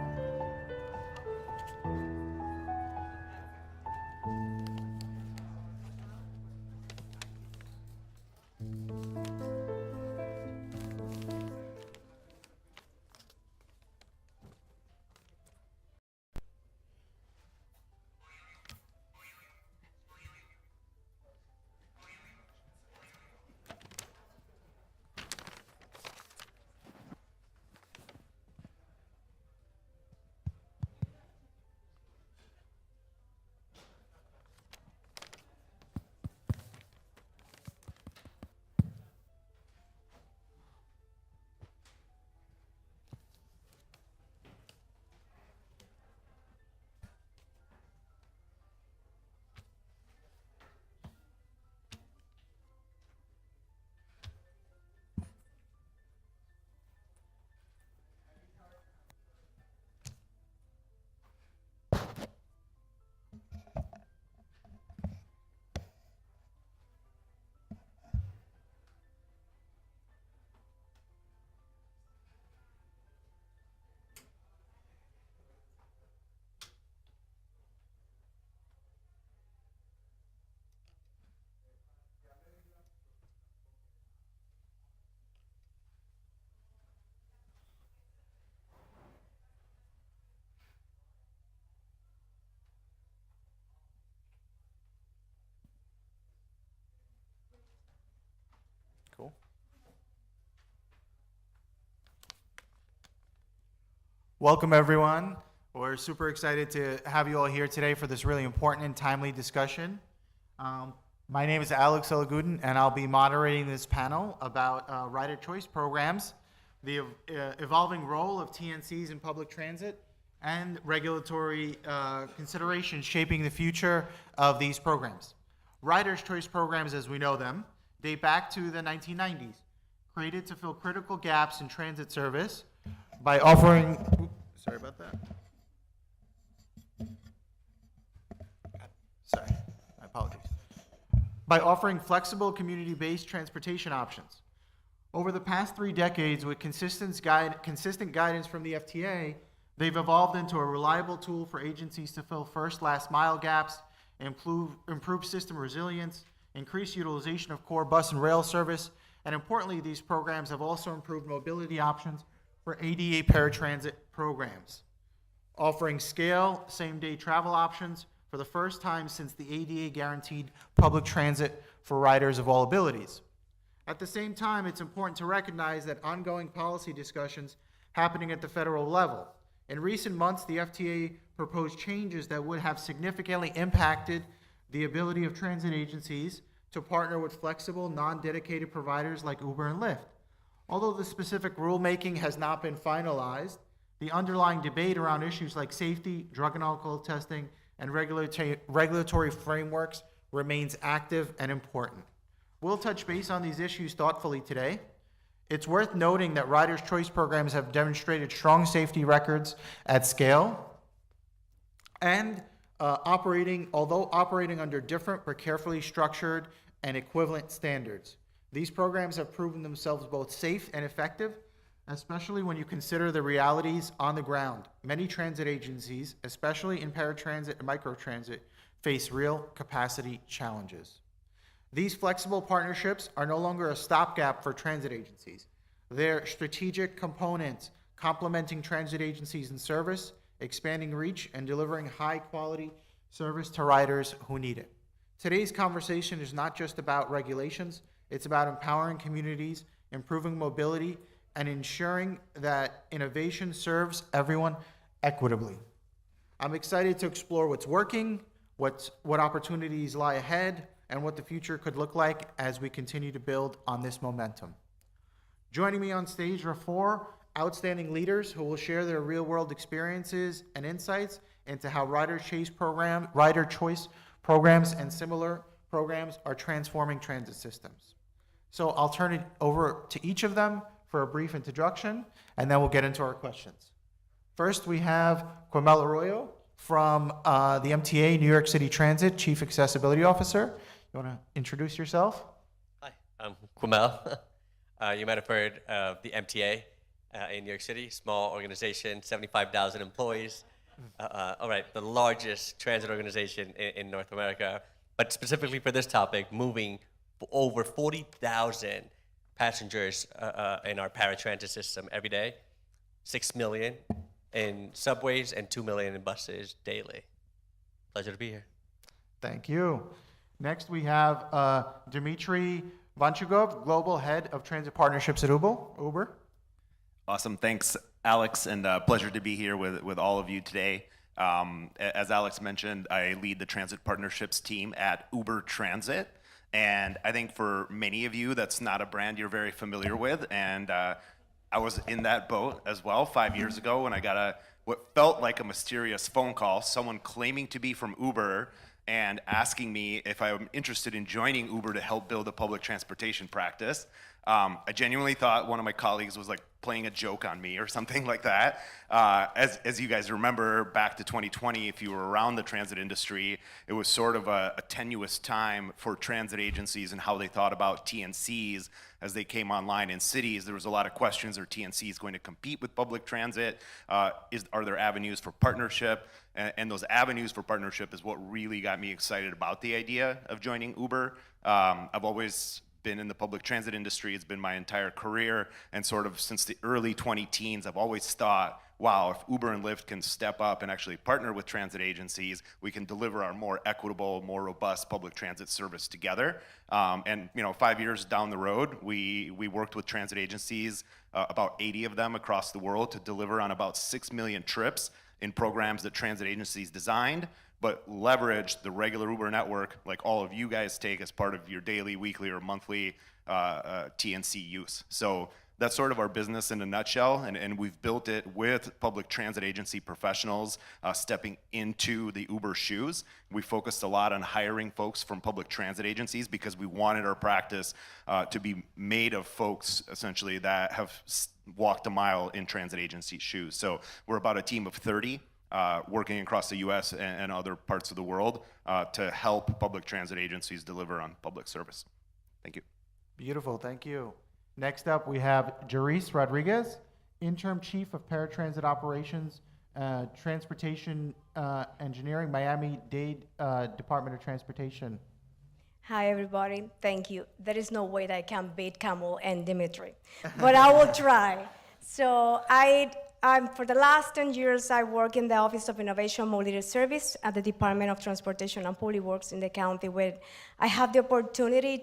Cool. Welcome, everyone. We're super excited to have you all here today for this really important and timely discussion. My name is Alex Elagudin, and I'll be moderating this panel about rider choice programs, the evolving role of TNCs in public transit, and regulatory considerations shaping the future of these programs. Riders' choice programs, as we know them, date back to the 1990s, created to fill critical gaps in transit service by offering, sorry about that. Sorry, my by offering flexible community-based transportation options. Over the past 3 decades, with consistent guidance from the FTA, they've evolved into a reliable tool for agencies to fill first, last mile gaps, improve system resilience, increase utilization of core bus and rail service, and importantly, these programs have also improved mobility options for ADA paratransit programs, offering scale, same-day travel options for the first time since the ADA guaranteed public transit for riders of all abilities. At the same time, it's important to recognize that ongoing policy discussions happening at the federal level. In recent months, the FTA proposed changes that would have significantly impacted the ability of transit agencies to partner with flexible, non-dedicated providers like Uber and Lyft. Although the specific rulemaking has not been finalized, the underlying debate around issues like safety, drug and alcohol testing, and regulatory frameworks remains active and important. We'll touch base on these issues thoughtfully today. It's worth noting that Riders' Choice programs have demonstrated strong safety records at scale, and although operating under different but carefully structured and equivalent standards. These programs have proven themselves both safe and effective, especially when you consider the realities on the ground. Many transit agencies, especially in paratransit and microtransit, face real capacity challenges. These flexible partnerships are no longer a stopgap for transit agencies. They're strategic components complementing transit agencies in service, expanding reach, and delivering high-quality service to riders who need it. Today's conversation is not just about regulations, it's about empowering communities, improving mobility, and ensuring that innovation serves everyone equitably. I'm excited to explore what's working, what opportunities lie ahead, and what the future could look like as we continue to build on this momentum. Joining me on stage are 4 outstanding leaders who will share their real-world experiences and insights into how rider choice programs and similar programs are transforming transit systems. So I'll turn it over to each of them for a brief introduction, and then we'll get into our questions. First, we have Quamel Arroyo from the MTA, New York City Transit, Chief Accessibility Officer. You want to introduce yourself? Hi, I'm Quamel. You might have heard of the MTA in New York City, small organization, 75,000 employees. All right, the largest transit organization in North America, but specifically for this topic, moving over 40,000 passengers in our paratransit system every day, 6 million in subways and 2 million in buses daily. Pleasure to be here. Thank you. Next, we have Dmitry Vanchugov, Global Head of Transit Partnerships at Uber. Awesome. Thanks, Alex, and pleasure to be here with all of you today. As Alex mentioned, I lead the transit partnerships team at Uber Transit. And I think for many of you, that's not a brand you're very familiar with. And I was in that boat as well 5 years ago when I got what felt like a mysterious phone call, someone claiming to be from Uber and asking me if I'm interested in joining Uber to help build a public transportation practice. I genuinely thought one of my colleagues was like playing a joke on me or something like that. As you guys remember, back to 2020, if you were around the transit industry, it was sort of a tenuous time for transit agencies and how they thought about TNCs as they came online in cities. There was a lot of questions: are TNCs going to compete with public transit? Are there avenues for partnership? And those avenues for partnership is what really got me excited about the idea of joining Uber. I've always been in the public transit industry. It's been my entire career, and sort of since the early 2010s, I've always thought, wow, if Uber and Lyft can step up and actually partner with transit agencies, we can deliver our more equitable, more robust public transit service together. And 5 years down the road, we worked with transit agencies, about 80 of them across the world, to deliver on about 6 million trips in programs that transit agencies designed, but leverage the regular Uber network like all of you guys take as part of your daily, weekly, or monthly TNC use. So that's sort of our business in a nutshell, and we've built it with public transit agency professionals stepping into the Uber shoes. We focused a lot on hiring folks from public transit agencies because we wanted our practice to be made of folks essentially that have walked a mile in transit agency shoes. So we're about a team of 30 working across the US and other parts of the world to help public transit agencies deliver on public service. Thank you. Beautiful, thank you. Next up, we have Jerice Rodriguez, Interim Chief of Paratransit Operations, Transportation Engineering, Miami-Dade Department of Transportation. Hi, everybody. Thank you. There is no way that I can beat Camel and Dimitri, but I will try. So for the last 10 years, I work in the Office of Innovation Mobility Service at the Department of Transportation and Public Works in the county, where I have the opportunity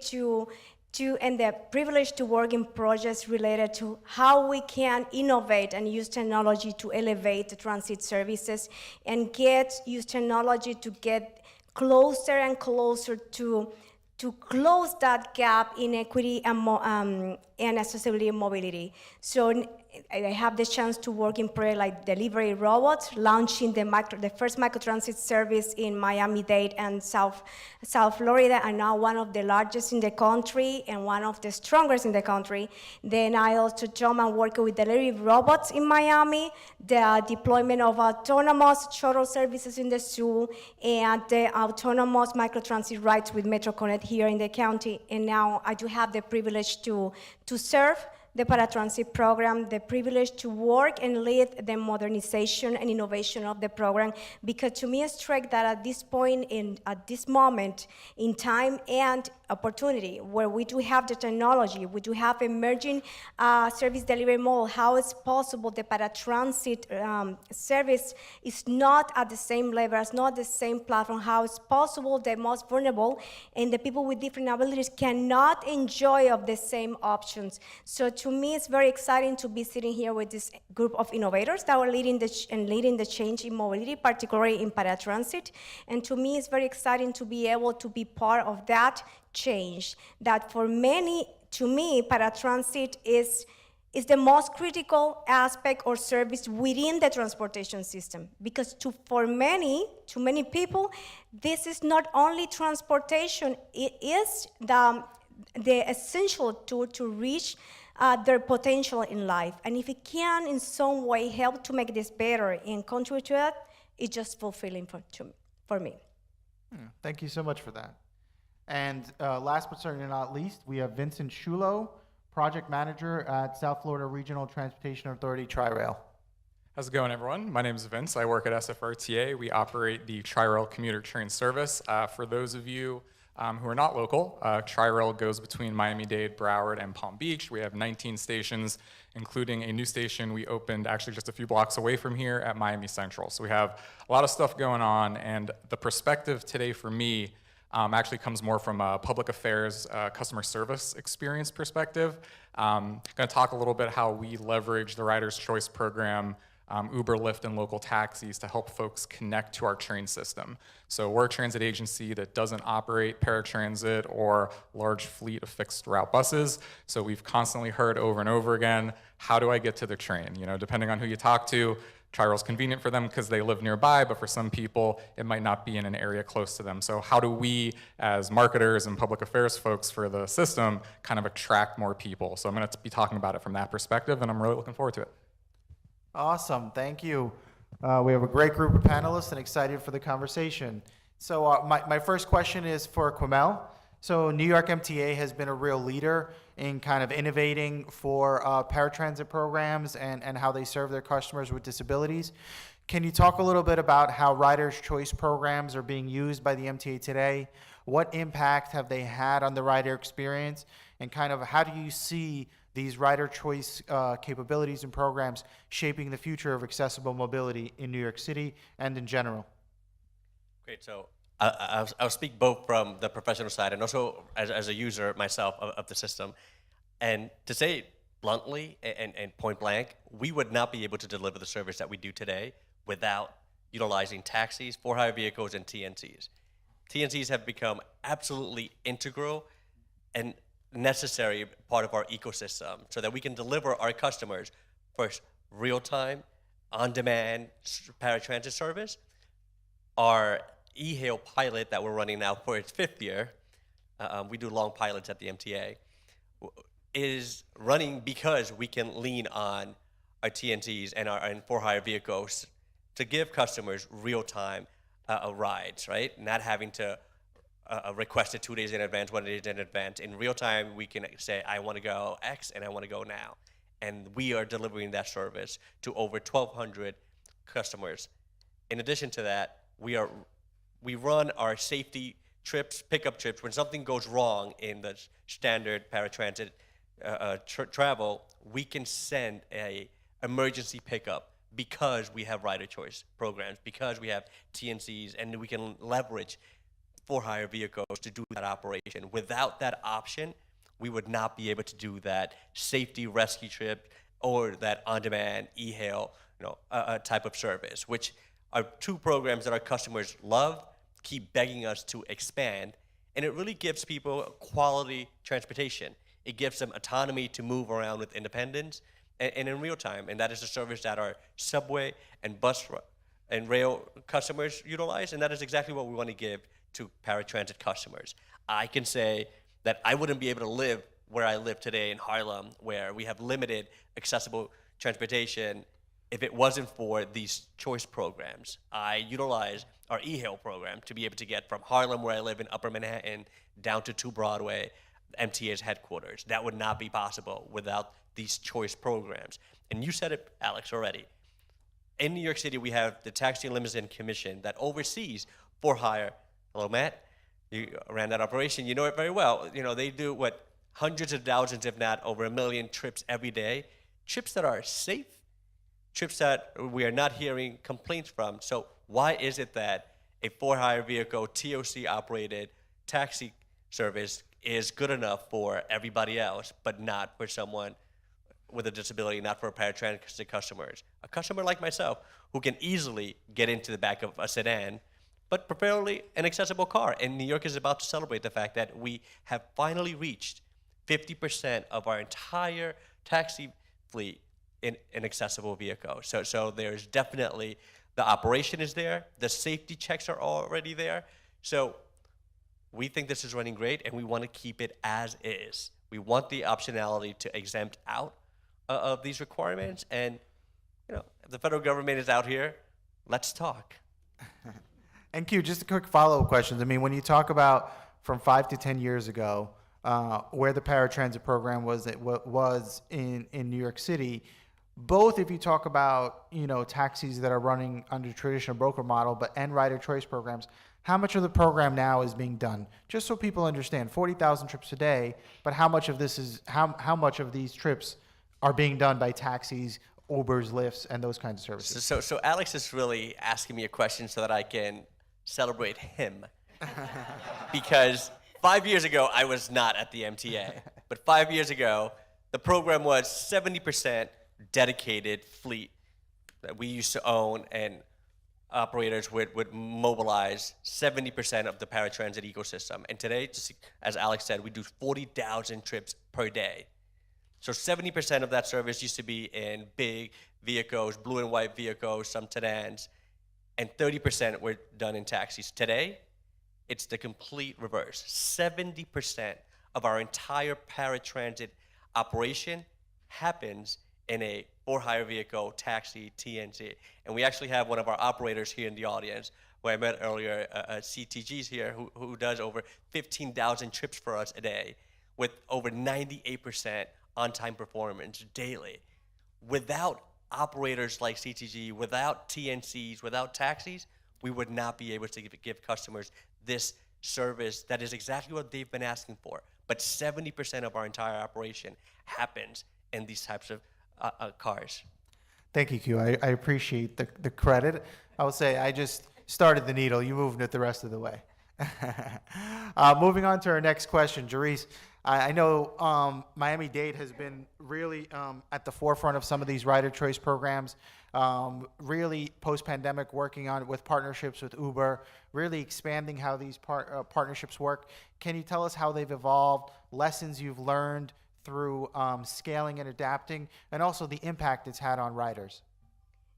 and the privilege to work in projects related to how we can innovate and use technology to elevate the transit services and use technology to get closer and closer to close that gap in equity and accessibility and mobility. So I have the chance to work in projects like delivery robots, launching the first microtransit service in Miami-Dade and South Florida, and now one of the largest in the country and one of the strongest in the country. Then I also jump and work with delivery robots in Miami, the deployment of autonomous shuttle services in the zoo, and the autonomous microtransit rides with MetroConnect here in the county. And now I do have the privilege to serve the paratransit program, the privilege to work and lead the modernization and innovation of the program, because to me it's true that at this point, at this moment in time and opportunity, where we do have the technology, we do have emerging service delivery model, how it's possible the paratransit service is not at the same level, it's not the same platform, how it's possible the most vulnerable and the people with different abilities cannot enjoy of the same options. So to me, it's very exciting to be sitting here with this group of innovators that are leading the change in mobility, particularly in paratransit. And to me, it's very exciting to be able to be part of that change. That for many, to me, paratransit is the most critical aspect or service within the transportation system. Because to many people, this is not only transportation, it is the essential tool to reach their potential in life. And if it can in some way help to make this better and contribute to that, it's just fulfilling for me. Thank you so much for that. And last but certainly not least, we have Vincent Shulo, Project Manager at South Florida Regional Transportation Authority, Tri-Rail. How's it going, everyone? My name is Vince. I work at SFRTA. We operate the Tri-Rail commuter train service. For those of you who are not local, Tri-Rail goes between Miami-Dade, Broward, and Palm Beach. We have 19 stations, including a new station we opened actually just a few blocks away from here at Miami Central. So we have a lot of stuff going on, and the perspective today for me actually comes more from a public affairs, customer service experience perspective. I'm going to talk a little bit how we leverage the Rider's Choice program, Uber, Lyft, and local taxis to help folks connect to our train system. So we're a transit agency that doesn't operate paratransit or large fleet of fixed route buses. So we've constantly heard over and over again, how do I get to the train? You know, depending on who you talk to, Tri-Rail's convenient for them because they live nearby, but for some people, it might not be in an area close to them. So how do we, as marketers and public affairs folks for the system, kind of attract more people? So I'm going to be talking about it from that perspective, and I'm really looking forward to it. Awesome, thank you. We have a great group of panelists and excited for the conversation. So my first question is for Quamel. So New York MTA has been a real leader in kind of innovating for paratransit programs and how they serve their customers with disabilities. Can you talk a little bit about how Rider's Choice programs are being used by the MTA today? What impact have they had on the rider experience? And kind of how do you see these Rider Choice capabilities and programs shaping the future of accessible mobility in New York City and in general? Great, so I'll speak both from the professional side and also as a user myself of the system. And to say it bluntly and point blank, we would not be able to deliver the service that we do today without utilizing taxis, for-hire vehicles, and TNCs. TNCs have become absolutely integral and necessary part of our ecosystem so that we can deliver our customers first real-time, on-demand paratransit service. Our e-hail pilot that we're running now for its 5th year, we do long pilots at the MTA, is running because we can lean on our TNCs and our for-hire vehicles to give customers real-time rides, right? Not having to request it 2 days in advance, 1 day in advance. In real time, we can say, I want to go X and I want to go now. And we are delivering that service to over 1,200 customers. In addition to that, we run our safety trips, pickup trips. When something goes wrong in the standard paratransit travel, we can send a emergency pickup because we have rider choice programs, because we have TNCs, and we can leverage for-hire vehicles to do that operation. Without that option, we would not be able to do that safety rescue trip or that on-demand e-hail type of service, which are two programs that our customers love, keep begging us to expand, and it really gives people quality transportation. It gives them autonomy to move around with independence and in real time, and that is a service that our subway and bus and rail customers utilize, and that is exactly what we want to give to paratransit customers. I can say that I wouldn't be able to live where I live today in Harlem, where we have limited accessible transportation, if it wasn't for these choice programs. I utilize our e-hail program to be able to get from Harlem, where I live in Upper Manhattan, down to 2 Broadway, MTA's headquarters. That would not be possible without these choice programs. And you said it, Alex, already. In New York City, we have the Taxi and Limousine Commission that oversees for-hire. Hello, Matt. You ran that operation. You know it very well. They do hundreds of thousands, if not over 1 million trips every day. Trips that are safe, trips that we are not hearing complaints from. So why is it that a for-hire vehicle, TOC-operated taxi service is good enough for everybody else, but not for someone with a disability, not for paratransit customers? A customer like myself who can easily get into the back of a sedan, but preferably an accessible car. And New York is about to celebrate the fact that we have finally reached 50% of our entire taxi fleet in an accessible vehicle. So there's definitely, the operation is there, the safety checks are already there. So we think this is running great, and we want to keep it as is. We want the optionality to exempt out of these requirements. And if the federal government is out here, let's talk. And Q, just a quick follow-up question. I mean, when you talk about from 5 to 10 years ago, where the paratransit program was in New York City, both if you talk about taxis that are running under traditional broker model, and rider choice programs, how much of the program now is being done? Just so people understand, 40,000 trips a day, but how much of this is how much of these trips are being done by taxis, Ubers, Lyfts, and those kinds of services? So Alex is really asking me a question so that I can celebrate him. Because 5 years ago, I was not at the MTA. But 5 years ago, the program was 70% dedicated fleet that we used to own, and operators would mobilize 70% of the paratransit ecosystem. And today, just as Alex said, we do 40,000 trips per day. So 70% of that service used to be in big vehicles, blue and white vehicles, some sedans, and 30% were done in taxis. Today, it's the complete reverse. 70% of our entire paratransit operation happens in a for-hire vehicle, taxi, TNC. And we actually have one of our operators here in the audience, who I met earlier, CTG's here, who does over 15,000 trips for us a day, with over 98% on-time performance daily. Without operators like CTG, without TNCs, without taxis, we would not be able to give customers this service that is exactly what they've been asking for. But 70% of our entire operation happens in these types of cars. Thank you, Q. I appreciate the credit. I would say I just started the needle. You moved it the rest of the way. Moving on to our next question, Doris. I know Miami-Dade has been really at the forefront of some of these rider choice programs, really post-pandemic working on it with partnerships with Uber, really expanding how these partnerships work. Can you tell us how they've evolved, lessons you've learned through scaling and adapting, and also the impact it's had on riders?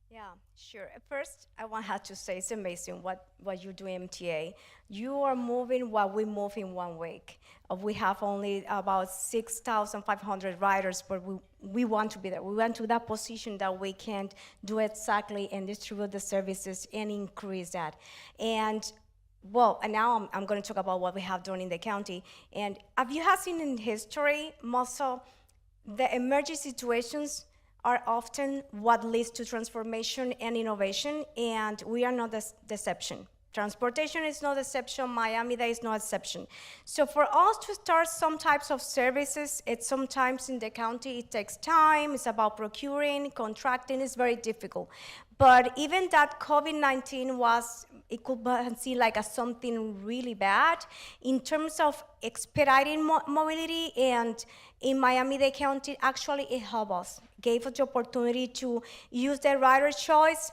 Yeah, sure. At first, I have to say it's amazing what you do, MTA. You are moving what we move in 1 week. We have only about 6,500 riders, but we want to be there. We want to that position that we can do exactly and distribute the services and increase that. And well, and now I'm going to talk about what we have done in the county. And have you have seen in history, most of the emergency situations are often what leads to transformation and innovation, and we are not the exception. Transportation is no exception, Miami-Dade is no exception. So for us to start some types of services, it's sometimes in the county, it takes time, it's about procuring, contracting, it's very difficult. But even that COVID-19 it could be seen like as something really bad in terms of expediting mobility, and in Miami-Dade County, actually it helped us, gave us the opportunity to use the rider choice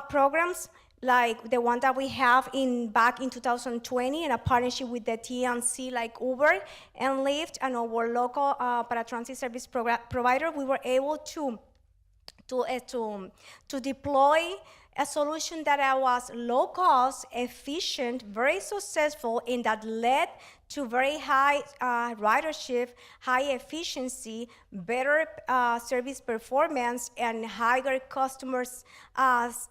programs like the one that we have back in 2020 in a partnership with the TNC like Uber and Lyft and our local paratransit service provider. We were able to deploy a solution that was low cost, efficient, very successful, and that led to very high ridership, high efficiency, better service performance, and higher customers'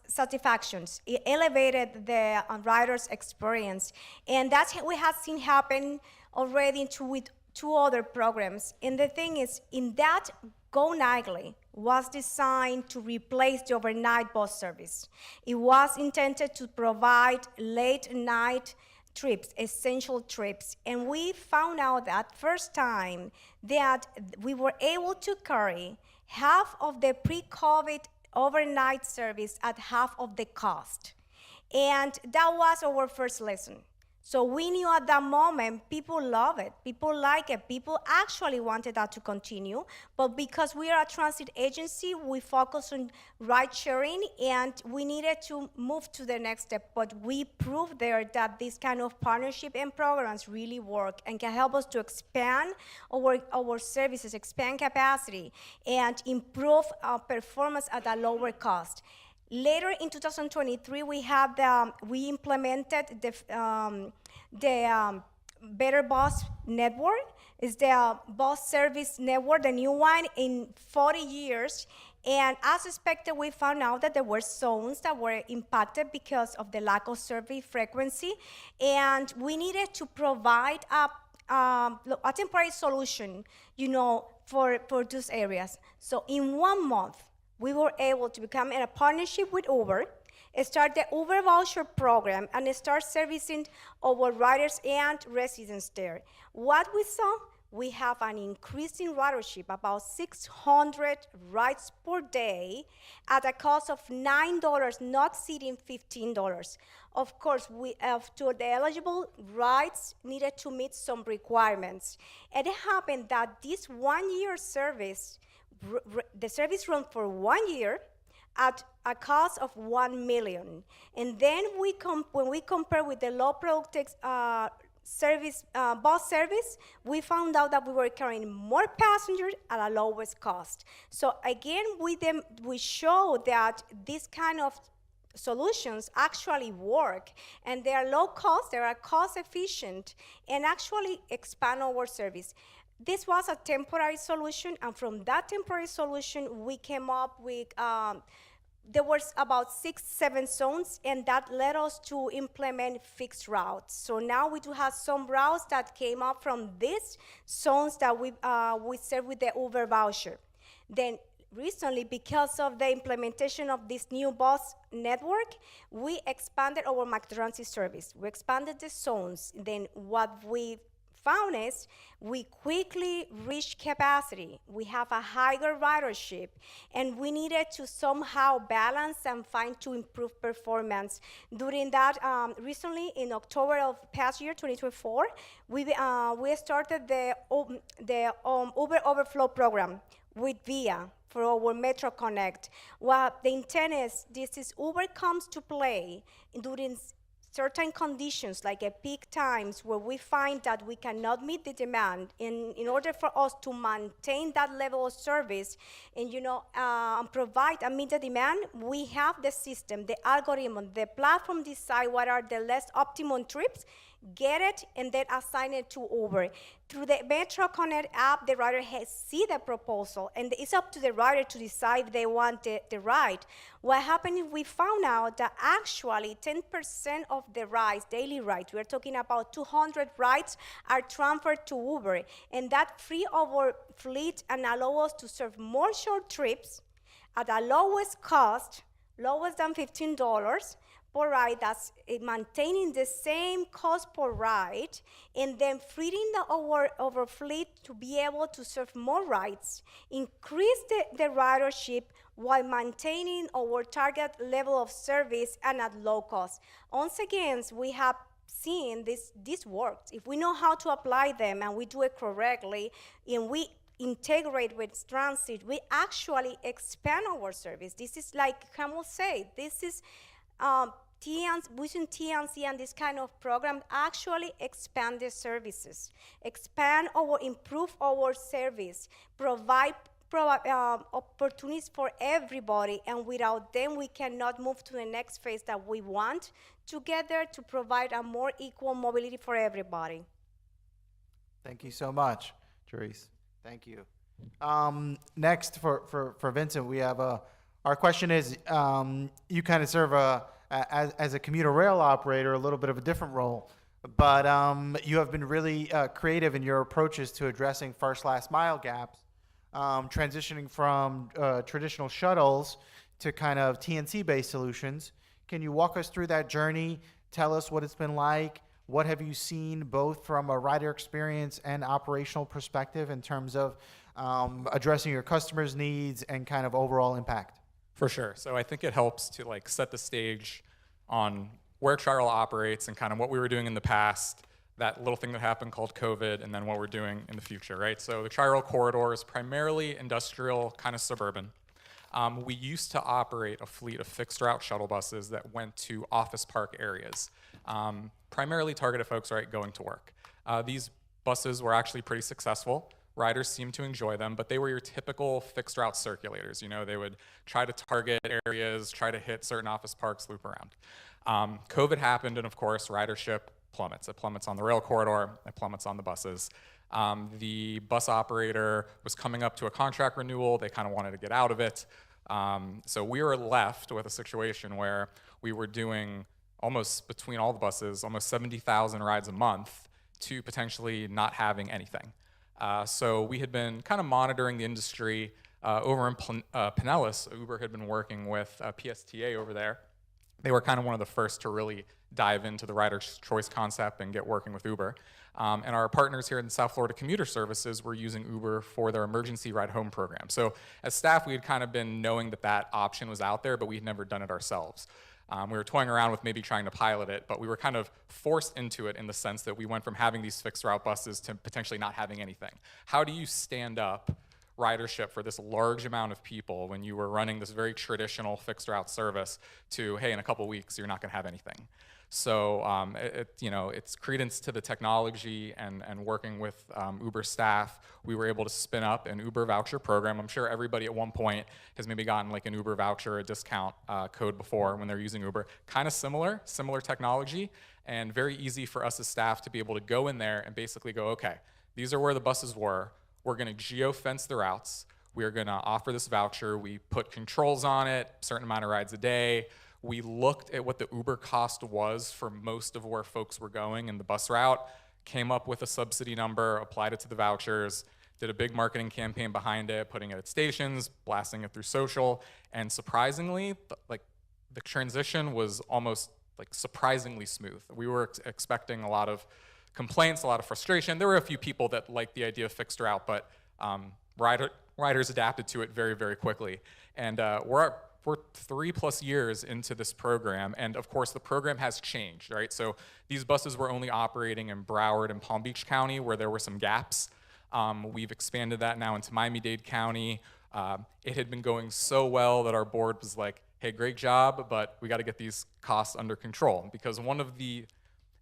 satisfactions. It elevated the riders' experience. And that's what we have seen happen already with 2 other programs. And the thing is, in that Go Nightly was designed to replace the overnight bus service. It was intended to provide late night trips, essential trips, and we found out that first time that we were able to carry half of the pre-COVID overnight service at half of the cost. And that was our first lesson. So we knew at that moment people love it, people like it, people actually wanted that to continue, but because we are a transit agency, we focus on ride sharing and we needed to move to the next step, but we proved there that this kind of partnership and programs really work and can help us to expand our services, expand capacity, and improve our performance at a lower cost. Later in 2023, we implemented the Better Bus Network. It's the bus service network, the new one in 40 years. And as expected, we found out that there were zones that were impacted because of the lack of survey frequency. And we needed to provide a temporary solution, for those areas. So in 1 month, we were able to become in a partnership with Uber, start the Uber voucher program, and start servicing our riders and residents there. What we saw, we have an increase in ridership, about 600 rides per day at a cost of $9, not exceeding $15. Of course, we have to the eligible rides needed to meet some requirements. And it happened that this 1 year service, the service run for 1 year at a cost of $1 million. And then when we compare with the low productive bus service, we found out that we were carrying more passengers at a lowest cost. So again, we show that this kind of solutions actually work, and they are low cost, they are cost efficient, and actually expand our service. This was a temporary solution, and from that temporary solution, we came up with, there was about 6-7 zones, and that led us to implement fixed routes. So now we do have some routes that came up from these zones that we serve with the Uber voucher. Then recently, because of the implementation of this new bus network, we expanded our microtransit service. We expanded the zones. Then what we found is we quickly reached capacity. We have a higher ridership, and we needed to somehow balance and find to improve performance. During that, recently in October of past year, 2024, we started the Uber Overflow program with VIA for our Metro Connect. Well, the intent is Uber comes to play during certain conditions, like at peak times where we find that we cannot meet the demand, in order for us to maintain that level of service and provide and meet the demand, we have the system, the algorithm, the platform decide what are the less optimum trips, get it, and then assign it to Uber. Through the Metro Connect app, the rider has see the proposal, and it's up to the rider to decide if they want the ride. What happened is we found out that actually 10% of the rides, daily rides, we're talking about 200 rides, are transferred to Uber, and that free our fleet and allow us to serve more short trips at the lowest cost, less than $15, per ride, that's maintaining the same cost per ride, and then freeing our fleet to be able to serve more rides, increase the ridership while maintaining our target level of service and at low cost. Once again, we have seen this works. If we know how to apply them and we do it correctly, and we integrate with transit, we actually expand our service. This is like Camille said, this is using TNC and this kind of program actually expand the services, improve our service, provide opportunities for everybody, and without them we cannot move to the next phase that we want together to provide a more equal mobility for everybody. Thank you so much, Doris. Thank you. Next for Vincent, we have our question is, you kind of serve as a commuter rail operator, a little bit of a different role, but you have been really creative in your approaches to addressing first last mile gaps, transitioning from traditional shuttles to kind of TNC based solutions. Can you walk us through that journey? Tell us what it's been like. What have you seen both from a rider experience and operational perspective in terms of addressing your customers' needs and kind of overall impact? For sure. So I think it helps to set the stage on where Tri-Rail operates and kind of what we were doing in the past, that little thing that happened called COVID, and then what we're doing in the future, right? So the Tri-Rail corridor is primarily industrial, kind of suburban. We used to operate a fleet of fixed route shuttle buses that went to office park areas, primarily targeted folks, right, going to work. These buses were actually pretty successful. Riders seemed to enjoy them, but they were your typical fixed route circulators. They would try to target areas, try to hit certain office parks, loop around. COVID happened, and of course, ridership plummets. It plummets on the rail corridor, it plummets on the buses. The bus operator was coming up to a contract renewal. They kind of wanted to get out of it. So we were left with a situation where we were doing almost, between all the buses, almost 70,000 rides a month to potentially not having anything. So we had been kind of monitoring the industry over in Pinellas. Uber had been working with PSTA over there. They were kind of one of the first to really dive into the rider's choice concept and get working with Uber. And our partners here in South Florida Commuter Services were using Uber for their emergency ride home program. So as staff, we had kind of been knowing that option was out there, but we had never done it ourselves. We were toying around with maybe trying to pilot it, but we were kind of forced into it in the sense that we went from having these fixed route buses to potentially not having anything. How do you stand up ridership for this large amount of people when you were running this very traditional fixed route service to, hey, in a couple weeks, you're not going to have anything? So it's credence to the technology and working with Uber staff, we were able to spin up an Uber voucher program. I'm sure everybody at one point has maybe gotten like an Uber voucher, a discount code before when they're using Uber. Kind of similar technology, and very easy for us as staff to be able to go in there and basically go, okay, these are where the buses were. We're going to geo-fence the routes. We're going to offer this voucher. We put controls on it, certain amount of rides a day. We looked at what the Uber cost was for most of where folks were going in the bus route, came up with a subsidy number, applied it to the vouchers, did a big marketing campaign behind it, putting it at stations, blasting it through social, and surprisingly, the transition was almost surprisingly smooth. We were expecting a lot of complaints, a lot of frustration. There were a few people that liked the idea of fixed route, but riders adapted to it very, very quickly. And we're 3+ years into this program, and of course the program has changed, right? So these buses were only operating in Broward and Palm Beach County where there were some gaps. We've expanded that now into Miami-Dade County. It had been going so well that our board was like, hey, great job, but we got to get these costs under control. Because one of the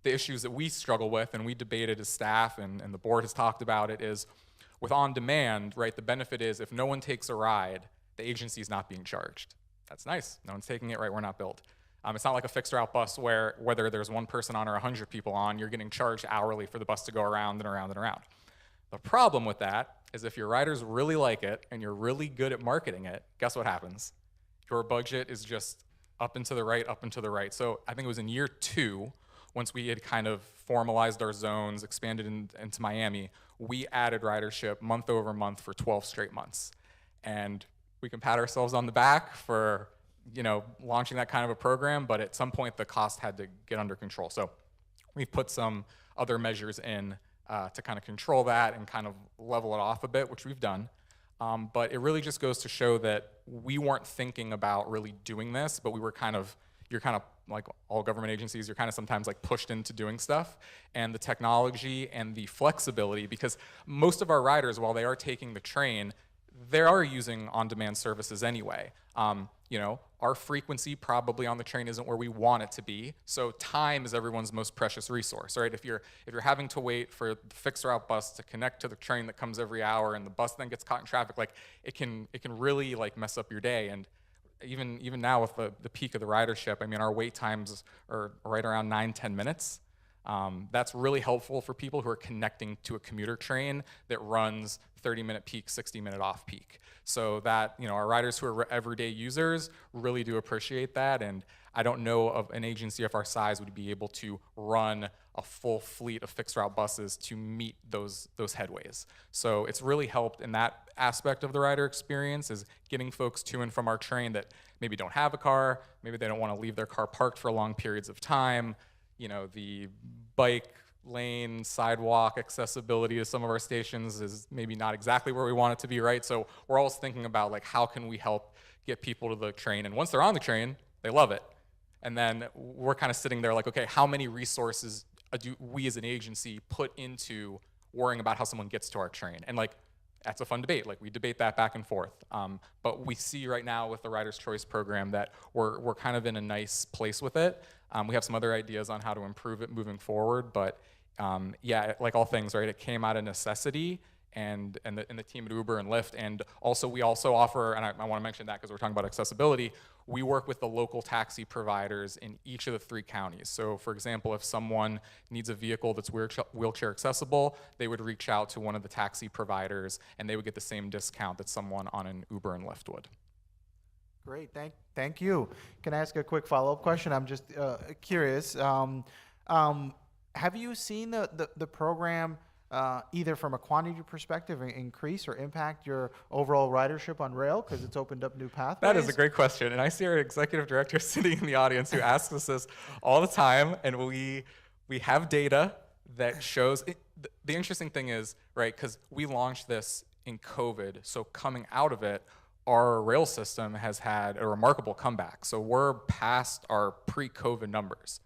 issues that we struggle with, and we debated as staff, and the board has talked about it, is with on-demand, right, the benefit is if no one takes a ride, the agency is not being charged. That's nice. No one's taking it, right? We're not billed. It's not like a fixed route bus where whether there's one person on or 100 people on, you're getting charged hourly for the bus to go around and around and around. The problem with that is if your riders really like it and you're really good at marketing it, guess what happens? Your budget is just up and to the right, up and to the right. So I think it was in year 2, once we had kind of formalized our zones, expanded into Miami, we added ridership month over month for 12 straight months. And we can pat ourselves on the back for launching that kind of a program, but at some point the cost had to get under control. So we've put some other measures in to kind of control that and kind of level it off a bit, which we've done. But it really just goes to show that we weren't thinking about really doing this, but we were you're kind of like all government agencies, you're kind of sometimes like pushed into doing stuff, and the technology and the flexibility, because most of our riders, while they are taking the train, they are using on-demand services anyway. Our frequency probably on the train isn't where we want it to be. So time is everyone's most precious resource, right? If you're having to wait for the fixed route bus to connect to the train that comes every hour, and the bus then gets caught in traffic, like it can really like mess up your day. And even now with the peak of the ridership, I mean, our wait times are right around 9-10 minutes. That's really helpful for people who are connecting to a commuter train that runs 30-minute peak, 60-minute off peak. So that, our riders who are everyday users really do appreciate that. And I don't know of an agency of our size would be able to run a full fleet of fixed route buses to meet those headways. So it's really helped in that aspect of the rider experience, is getting folks to and from our train that maybe don't have a car, maybe they don't want to leave their car parked for long periods of time. The bike lane, sidewalk accessibility to some of our stations is maybe not exactly where we want it to be, right? So we're always thinking about like, how can we help get people to the train? And once they're on the train, they love it. And then we're kind of sitting there like, okay, how many resources do we as an agency put into worrying about how someone gets to our train? And like, that's a fun debate. Like, we debate that back and forth. But we see right now with the Rider's Choice program that we're kind of in a nice place with it. We have some other ideas on how to improve it moving forward, but yeah, like all things, right? It came out of necessity, and the team at Uber and Lyft, and also we also offer, and I want to mention that because we're talking about accessibility. We work with the local taxi providers in each of the 3 counties. So, for example, if someone needs a vehicle that's wheelchair accessible, they would reach out to one of the taxi providers, and they would get the same discount that someone on an Uber and Lyft would. Great, thank you. Can I ask a quick follow-up question? I'm just curious. Have you seen the program either from a quantity perspective increase or impact your overall ridership on rail because it's opened up new pathways? That is a great question, and I see our executive director sitting in the audience who asks us this all the time, and we have data that shows it. The interesting thing is, right, because we launched this in COVID, so coming out of it, our rail system has had a remarkable comeback. So we're past our pre-COVID numbers.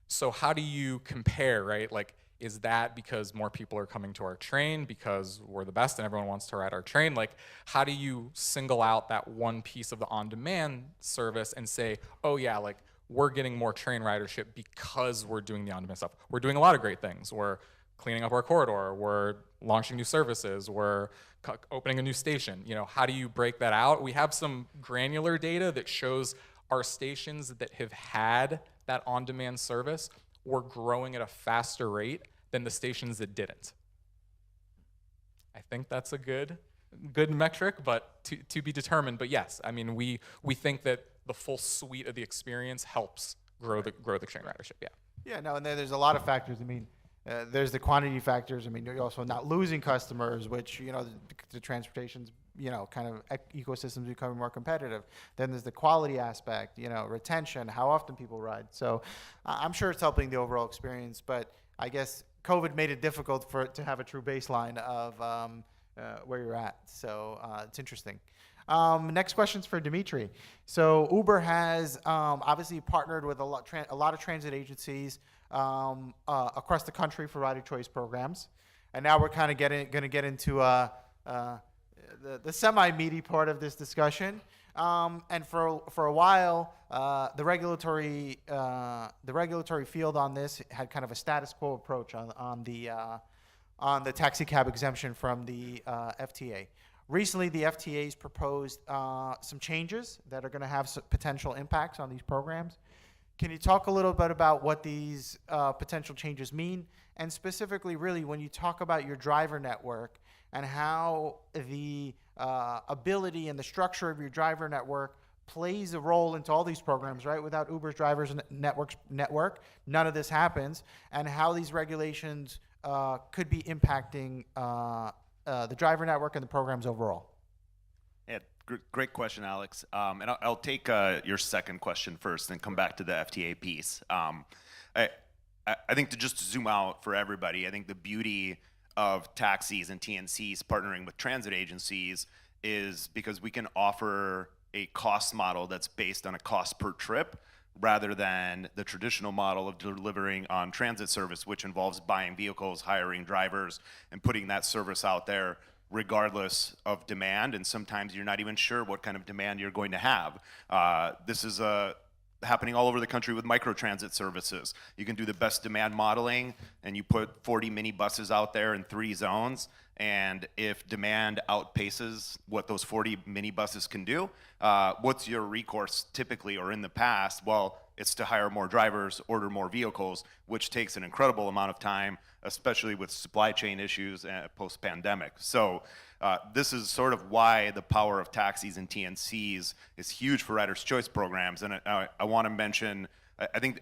So how do you compare, right? Like, is that because more people are coming to our train because we're the best and everyone wants to ride our train? Like, how do you single out that one piece of the on-demand service and say, oh yeah, like, we're getting more train ridership because we're doing the on-demand stuff? We're doing a lot of great things. We're cleaning up our corridor, we're launching new services, we're opening a new station. How do you break that out? We have some granular data that shows our stations that have had that on-demand service were growing at a faster rate than the stations that didn't. I think that's a good metric, but to be determined. But yes, I mean, we think that the full suite of the experience helps grow the train ridership. Yeah. Yeah, no, and there's a lot of factors. I mean, there's the quantity factors. I mean, you're also not losing customers, which, the transportation's, kind of ecosystems becoming more competitive. Then there's the quality aspect, retention, how often people ride. So I'm sure it's helping the overall experience, but I guess COVID made it difficult for it to have a true baseline of where you're at. So it's interesting. Next question's for Dimitri. So Uber has obviously partnered with a lot of transit agencies across the country for rider choice programs, and now we're kind of going to get into the semi-meaty part of this discussion. And for a while, the regulatory field on this had kind of a status quo approach on the taxi cab exemption from the FTA. Recently, the FTA's proposed some changes that are going to have some potential impacts on these programs. Can you talk a little bit about what these potential changes mean? And specifically, really, when you talk about your driver network and how the ability and the structure of your driver network plays a role into all these programs, right? Without Uber's drivers network, none of this happens, and how these regulations could be impacting the driver network and the programs overall. Yeah, great question, Alex. And I'll take your second question first and come back to the FTA piece. I think to just zoom out for everybody, I think the beauty of taxis and TNCs partnering with transit agencies is because we can offer a cost model that's based on a cost per trip rather than the traditional model of delivering on transit service, which involves buying vehicles, hiring drivers, and putting that service out there regardless of demand. And sometimes you're not even sure what kind of demand you're going to have. This is happening all over the country with microtransit services. You can do the best demand modeling and you put 40 minibuses out there in 3 zones, and if demand outpaces what those 40 minibuses can do, what's your recourse typically, or in the past? Well, it's to hire more drivers, order more vehicles, which takes an incredible amount of time, especially with supply chain issues post-pandemic. So this is sort of why the power of taxis and TNCs is huge for Riders' Choice programs. And I want to mention, I think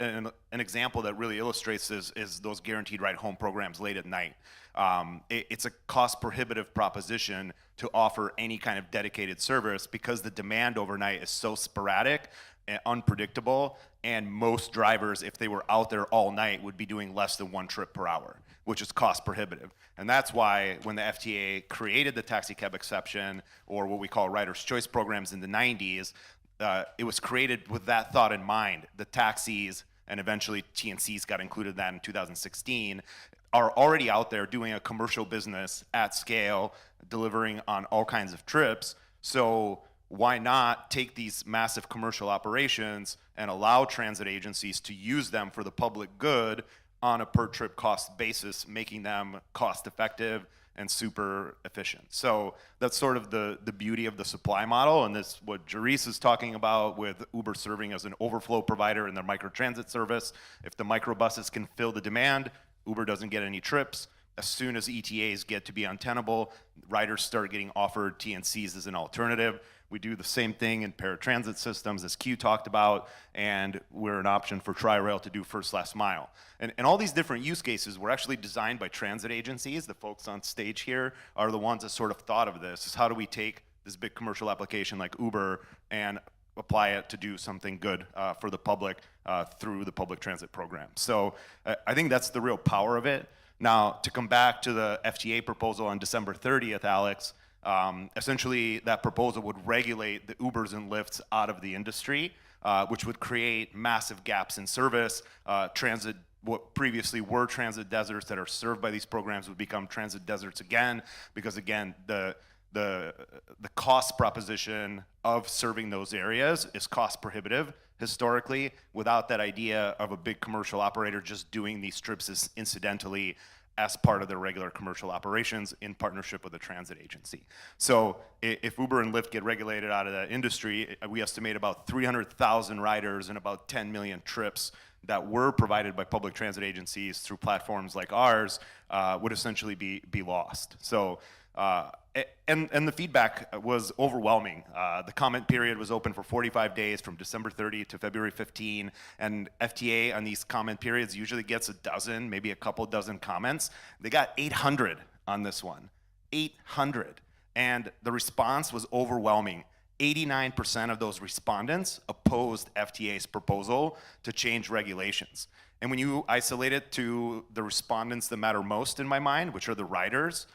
an example that really illustrates this is those guaranteed ride home programs late at night. It's a cost prohibitive proposition to offer any kind of dedicated service because the demand overnight is so sporadic and unpredictable, and most drivers, if they were out there all night, would be doing less than 1 trip per hour, which is cost prohibitive. And that's why when the FTA created the taxi cab exception, or what we call Riders' Choice programs in the 90s, it was created with that thought in mind. The taxis, and eventually TNCs got included in that in 2016, are already out there doing a commercial business at scale, delivering on all kinds of trips. So why not take these massive commercial operations and allow transit agencies to use them for the public good on a per trip cost basis, making them cost effective and super efficient. So that's sort of the beauty of the supply model, and this what Jarice is talking about with Uber serving as an overflow provider in their microtransit service. If the microbuses can fill the demand, Uber doesn't get any trips. As soon as ETAs get to be untenable, riders start getting offered TNCs as an alternative. We do the same thing in paratransit systems, as Q talked about, and we're an option for Tri-Rail to do first last mile. And all these different use cases were actually designed by transit agencies. The folks on stage here are the ones that sort of thought of this, is how do we take this big commercial application like Uber and apply it to do something good for the public through the public transit program. So I think that's the real power of it. Now, to come back to the FTA proposal on December 30th, Alex, essentially that proposal would regulate the Ubers and Lyfts out of the industry, which would create massive gaps in service. Transit, what previously were transit deserts that are served by these programs, would become transit deserts again, because again, the cost proposition of serving those areas is cost prohibitive historically, without that idea of a big commercial operator just doing these trips incidentally as part of their regular commercial operations in partnership with a transit agency. So if Uber and Lyft get regulated out of that industry, we estimate about 300,000 riders and about 10 million trips that were provided by public transit agencies through platforms like ours would essentially be lost. So, and the feedback was overwhelming. The comment period was open for 45 days from December 30 to February 15, and FTA on these comment periods usually gets a dozen, maybe a couple dozen comments. They got 800 on this one, 800. And the response was overwhelming. 89% of those respondents opposed FTA's proposal to change regulations. And when you isolate it to the respondents that matter most in my mind, which are the riders,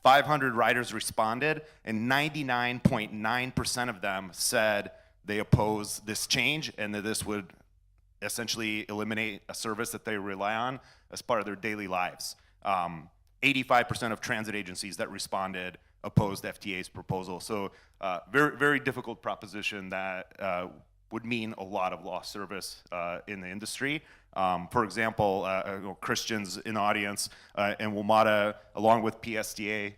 500 riders responded, and 99.9% of them said they oppose this change and that this would essentially eliminate a service that they rely on as part of their daily lives. 85% of transit agencies that responded opposed FTA's proposal. So very, very difficult proposition that would mean a lot of lost service in the industry. For example, Christians in the audience and WMATA, along with PSDA,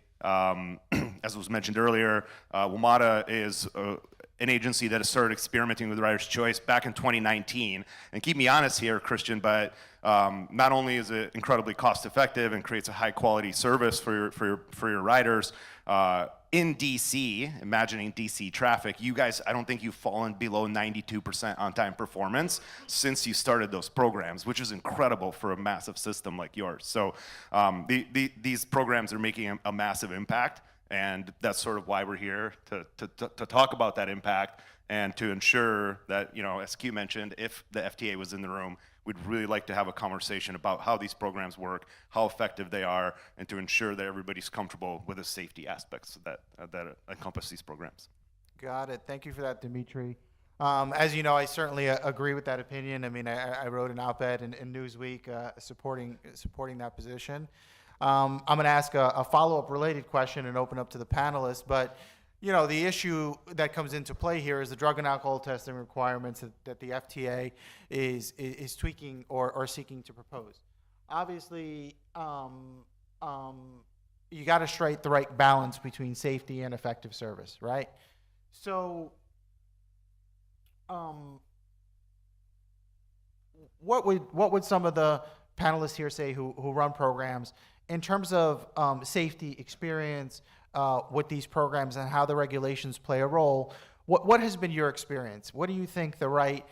as was mentioned earlier, WMATA is an agency that has started experimenting with rider's choice back in 2019. And keep me honest here, Christian, but not only is it incredibly cost effective and creates a high quality service for your riders, in DC, imagining DC traffic, you guys, I don't think you've fallen below 92% on-time performance since you started those programs, which is incredible for a massive system like yours. So these programs are making a massive impact, and that's sort of why we're here to talk about that impact and to ensure that, you know, as Q mentioned, if the FTA was in the room, we'd really like to have a conversation about how these programs work, how effective they are, and to ensure that everybody's comfortable with the safety aspects that encompass these programs. Got it. Thank you for that, Dimitri. As you know, I certainly agree with that opinion. I mean, I wrote an op-ed in Newsweek supporting that position. I'm going to ask a follow-up related question and open up to the panelists, but you know, the issue that comes into play here is the drug and alcohol testing requirements that the FTA is tweaking or seeking to propose. Obviously, you got to strike the right balance between safety and effective service, right? So, what would some of the panelists here say who run programs in terms of safety experience with these programs and how the regulations play a role? What has been your experience? What do you think the right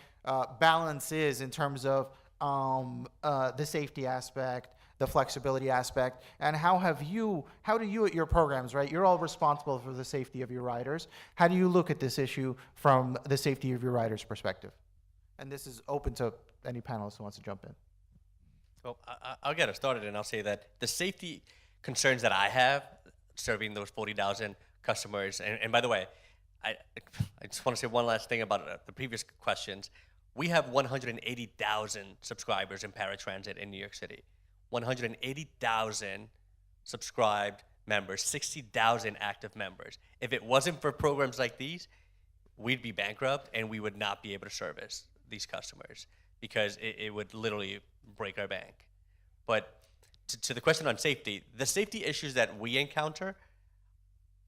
balance is in terms of the safety aspect, the flexibility aspect, and how do you at your programs, right? You're all responsible for the safety of your riders. How do you look at this issue from the safety of your riders' perspective? And this is open to any panelist who wants to jump in. Well, I'll get us started, and I'll say that the safety concerns that I have serving those 40,000 customers, and by the way, I just want to say one last thing about the previous questions. We have 180,000 subscribers in paratransit in New York City. 180,000 subscribed members, 60,000 active members. If it wasn't for programs like these, we'd be bankrupt and we would not be able to service these customers because it would literally break our bank. But to the question on safety, the safety issues that we encounter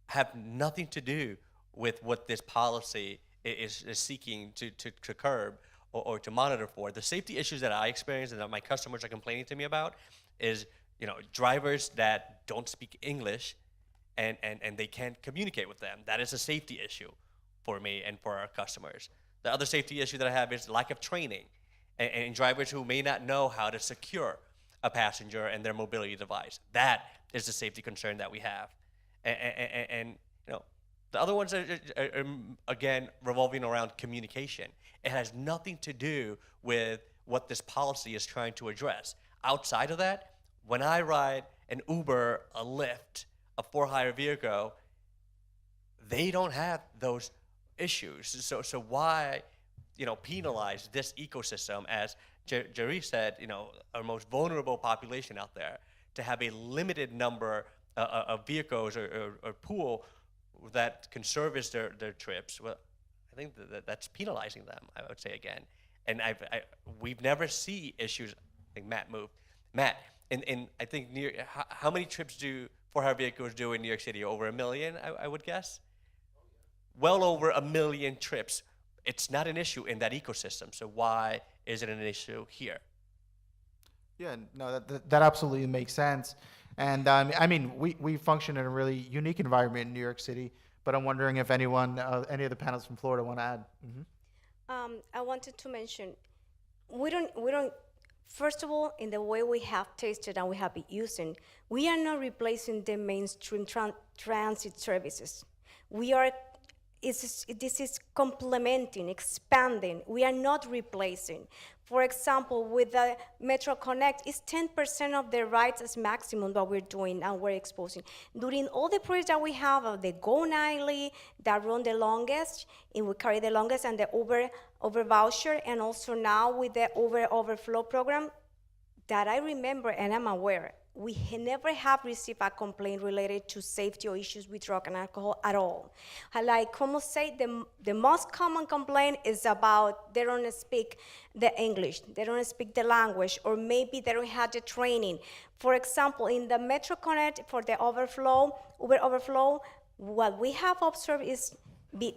have nothing to do with what this policy is seeking to curb or to monitor for. The safety issues that I experience and that my customers are complaining to me about is, you know, drivers that don't speak English and they can't communicate with them. That is a safety issue for me and for our customers. The other safety issue that I have is lack of training and drivers who may not know how to secure a passenger and their mobility device. That is the safety concern that we have. And you know, the other ones are again, revolving around communication. It has nothing to do with what this policy is trying to address. Outside of that, when I ride an Uber, a Lyft, a for-hire vehicle, they don't have those issues. So why, you know, penalize this ecosystem, as Jerry said, you know, our most vulnerable population out there, to have a limited number of vehicles or pool that can service their trips? Well, I think that's penalizing them, I would say again. And we've never seen issues. I think Matt moved. Matt, in I think how many trips do for-hire vehicles do in New York City? Over 1 million, I would guess? Well over 1 million trips. It's not an issue in that ecosystem, so why is it an issue here? Yeah, no, that absolutely makes sense. And I mean, we function in a really unique environment in New York City, but I'm wondering if any of the panelists from Florida want to add. Mm-hmm. I wanted to mention, we don't, first of all, in the way we have tasted and we have been using, we are not replacing the mainstream transit services. This is complementing, expanding. We are not replacing. For example, with the Metro Connect, it's 10% of the rides as maximum that we're doing and we're exposing. During all the projects that we have of the Go Nightly that run the longest, and we carry the longest, and the Uber voucher, and also now with the Uber Overflow program, that I remember and I'm aware, we never have received a complaint related to safety or issues with drug and alcohol at all. Like Como say, the most common complaint is about they don't speak the English, they don't speak the language, or maybe they don't have the training. For example, in the Metro Connect for the Uber overflow, what we have observed is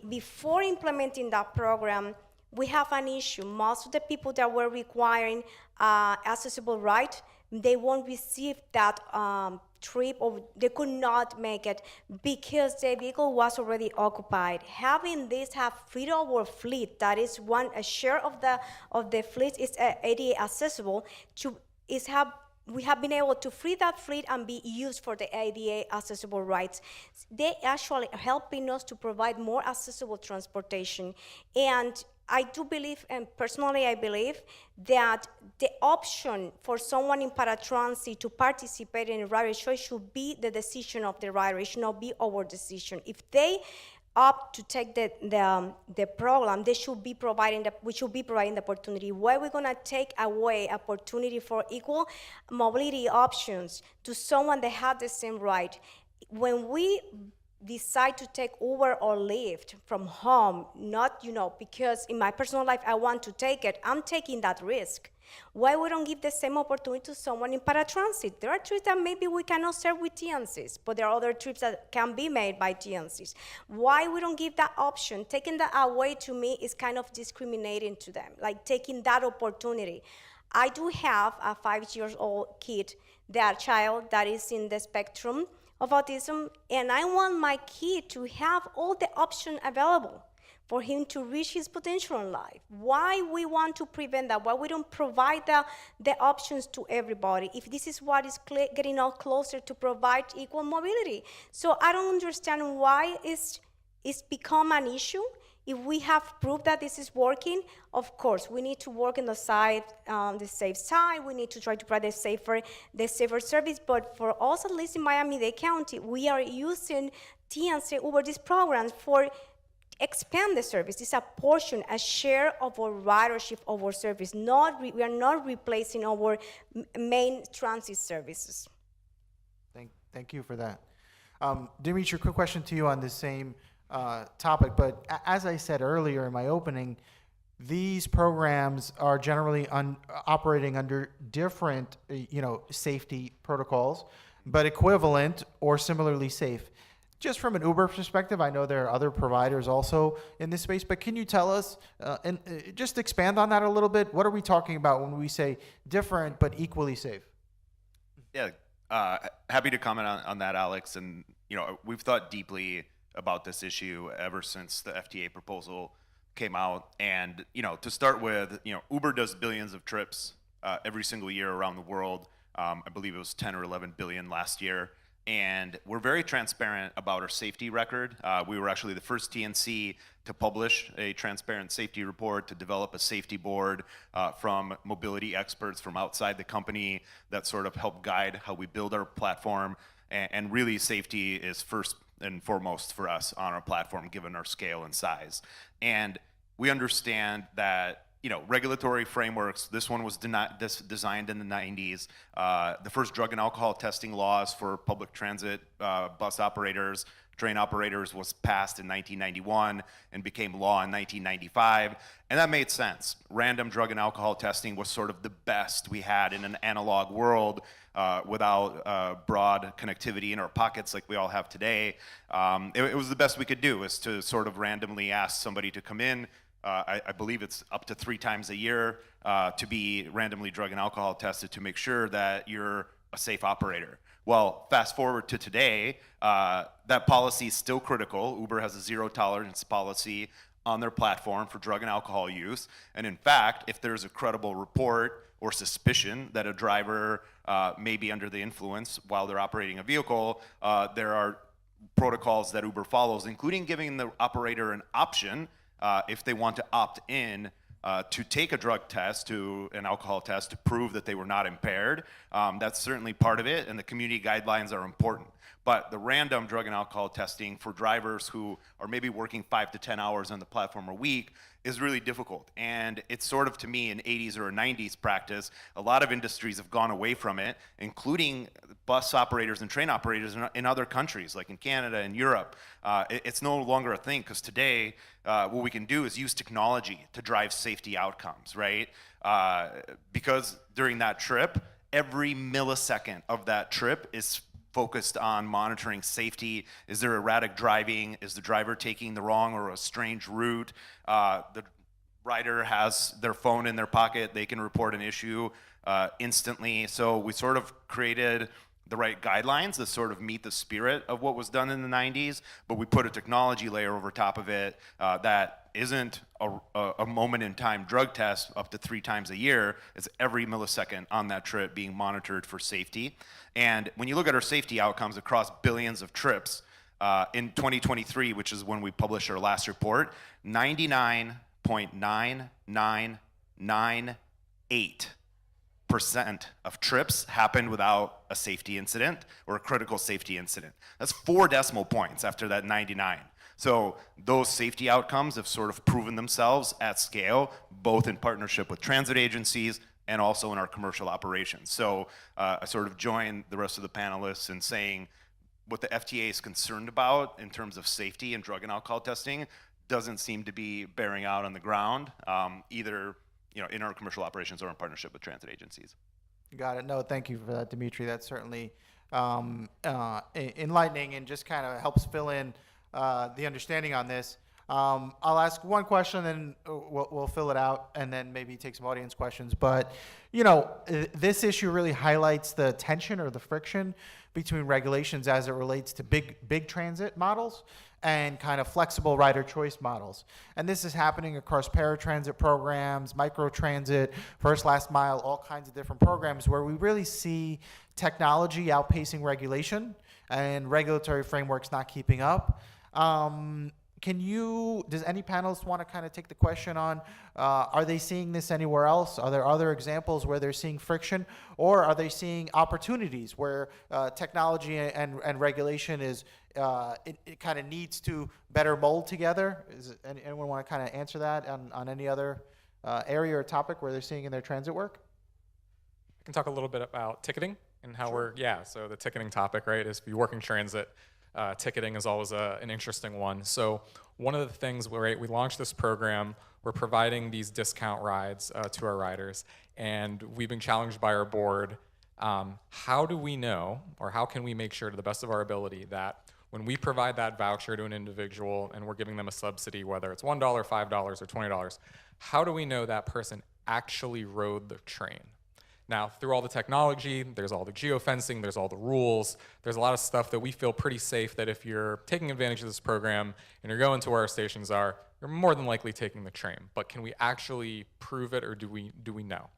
before implementing that program, we have an issue. Most of the people that were requiring accessible ride, they won't receive that trip, or they could not make it because the vehicle was already occupied. Having this have freed our fleet, that is a share of the fleet is ADA accessible, we have been able to free that fleet and be used for the ADA accessible rides. They actually are helping us to provide more accessible transportation. And I do believe, and personally I believe, that the option for someone in paratransit to participate in a rider choice should be the decision of the rider. It should not be our decision. If they opt to take the program, we should be providing the opportunity. Why we're gonna take away opportunity for equal mobility options to someone that had the same right? When we decide to take Uber or Lyft from home, not, because in my personal life I want to take it, I'm taking that risk. Why we don't give the same opportunity to someone in paratransit? There are trips that maybe we cannot serve with TNCs, but there are other trips that can be made by TNCs. Why we don't give that option? Taking that away to me is kind of discriminating to them, like taking that opportunity. I do have a 5-year-old kid, that child that is in the spectrum of autism, and I want my kid to have all the options available for him to reach his potential in life. Why we want to prevent that? Why we don't provide the options to everybody if this is what is getting us closer to provide equal mobility? So I don't understand why it's become an issue. If we have proof that this is working, of course, we need to work on the safe side. We need to try to provide the safer service. But for us, at least in Miami-Dade County, we are using TNC over these programs for expand the service. It's a portion, a share of our ridership of our service. We are not replacing our main transit services. Thank you for that. Dimitri, quick question to you on the same topic, but as I said earlier in my opening, these programs are generally operating under different, safety protocols, but equivalent or similarly safe. Just from an Uber perspective, I know there are other providers also in this space, but can you tell us and just expand on that a little bit? What are we talking about when we say different but equally safe? Yeah, happy to comment on that, Alex. And we've thought deeply about this issue ever since the FTA proposal came out. And to start with, Uber does billions of trips every single year around the world. I believe it was 10 or 11 billion last year. And we're very transparent about our safety record. We were actually the first TNC to publish a transparent safety report, to develop a safety board from mobility experts from outside the company that sort of help guide how we build our platform. And really, safety is first and foremost for us on our platform, given our scale and size. And we understand that regulatory frameworks, this one was designed in the 90s. The first drug and alcohol testing laws for public transit bus operators, train operators was passed in 1991 and became law in 1995. And that made sense. Random drug and alcohol testing was sort of the best we had in an analog world without broad connectivity in our pockets like we all have today. It was the best we could do, is to sort of randomly ask somebody to come in. I believe it's up to 3 times a year to be randomly drug and alcohol tested to make sure that you're a safe operator. Well, fast forward to today, that policy is still critical. Uber has a zero tolerance policy on their platform for drug and alcohol use. And in fact, if there's a credible report or suspicion that a driver may be under the influence while they're operating a vehicle, there are protocols that Uber follows, including giving the operator an option if they want to opt in to take a drug test, to an alcohol test, to prove that they were not impaired. That's certainly part of it, and the community guidelines are important. But the random drug and alcohol testing for drivers who are maybe working 5 to 10 hours on the platform a week is really difficult. And it's sort of, to me, an 80s or a 90s practice. A lot of industries have gone away from it, including bus operators and train operators in other countries, like in Canada and Europe. It's no longer a thing, because today, what we can do is use technology to drive safety outcomes, right? Because during that trip, every millisecond of that trip is focused on monitoring safety. Is there erratic driving? Is the driver taking the wrong or a strange route? The rider has their phone in their pocket. They can report an issue instantly. So we sort of created the right guidelines that sort of meet the spirit of what was done in the 90s, but we put a technology layer over top of it that isn't a moment in time drug test up to 3 times a year. It's every millisecond on that trip being monitored for safety. And when you look at our safety outcomes across billions of trips, in 2023, which is when we published our last report, 99.9998% of trips happened without a safety incident or a critical safety incident. That's 4 decimal points after that 99. So those safety outcomes have sort of proven themselves at scale, both in partnership with transit agencies and also in our commercial operations. So I sort of join the rest of the panelists in saying what the FTA is concerned about in terms of safety and drug and alcohol testing doesn't seem to be bearing out on the ground, either in our commercial operations or in partnership with transit agencies. Got it. No, thank you for that, Dimitri. That's certainly enlightening and just kind of helps fill in the understanding on this. I'll ask one question, and we'll fill it out, and then maybe take some audience questions. But, this issue really highlights the tension or the friction between regulations as it relates to big transit models and kind of flexible rider choice models. And this is happening across paratransit programs, microtransit, first, last mile, all kinds of different programs where we really see technology outpacing regulation and regulatory frameworks not keeping up. Does any panelist want to kind of take the question on, are they seeing this anywhere else? Are there other examples where they're seeing friction, or are they seeing opportunities where technology and regulation is, it kind of needs to better mold together? Anyone want to kind of answer that on any other area or topic where they're seeing in their transit work? I can talk a little bit about ticketing and how so the ticketing topic, right, is if you work in transit, ticketing is always an interesting one. So one of the things, we launched this program, we're providing these discount rides to our riders, and we've been challenged by our board, how do we know, or how can we make sure to the best of our ability that when we provide that voucher to an individual and we're giving them a subsidy, whether it's $1, $5, or $20, how do we know that person actually rode the train? Now, through all the technology, there's all the geofencing, there's all the rules, there's a lot of stuff that we feel pretty safe that if you're taking advantage of this program and you're going to where our stations are, you're more than likely taking the train. But can we actually prove it, or do we know?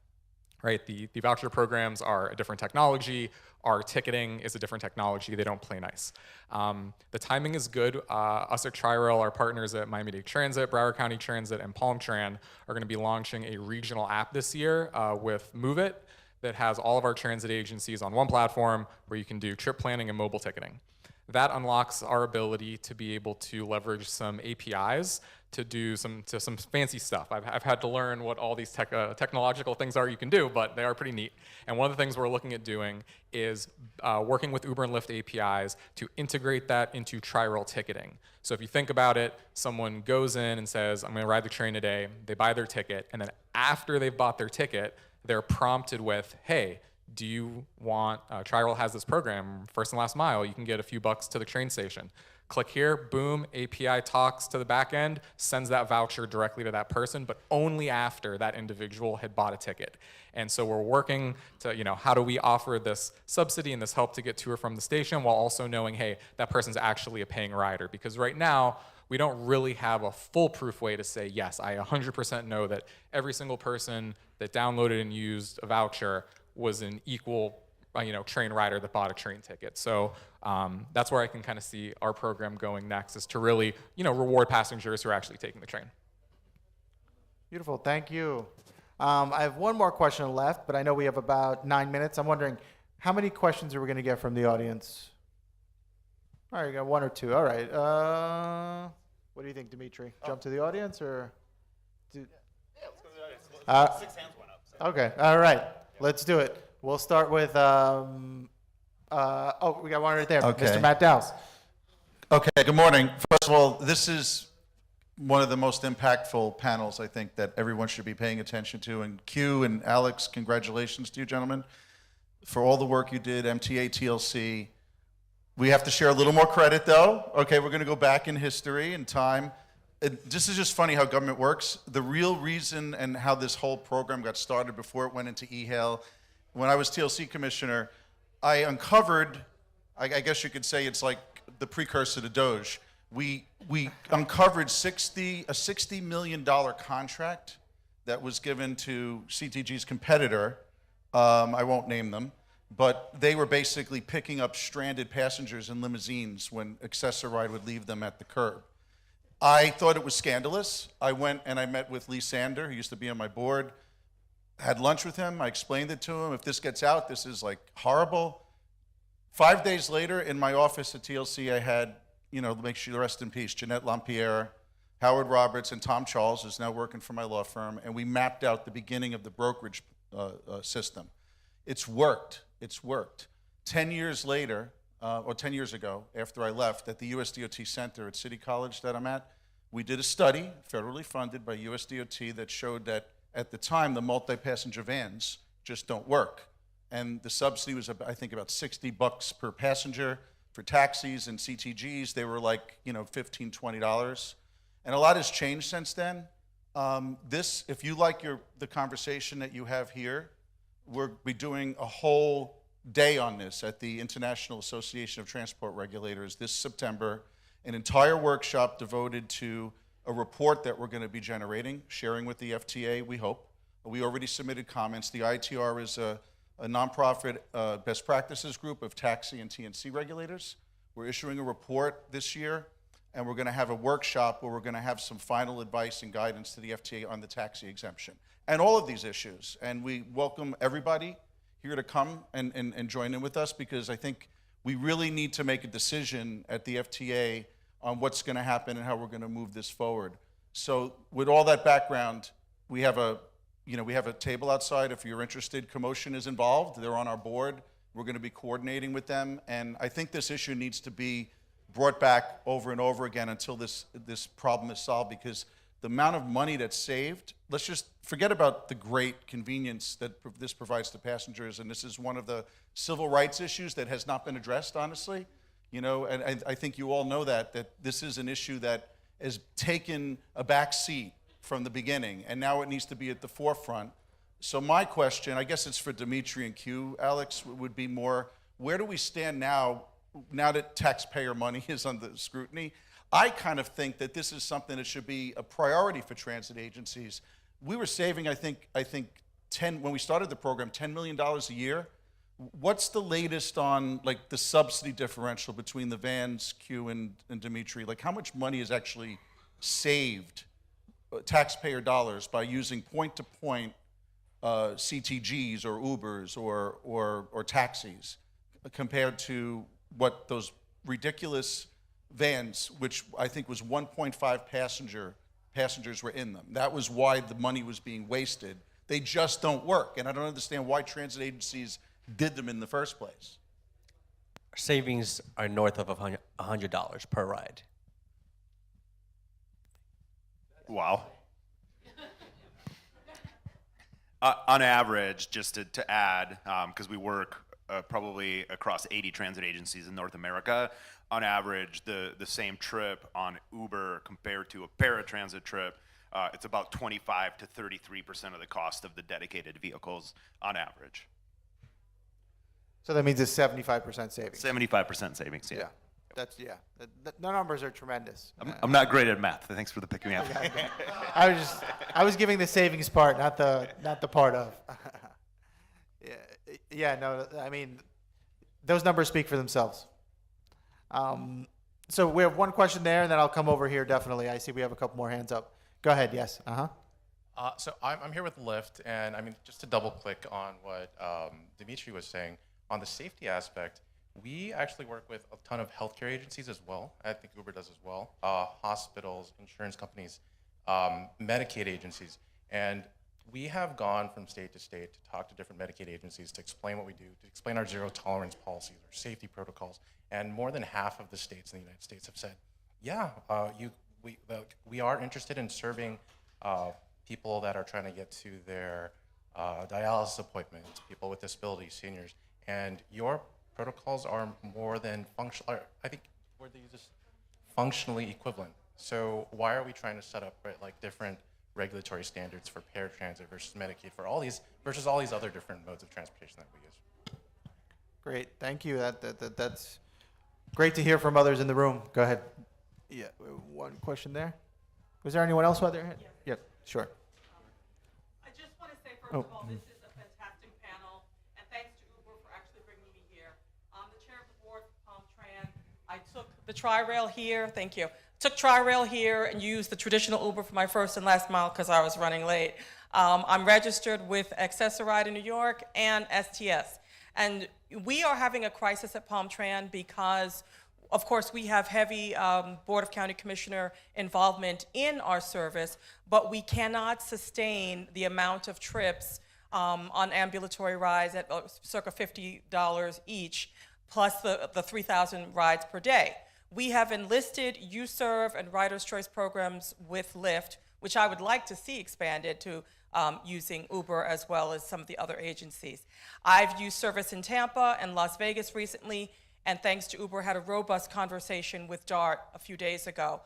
Right? The voucher programs are a different technology. Our ticketing is a different technology. They don't play nice. The timing is good. Us at Tri-Rail, our partners at Miami-Dade Transit, Broward County Transit, and PalmTran are going to be launching a regional app this year with Move It, that has all of our transit agencies on one platform where you can do trip planning and mobile ticketing. That unlocks our ability to be able to leverage some APIs to do some fancy stuff. I've had to learn what all these technological things are you can do, but they are pretty neat. And one of the things we're looking at doing is working with Uber and Lyft APIs to integrate that into Tri-Rail ticketing. So if you think about it, someone goes in and says, I'm gonna ride the train today, they buy their ticket, and then after they've bought their ticket, they're prompted with, hey, do you want, Tri-Rail has this program, first and last mile, you can get a few bucks to the train station. Click here, boom, API talks to the back end, sends that voucher directly to that person, but only after that individual had bought a ticket. And so we're working to, how do we offer this subsidy and this help to get to or from the station while also knowing, hey, that person's actually a paying rider. Because right now, we don't really have a foolproof way to say, yes, I 100% know that every single person that downloaded and used a voucher was an equal train rider that bought a train ticket. So that's where I can kind of see our program going next, is to really reward passengers who are actually taking the train. Beautiful, thank you. I have one more question left, but I know we have about 9 minutes. I'm wondering, how many questions are we going to get from the audience? All right, we got one or two. All right. What do you think, Dimitri? Jump to the audience or? Yeah, let's go to the audience. 6 hands went up. So. Okay. All right. Let's do it. We'll start with. We got one right there. Okay. Mr. Matt Dowse. Okay. Good morning. First of all, this is one of the most impactful panels I think that everyone should be paying attention to. And Q and Alex, congratulations to you gentlemen for all the work you did, MTA, TLC. We have to share a little more credit though. Okay, we're gonna go back in history and time. This is just funny how government works. The real reason and how this whole program got started before it went into e-hail, when I was TLC commissioner, I uncovered, I guess you could say it's like the precursor to Doge. We uncovered a $60 million contract that was given to CTG's competitor. I won't name them, but they were basically picking up stranded passengers in limousines when Access-a-Ride would leave them at the curb. I thought it was scandalous. I went and I met with Lee Sander, who used to be on my board, had lunch with him. I explained it to him. If this gets out, this is like horrible. 5 days later, in my office at TLC, I had, make sure you rest in peace, Jeanette Lampierre, Howard Roberts, and Tom Charles, who's now working for my law firm, and we mapped out the beginning of the brokerage system. It's worked. It's worked. 10 years later, or 10 years ago, after I left, at the USDOT Center at City College that I'm at, we did a study, federally funded by USDOT, that showed that at the time, the multi-passenger vans just don't work. And the subsidy was, I think, about $60 per passenger. For taxis and CTGs, they were like, $15, $20. And a lot has changed since then. If you like the conversation that you have here, we'll be doing a whole day on this at the International Association of Transport Regulators this September, an entire workshop devoted to a report that we're going to be generating, sharing with the FTA, we hope. We already submitted comments. The ITR is a nonprofit best practices group of taxi and TNC regulators. We're issuing a report this year, and we're going to have a workshop where we're going to have some final advice and guidance to the FTA on the taxi exemption and all of these issues. And we welcome everybody here to come and join in with us, because I think we really need to make a decision at the FTA on what's going to happen and how we're going to move this forward. So with all that background, we have a table outside. If you're interested, CoMotion is involved. They're on our board. We're going to be coordinating with them. And I think this issue needs to be brought back over and over again until this problem is solved, because the amount of money that's saved, let's just forget about the great convenience that this provides to passengers. And this is one of the civil rights issues that has not been addressed, honestly. And I think you all know that this is an issue that has taken a back seat from the beginning, and now it needs to be at the forefront. So my question, I guess it's for Dimitri and Q, Alex, would be more, where do we stand now that taxpayer money is under scrutiny? I kind of think that this is something that should be a priority for transit agencies. We were saving, I think when we started the program, $10 million a year. What's the latest on like the subsidy differential between the vans, Q and Dimitri? Like how much money is actually saved, taxpayer dollars, by using point-to-point CTGs or Ubers or taxis compared to what those ridiculous vans, which I think was 1.5 passengers were in them. That was why the money was being wasted. They just don't work, and I don't understand why transit agencies did them in the first place. Savings are north of $100 per ride. Wow. On average, just to add, because we work probably across 80 transit agencies in North America, on average, the same trip on Uber compared to a paratransit trip, it's about 25 to 33% of the cost of the dedicated vehicles on average. So that means it's 75% savings. 75% savings, yeah. The numbers are tremendous. I'm not great at math. Thanks for the picking me up. I was giving the savings part, not the part of. No, I mean, those numbers speak for themselves. So we have one question there, and then I'll come over here. Definitely, I see we have a couple more hands up. Go ahead. Yes. So I'm here with Lyft, and I mean, just to double click on what Dimitri was saying on the safety aspect, We actually work with a ton of healthcare agencies as well. I think Uber does as well. Hospitals, insurance companies, Medicaid agencies. And we have gone from state to state to talk to different Medicaid agencies to explain what we do, to explain our zero tolerance policies, our safety protocols. And more than half of the states in the United States have said, yeah, we are interested in serving people that are trying to get to their dialysis appointments, people with disabilities, seniors. And your protocols are more than functional, I think word they use is functionally equivalent. So why are we trying to set up like different regulatory standards for paratransit versus Medicaid for all these versus all these other different modes of transportation that we use? Great, thank you. That's great to hear from others in the room. Go ahead. Yeah, one question there. Was there anyone else who had their hand? Yeah, sure. I just want to say, first of all, this is a fantastic panel, and thanks to Uber for actually bringing me here. I'm the chair of the board for PalmTran. I took the Tri-Rail here, thank you. Took Tri-Rail here and used the traditional Uber for my first and last mile because I was running late. I'm registered with Accessoride in New York and STS. And we are having a crisis at PalmTran because, of course, we have heavy Board of County Commissioner involvement in our service, but we cannot sustain the amount of trips on ambulatory rides at circa $50 each, plus the 3,000 rides per day. We have enlisted U-Serve and Rider's Choice programs with Lyft, which I would like to see expanded to using Uber as well as some of the other agencies. I've used service in Tampa and Las Vegas recently, and thanks to Uber, had a robust conversation with DART a few days ago.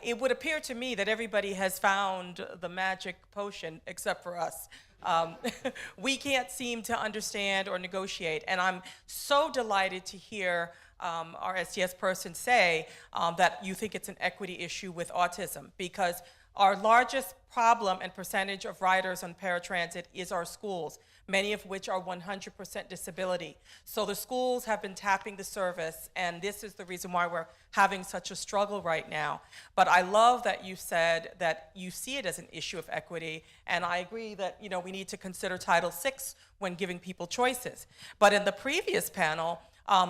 It would appear to me that everybody has found the magic potion except for us. We can't seem to understand or negotiate, and I'm so delighted to hear our STS person say that you think it's an equity issue with autism, because our largest problem and percentage of riders on paratransit is our schools, many of which are 100% disability. So the schools have been tapping the service, and this is the reason why we're having such a struggle right now. But I love that you said that you see it as an issue of equity, and I agree that we need to consider Title VI when giving people choices. But in the previous panel,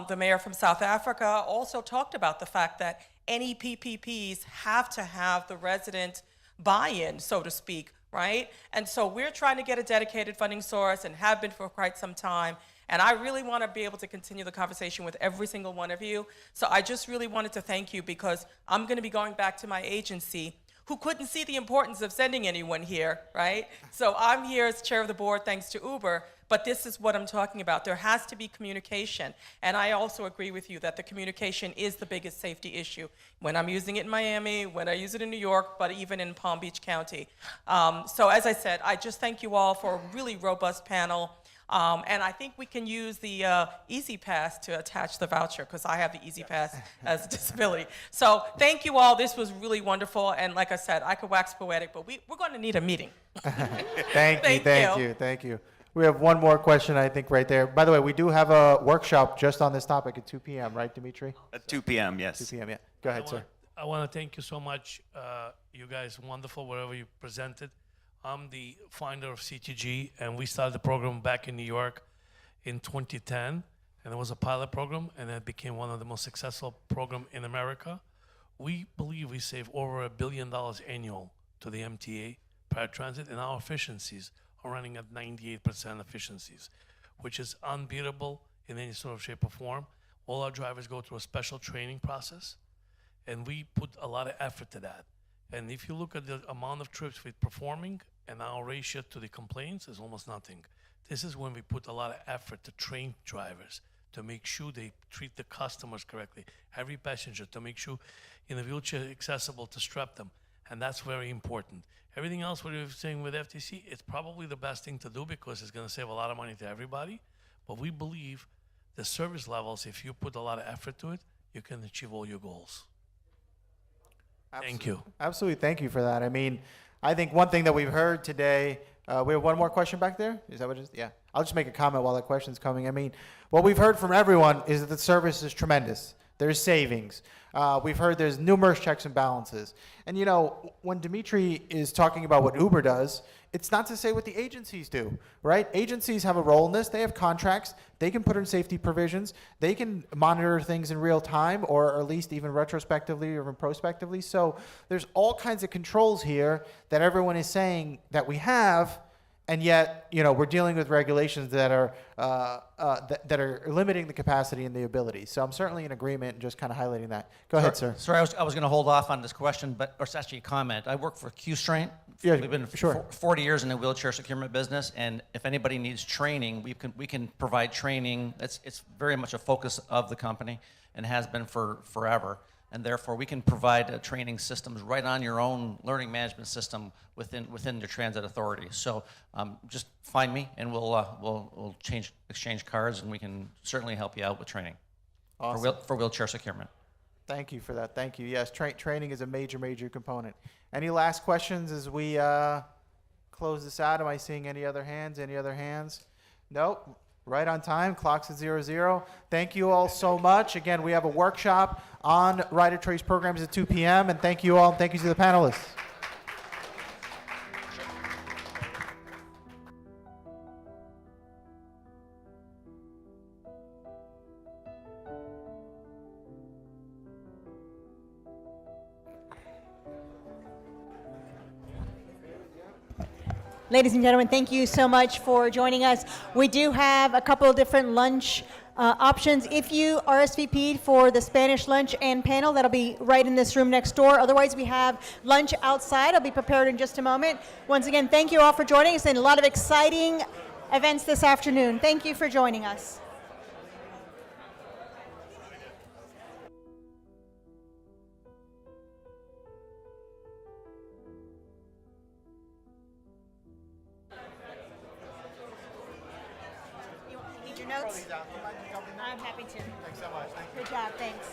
the mayor from South Africa also talked about the fact that any PPPs have to have the resident buy-in, so to speak, right? And so we're trying to get a dedicated funding source and have been for quite some time. And I really want to be able to continue the conversation with every single one of you. So I just really wanted to thank you, because I'm going to be going back to my agency who couldn't see the importance of sending anyone here, right? So I'm here as chair of the board thanks to Uber, but this is what I'm talking about. There has to be communication. And I also agree with you that the communication is the biggest safety issue when I'm using it in Miami, when I use it in New York, but even in Palm Beach County. So as I said, I just thank you all for a really robust panel. And I think we can use the Easy Pass to attach the voucher, because I have the Easy Pass as a disability. So thank you all. This was really wonderful. And like I said, I could wax poetic, but we're going to need a meeting. Thank you. We have one more question, I think, right there. By the way, we do have a workshop just on this topic at 2 p.m., right, Dimitri? At 2 p.m., yes. 2 p.m., yeah. Go ahead, sir. I want to thank you so much. You guys wonderful, whatever you presented. I'm the founder of CTG, and we started the program back in New York in 2010, and it was a pilot program, and it became one of the most successful programs in America. We believe we save over $1 billion annual to the MTA paratransit, and our efficiencies are running at 98% efficiencies, which is unbeatable in any sort of shape or form. All our drivers go through a special training process, and we put a lot of effort to that. And if you look at the amount of trips we're performing and our ratio to the complaints, is almost nothing. This is when we put a lot of effort to train drivers, to make sure they treat the customers correctly, every passenger, to make sure in a wheelchair accessible to strap them. And that's very important. Everything else what you're saying with FTC, it's probably the best thing to do because it's going to save a lot of money to everybody. But we believe the service levels, if you put a lot of effort to it, you can achieve all your goals. Thank you. Absolutely, thank you for that. I mean, I think one thing that we've heard today, we have one more question back there? Is that what it is? Yeah. I'll just make a comment while that question's coming. I mean, what we've heard from everyone is that the service is tremendous. There's savings. We've heard there's numerous checks and balances. And you know, when Dimitri is talking about what Uber does, it's not to say what the agencies do, right? Agencies have a role in this. They have contracts. They can put in safety provisions. They can monitor things in real time, or at least even retrospectively or even prospectively. So there's all kinds of controls here that everyone is saying that we have, and yet, you know, we're dealing with regulations that are that are limiting the capacity and the ability. So I'm certainly in agreement and just kind of highlighting that. Go ahead, sir. Sorry, I was going to hold off on this question, but or it's actually a comment. I work for Q-Straint. Yeah, We've been sure. 40 years in the wheelchair securement business, and if anybody needs training, we can provide training. It's very much a focus of the company and has been for forever. And therefore, we can provide training systems right on your own learning management system within your transit authority. So just find me, and we'll exchange cards, and we can certainly help you out with training. Awesome. For wheelchair securement. Thank you for that. Thank you. Yes, training is a major component. Any last questions as we close this out? Am I seeing any other hands? Any other hands? Nope. Right on time. Clock's at 00. Thank you all so much. Again, we have a workshop on Rider Trace programs at 2 p.m. And thank you all. And thank you to the panelists. Ladies and gentlemen, thank you so much for joining us. We do have a couple of different lunch options. If you RSVP'd for the Spanish lunch and panel, that'll be right in this room next door. Otherwise, we have lunch outside. It'll be prepared in just a moment. Once again, thank you all for joining us, and a lot of exciting events this afternoon. Thank you for joining us. Notes? I'm happy to. Thanks so much. Thank you. Good job. Thanks.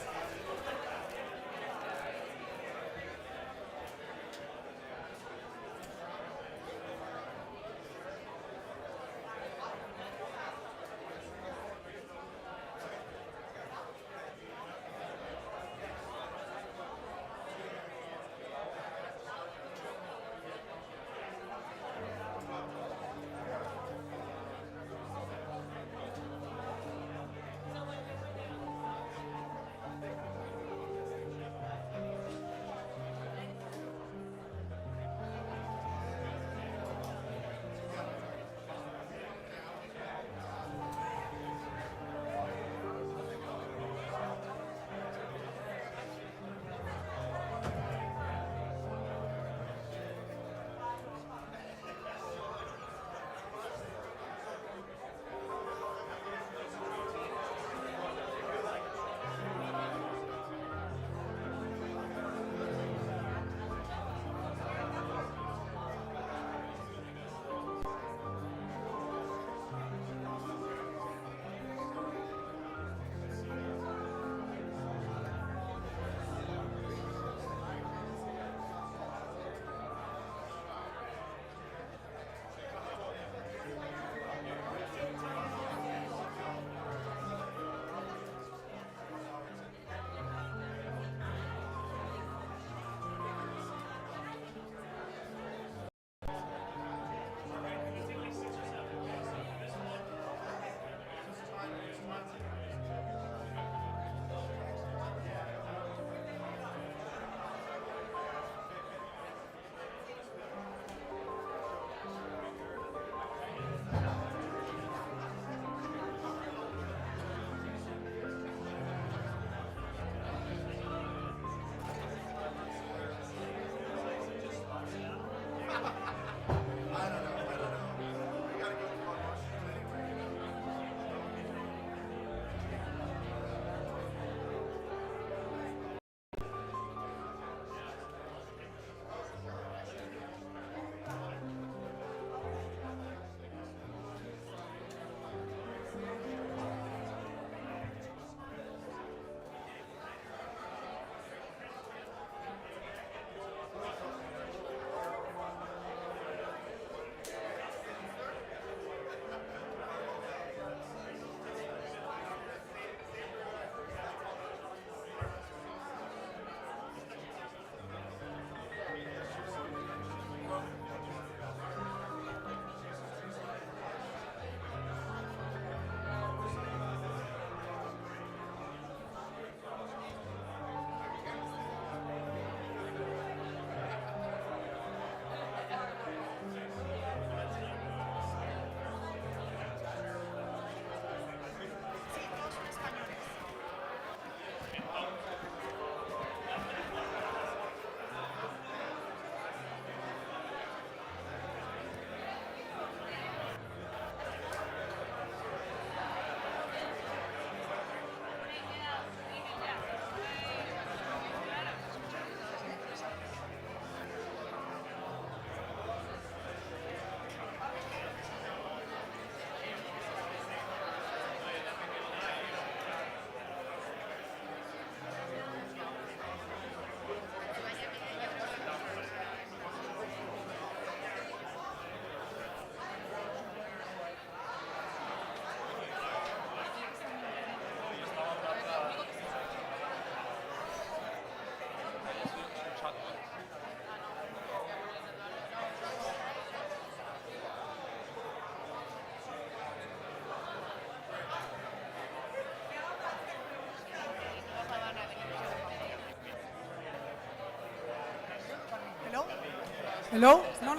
Hello? No.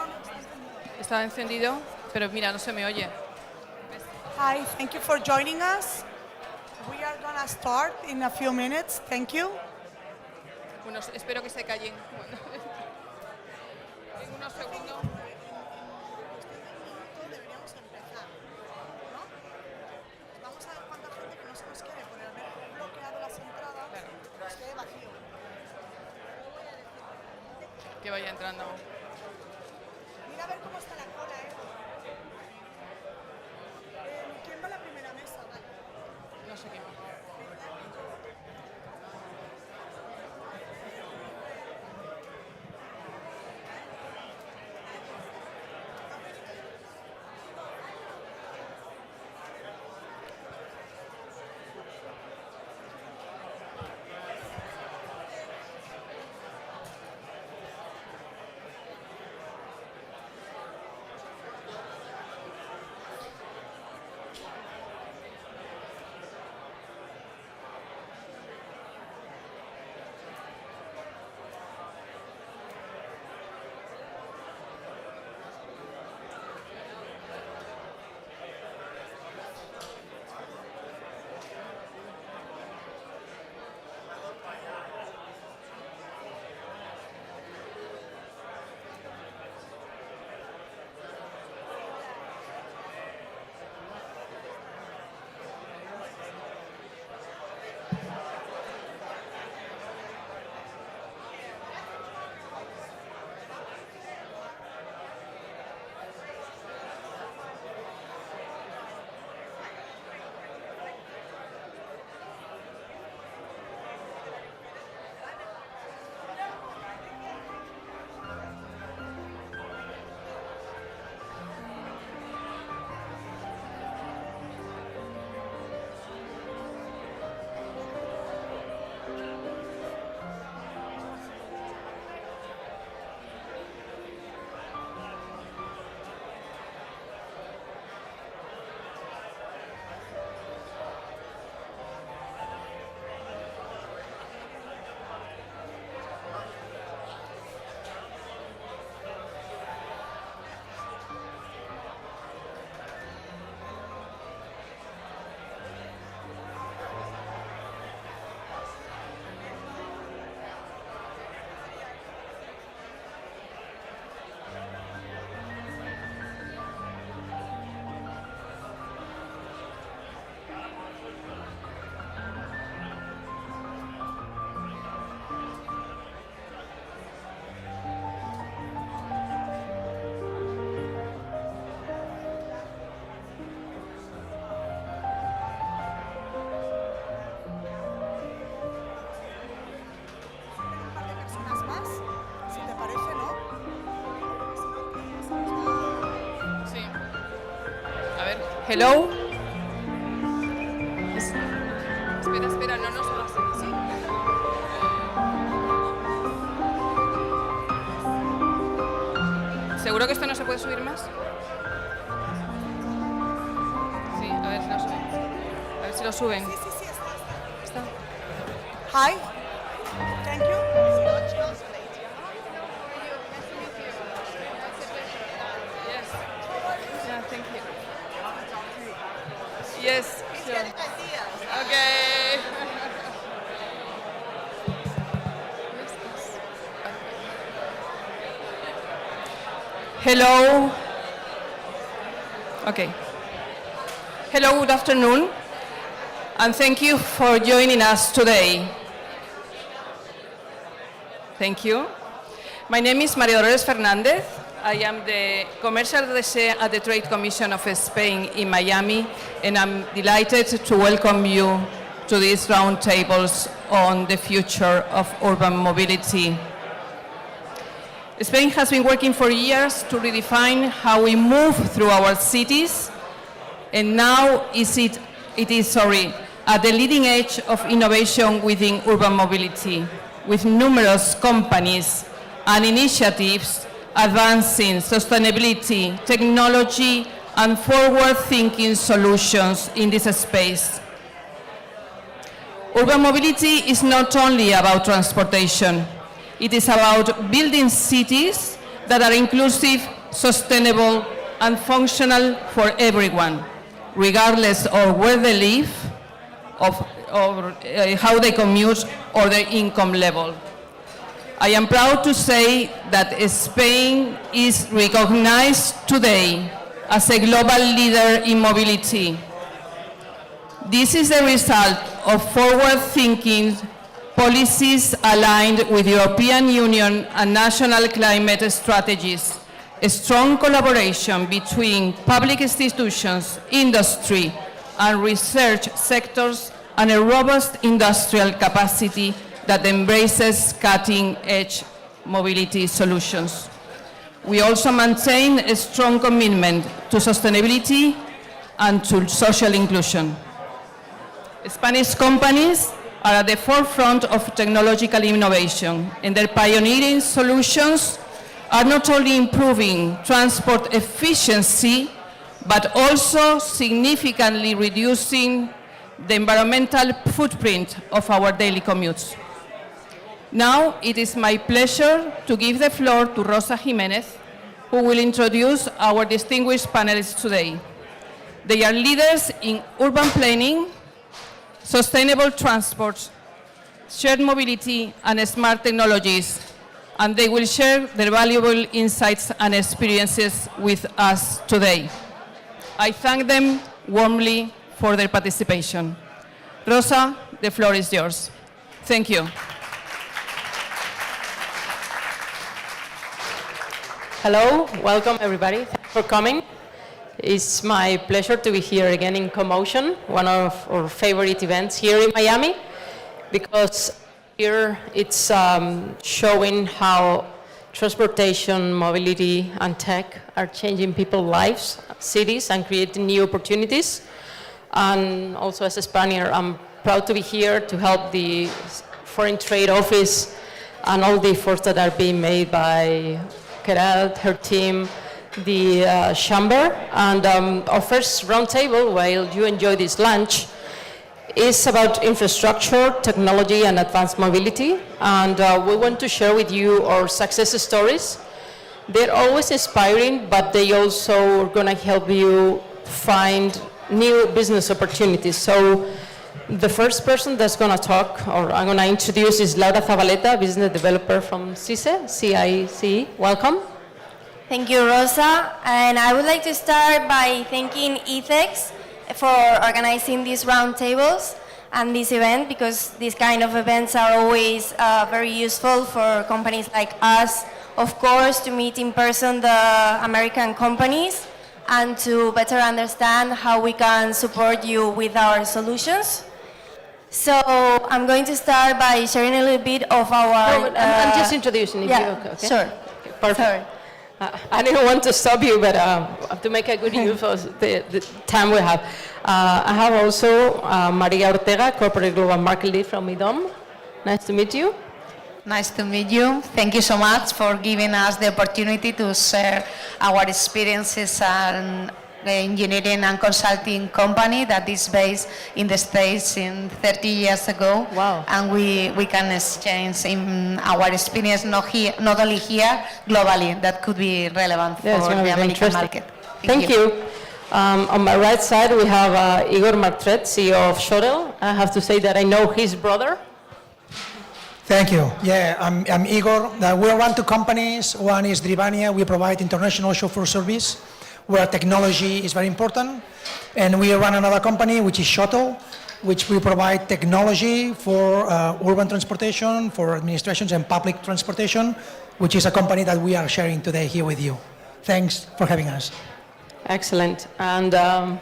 Está encendido, pero mira, no se me oye. Hi, thank you for joining us. We are going to start in a few minutes. Thank you. Bueno, espero que se callen. Bueno. En unos segundos. Deberíamos empezar, ¿no? Vamos a ver cuánta gente que no se nos quede por haber bloqueado las entradas, nos quede vacío. Que vaya entrando. Mira a ver cómo está la cola, ¿Quién va a la primera mesa? Vale. No sé quién va. Hello. Espera, no nos hagas así. ¿Seguro que esto no se puede subir más? Sí, a ver si lo suben. A ver si lo suben. Sí, está. Hi. Thank you. Yeah, thank you. Yes, sure. Okay. Hello. Okay. Hello, good afternoon, and thank you for joining us today. Thank you. My name is María Dolores Fernández. I am the Commercial Attaché at the Trade Commission of Spain in Miami, and I'm delighted to welcome you to these roundtables on the future of urban mobility. Spain has been working for years to redefine how we move through our cities, and now it is at the leading edge of innovation within urban mobility, with numerous companies and initiatives advancing sustainability, technology, and forward-thinking solutions in this space. Urban mobility is not only about transportation. It is about building cities that are inclusive, sustainable, and functional for everyone, regardless of where they live, how they commute, or their income level. I am proud to say that Spain is recognized today as a global leader in mobility. This is the result of forward-thinking policies aligned with European Union and national climate strategies, a strong collaboration between public institutions, industry, and research sectors, and a robust industrial capacity that embraces cutting-edge mobility solutions. We also maintain a strong commitment to sustainability and to social inclusion. Spanish companies are at the forefront of technological innovation, and their pioneering solutions are not only improving transport efficiency, but also significantly reducing the environmental footprint of our daily commutes. Now, it is my pleasure to give the floor to Rosa Jimenez, who will introduce our distinguished panelists today. They are leaders in urban planning, sustainable transport, shared mobility, and smart technologies, and they will share their valuable insights and experiences with us today. I thank them warmly for their participation. Rosa, the floor is yours. Thank you. Hello, welcome everybody. Thanks for coming. It's my pleasure to be here again in CoMotion, one of our favorite events here in Miami, because here it's showing how transportation, mobility, and tech are changing people's lives, cities, and creating new opportunities. And also as a Spaniard, I'm proud to be here to help the Foreign Trade Office and all the efforts that are being made by Galal, her team, the Chamber. And our first roundtable, while you enjoy this lunch, is about infrastructure, technology, and advanced mobility. And we want to share with you our success stories. They're always inspiring, but they also are going to help you find new business opportunities. So the first person that's going to talk, or I'm going to introduce, is Laura Zabaleta, business developer from CICE. Welcome. Thank you, Rosa. And I would like to start by thanking ETHEX for organizing these roundtables and this event, because these kind of events are always very useful for companies like us, of course, to meet in person the American companies and to better understand how we can support you with our solutions. So I'm going to start by sharing a little bit of our... No, I'm just introducing, if yeah, you okay? Sure. Okay, perfect. Sorry. I didn't want to stop you, but to make a good use of the time we have. I have also Maria Ortega, Corporate Global Market Lead from IDOM. Nice to meet you. Nice to meet you. Thank you so much for giving us the opportunity to share our experiences and the engineering and consulting company that is based in the States in 30 years ago. Wow. And we can exchange in our experience not only here, globally, that could be relevant for the American market. Thank you. On my right side, we have Igor Martret, CEO of Shuttle. I have to say that I know his brother. Thank you. Yeah, I'm Igor. We run two companies. One is Drivania. We provide international chauffeur service, where technology is very important. And we run another company, which is Shuttle, which we provide technology for urban transportation, for administrations and public transportation, which is a company that we are sharing today here with you. Thanks for having us. Excellent. And on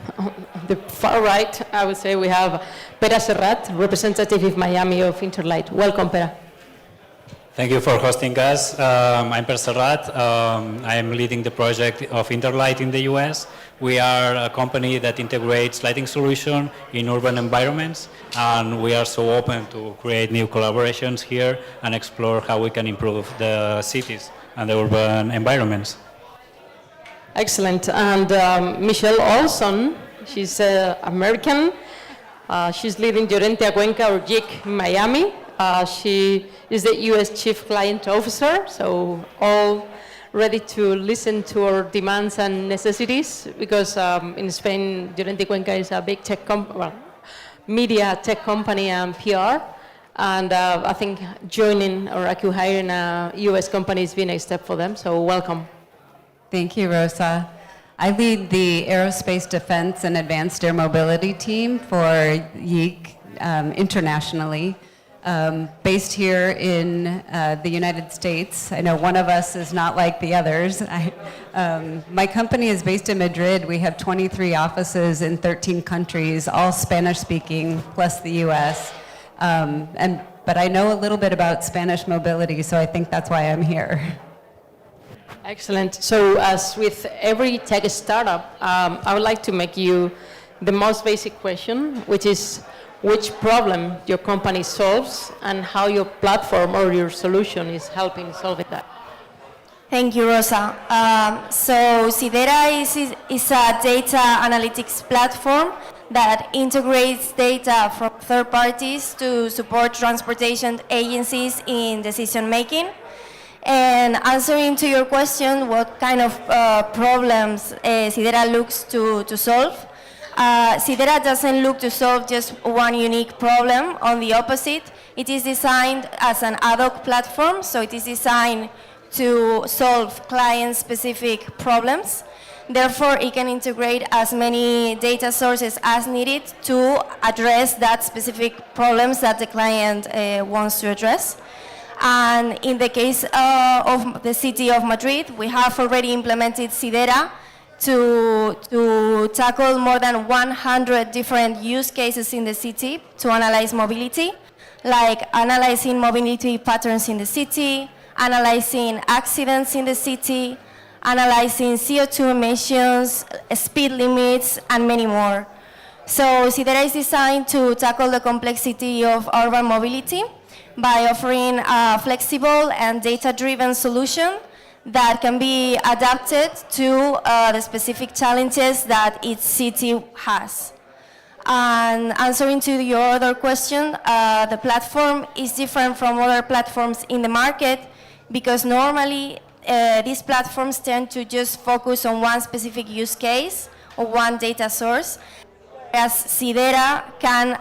the far right, I would say we have Pere Serrat, representative of Miami of Interlight. Welcome, Pere. Thank you for hosting us. I'm Per Serrat. I am leading the project of Interlight in the US. We are a company that integrates lighting solutions in urban environments, and we are so open to create new collaborations here and explore how we can improve the cities and the urban environments. Excellent. And Michelle Olson, she's American. She's leading Llorentia Cuenca, or JIC, in Miami. She is the U.S. Chief Client Officer, so all ready to listen to our demands and necessities, because in Spain, Llorente Cuenca is a big media tech company and PR. And I think joining or acquiring a US company has been a step for them, so welcome. Thank you, Rosa. I lead the Aerospace Defense and Advanced Air Mobility team for YEEC internationally, based here in the United States. I know one of us is not like the others. My company is based in Madrid. We have 23 offices in 13 countries, all Spanish-speaking, plus the US. But I know a little bit about Spanish mobility, so I think that's why I'm here. Excellent. So as with every tech startup, I would like to make you the most basic question, which is which problem your company solves and how your platform or your solution is helping solving that. Thank you, Rosa. So Sidera is a data analytics platform that integrates data from third parties to support transportation agencies in decision making. And answering to your question, what kind of problems Sidera looks to solve, Sidera doesn't look to solve just one unique problem. On the opposite, it is designed as an ad hoc platform, so it is designed to solve client-specific problems. Therefore, it can integrate as many data sources as needed to address that specific problems that the client wants to address. And in the case of the city of Madrid, we have already implemented Sidera to tackle more than 100 different use cases in the city to analyze mobility, like analyzing mobility patterns in the city, analyzing accidents in the city, analyzing CO2 emissions, speed limits, and many more. So Sidera is designed to tackle the complexity of urban mobility by offering a flexible and data-driven solution that can be adapted to the specific challenges that each city has. And answering to your other question, the platform is different from other platforms in the market because normally these platforms tend to just focus on one specific use case or one data source, whereas Sidera can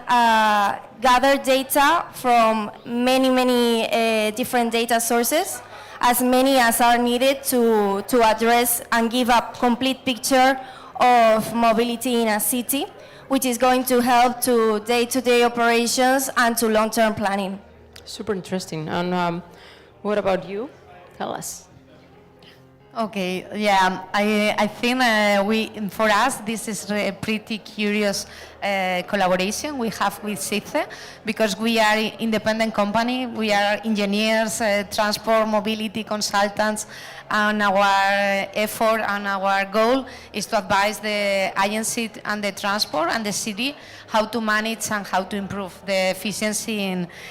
gather data from many different data sources, as many as are needed to address and give a complete picture of mobility in a city, which is going to help to day-to-day operations and to long-term planning. Super interesting. And what about you? Tell us. Okay, yeah, I think for us this is a pretty curious collaboration we have with SICE, because we are an independent company, we are engineers, transport, mobility consultants, and our effort and our goal is to advise the agency and the transport and the city how to manage and how to improve the efficiency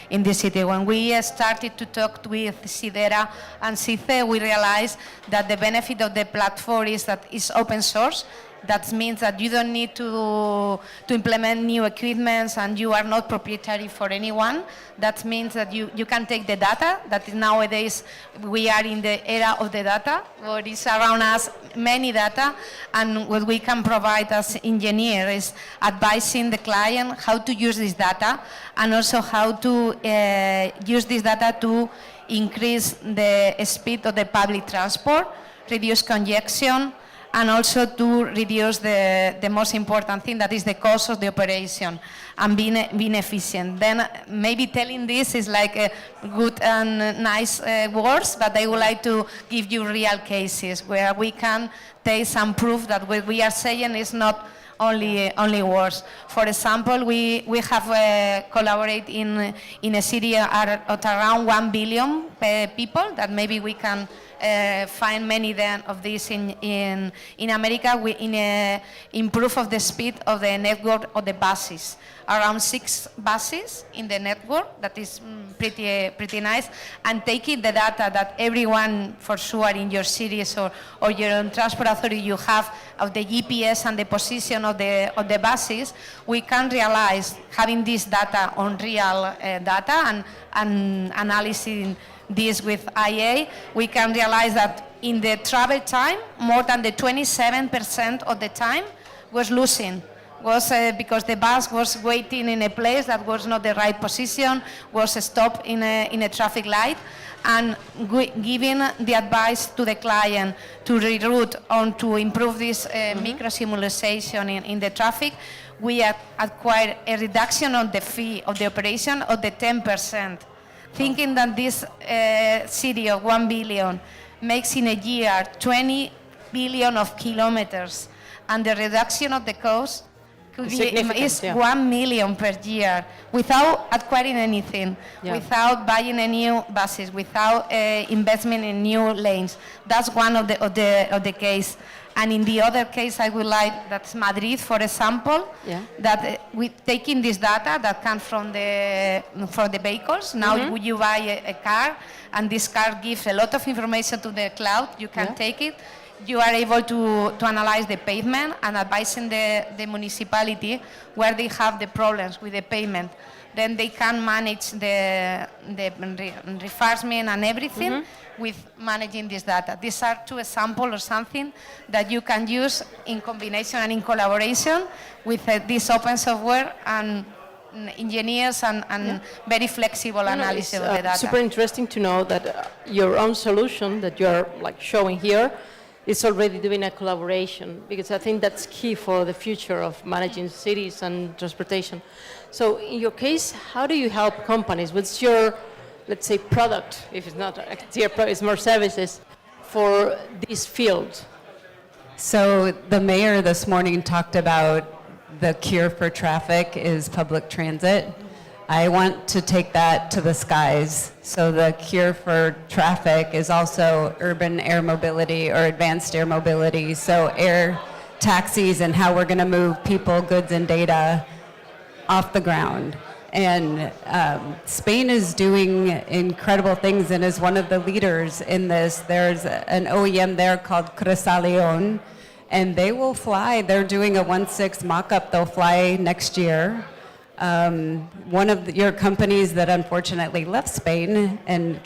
in the city. When we started to talk with Sidera and SICE, we realized that the benefit of the platform is that it's open source. That means that you don't need to implement new equipments and you are not proprietary for anyone. That means that you can take the data, that nowadays we are in the era of the data, where is around us many data, and what we can provide as engineers is advising the client how to use this data and also how to use this data to increase the speed of the public transport, reduce congestion, and also to reduce the most important thing, that is the cost of the operation and being efficient. Then maybe telling this is like a good and nice words, but I would like to give you real cases where we can take some proof that what we are saying is not only words. For example, we have collaborated in a city of around 1 billion people, that maybe we can find many of these in America. We improve of the speed of the network of the buses. Around 6 buses in the network, that is pretty nice. And taking the data that everyone, for sure, in your cities or your own transport authority you have of the GPS and the position of the buses, we can realize, having this data on real data and analyzing this with IA, we can realize that in the travel time, more than the 27% of the time was losing. Was because the bus was waiting in a place that was not the right position, was stopped in a traffic light, and giving the advice to the client to reroute or to improve this micro-simulation in the traffic, we acquired a reduction on the fee of the operation of the 10%. Thinking that this city of 1 billion makes in a year 20 billion of kilometers, and the reduction of the cost could be is 1 million per year without acquiring anything, without buying a new buses, without investment in new lanes. That's one of the case. And in the other case, I would like, that's Madrid, for example, that we taking this data that comes from the vehicles. Now you buy a car, and this car gives a lot of information to the cloud. You can take it. You are able to analyze the pavement and advising the municipality where they have the problems with the pavement. Then they can manage the reinforcement and everything with managing this data. These are two examples or something that you can use in combination and in collaboration with this open software and engineers and very flexible analysis of the data. Super interesting to know that your own solution that you're like showing here is already doing a collaboration, because I think that's key for the future of managing cities and transportation. So in your case, how do you help companies? What's your, let's say, product, if it's not a tier product, it's more services for this field? So the mayor this morning talked about the cure for traffic is public transit. I want to take that to the skies. So the cure for traffic is also urban air mobility or advanced air mobility. So air taxis and how we're going to move people, goods, and data off the ground. And Spain is doing incredible things and is one of the leaders in this. There's an OEM there called Cresaleon, and they will fly. They're doing a 1.6 mock-up. They'll fly next year. One of your companies that unfortunately left Spain and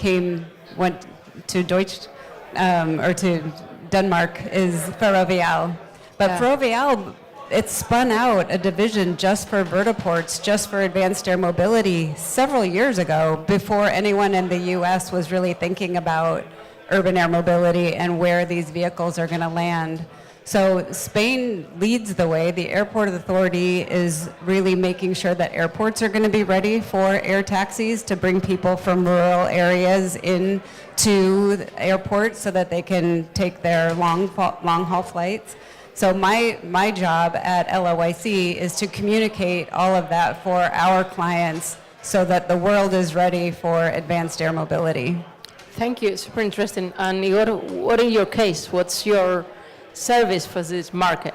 went to to Denmark is Ferrovial. But Ferrovial, it spun out a division just for vertiports, just for advanced air mobility several years ago, before anyone in the US was really thinking about urban air mobility and where these vehicles are going to land. So Spain leads the way. The airport authority is really making sure that airports are going to be ready for air taxis to bring people from rural areas into the airports so that they can take their long-haul flights. So my job at LOIC is to communicate all of that for our clients so that the world is ready for advanced air mobility. Thank you. Super interesting. And Igor, what in your case? What's your service for this market?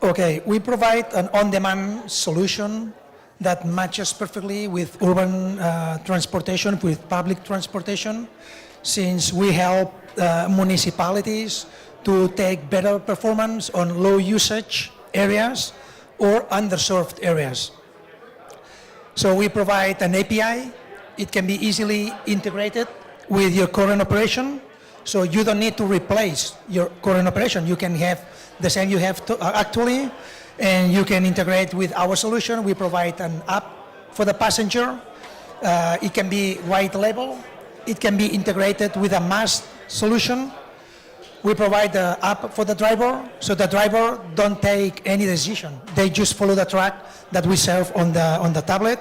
Okay, we provide an on-demand solution that matches perfectly with urban transportation, with public transportation, since we help municipalities to take better performance on low usage areas or underserved areas. So we provide an API. It can be easily integrated with your current operation. So you don't need to replace your current operation. You can have the same you have actually, and you can integrate with our solution. We provide an app for the passenger. It can be white label. It can be integrated with a MaaS solution. We provide the app for the driver, so the driver don't take any decision. They just follow the track that we serve on the tablet,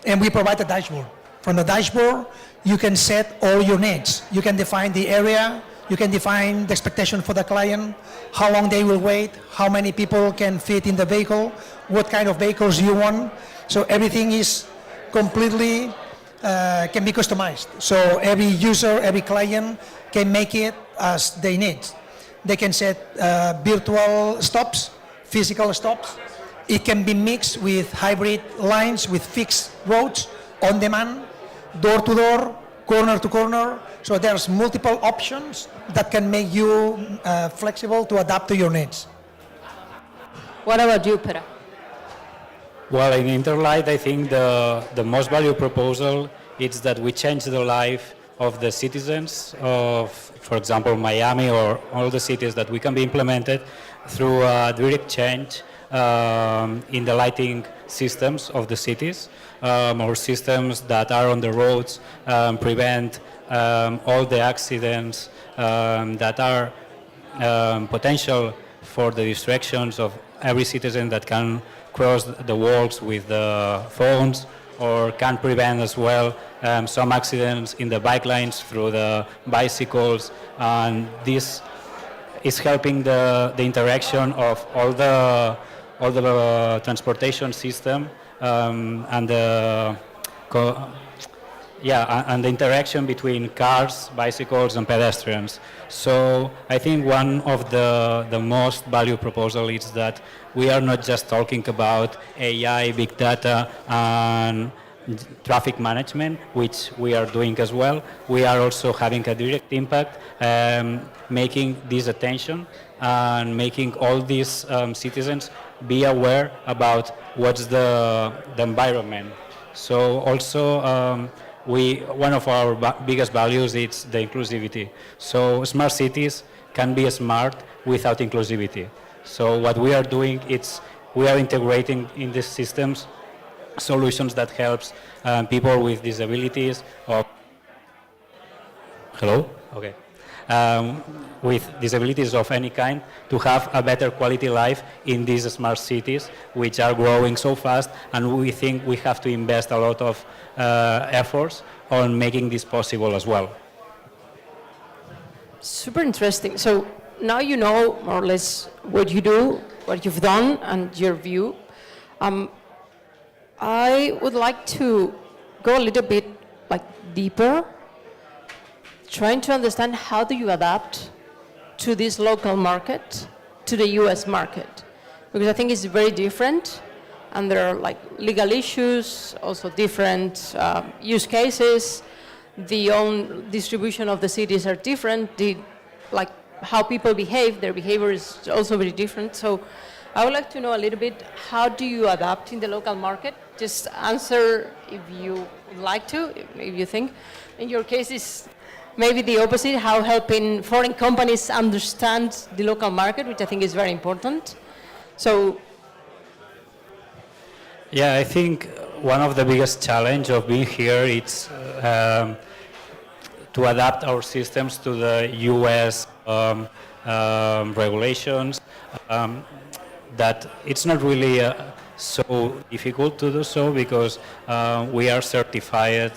and we provide a dashboard. From the dashboard, you can set all your needs. You can define the area, you can define the expectation for the client, how long they will wait, how many people can fit in the vehicle, what kind of vehicles you want. So everything is completely, can be customized. So every user, every client can make it as they need. They can set virtual stops, physical stops. It can be mixed with hybrid lines, with fixed roads, on demand, door to door, corner to corner. So there's multiple options that can make you flexible to adapt to your needs. What about you, Pera? Well, in Interlight, I think the most valuable proposal is that we change the life of the citizens of, for example, Miami or all the cities that we can be implemented through direct change in the lighting systems of the cities, or systems that are on the roads, prevent all the accidents that are potential for the distractions of every citizen that can cross the walks with the phones, or can prevent as well some accidents in the bike lanes through the bicycles. And this is helping the interaction of all the transportation system and the and the interaction between cars, bicycles, and pedestrians. So I think one of the most valued proposals is that we are not just talking about AI, big data, and traffic management, which we are doing as well. We are also having a direct impact, making this attention and making all these citizens be aware about what's the environment. So also one of our biggest values is the inclusivity. So smart cities can be smart without inclusivity. So what we are doing is we are integrating in these systems solutions that helps people with disabilities or with disabilities of any kind to have a better quality life in these smart cities, which are growing so fast, and we think we have to invest a lot of efforts on making this possible as well. Super interesting. So now you know more or less what you do, what you've done, and your view. I would like to go a little bit deeper, trying to understand how do you adapt to this local market, to the US market, because I think it's very different, and there are legal issues, also different use cases. The own distribution of the cities are different. How people behave, their behavior is also very different. So I would like to know a little bit, how do you adapt in the local market? Just answer if you would like to, if you think. In your case, is maybe the opposite, how helping foreign companies understand the local market, which I think is very important. So, yeah, I think one of the biggest challenge of being here is to adapt our systems to the US regulations. That it's not really so difficult to do so, because we are certified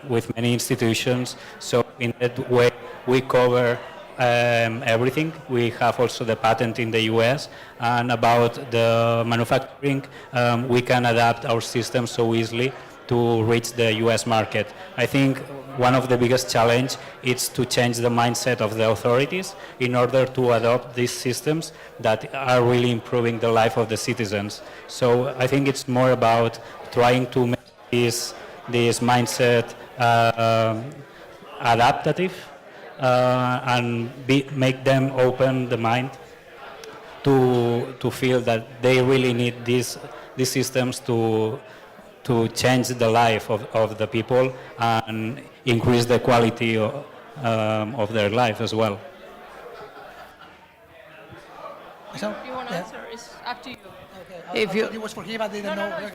with many institutions. So in that way, we cover everything. We have also the patent in the US, and about the manufacturing, we can adapt our system so easily to reach the US market. I think one of the biggest challenge is to change the mindset of the authorities in order to adopt these systems that are really improving the life of the citizens. So I think it's more about trying to make this mindset adaptive and make them open the mind to feel that they really need these systems to change the life of the people and increase the quality of their life as well. if you want to answer, it's up to you. Okay, it was for him, I didn't know.